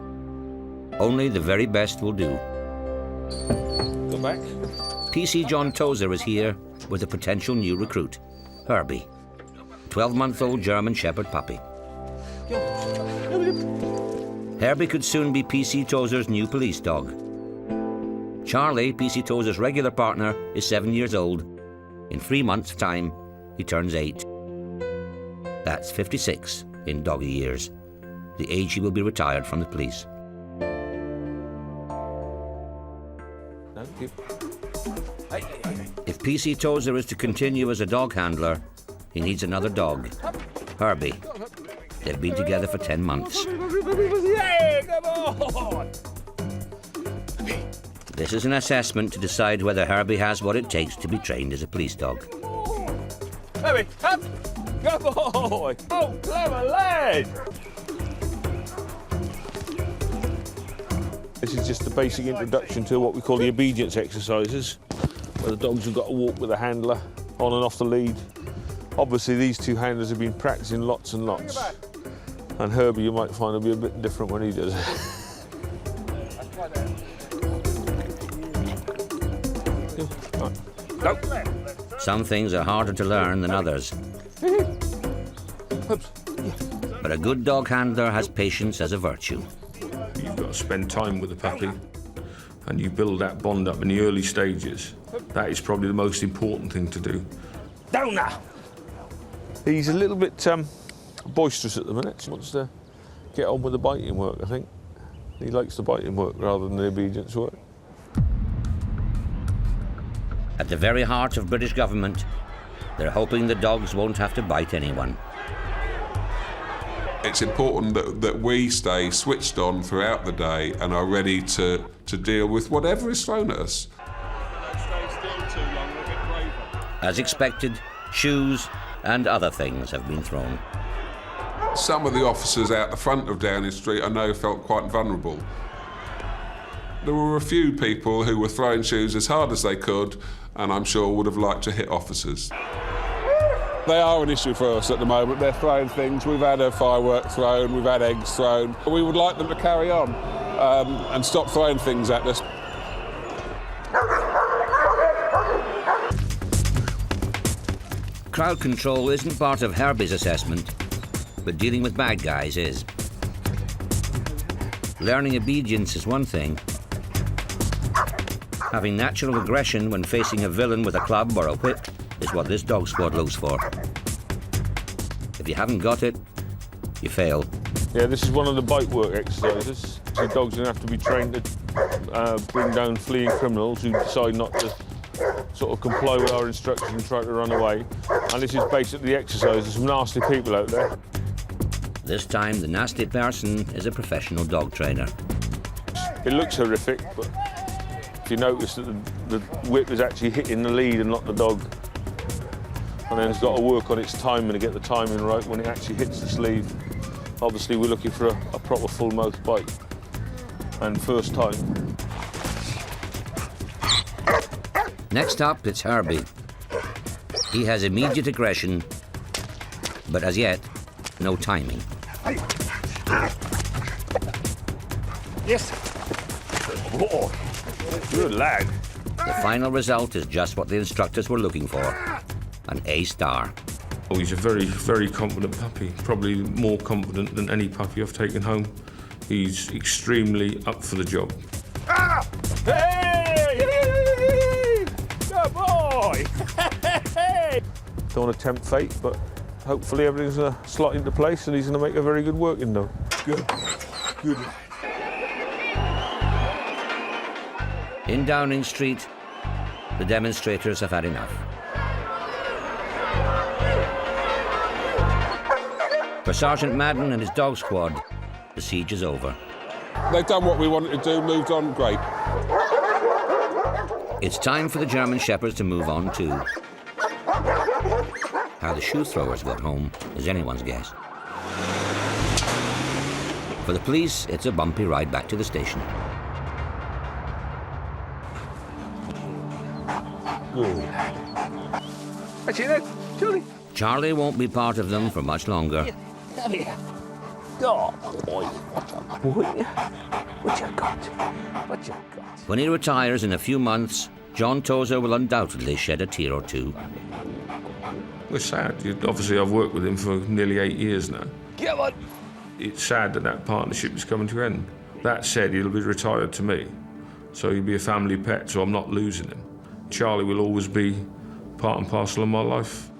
Only the very best will do. Go back. PC John Tozer is here with a potential new recruit, Herbie, 12-month-old German Shepherd puppy. Herbie could soon be PC Tozer's new police dog. Charlie, PC Tozer's regular partner, is 7 years old. In 3 months' time, he turns 8. That's 56 in doggy years, the age he will be retired from the police. If PC Tozer is to continue as a dog handler, he needs another dog, Herbie. They've been together for 10 months. Yeah, come on! This is an assessment to decide whether Herbie has what it takes to be trained as a police dog. Herbie, up! Good boy! Oh, clever lad! This is just the basic introduction to what we call the obedience exercises, where the dogs have got to walk with a handler on and off the lead. Obviously, these 2 handlers have been practicing lots and lots. And Herbie, you might find, will be a bit different when he does it. No. Some things are harder to learn than others. But a good dog handler has patience as a virtue. You've got to spend time with the puppy, and you build that bond up in the early stages. That is probably the most important thing to do. Down now! He's a little bit boisterous at the minute. He wants to get on with the biting work, I think. He likes the biting work rather than the obedience work. At the very heart of British government, they're hoping the dogs won't have to bite anyone. It's important that we stay switched on throughout the day and are ready to deal with whatever is thrown at us. As expected, shoes and other things have been thrown. Some of the officers out the front of Downing Street I know felt quite vulnerable. There were a few people who were throwing shoes as hard as they could, and I'm sure would have liked to hit officers. They are an issue for us at the moment. They're throwing things. We've had a firework thrown, we've had eggs thrown. We would like them to carry on and stop throwing things at us. Crowd control isn't part of Herbie's assessment, but dealing with bad guys is. Learning obedience is one thing. Having natural aggression when facing a villain with a club or a whip is what this dog squad looks for. If you haven't got it, you fail. Yeah, this is one of the bite work exercises. The dogs are going to have to be trained to bring down fleeing criminals who decide not to sort of comply with our instructions and try to run away. And this is basically the exercise. There's some nasty people out there. This time, the nasty person is a professional dog trainer. It looks horrific, but if you notice that the whip is actually hitting the lead and not the dog, and then it's got to work on its timing to get the timing right when it actually hits the sleeve. Obviously, we're looking for a proper full mouth bite, and first time. Next up, it's Herbie. He has immediate aggression, but as yet, no timing. Yes. Oh, good lad. The final result is just what the instructors were looking for, an A star. Oh, he's a very, very confident puppy, probably more confident than any puppy I've taken home. He's extremely up for the job. Ah! Hey! Good boy! Don't want to tempt fate, but hopefully everything's going to slot into place and he's going to make a very good working dog. Good. Good. In Downing Street, the demonstrators have had enough. For Sergeant Madden and his dog squad, the siege is over. They've done what we wanted to do, moved on, great. It's time for the German Shepherds to move on too. How the shoe throwers got home is anyone's guess. For the police, it's a bumpy ride back to the station. Good. Actually, no, Charlie. Charlie won't be part of them for much longer. Come here. Oh, boy. Boy. What you got? What you got? When he retires in a few months, John Tozer will undoubtedly shed a tear or two. We're sad. Obviously, I've worked with him for nearly 8 years now. Come on. It's sad that partnership is coming to an end. That said, he'll be retired to me, so he'll be a family pet, so I'm not losing him. Charlie will always be part and parcel of my life.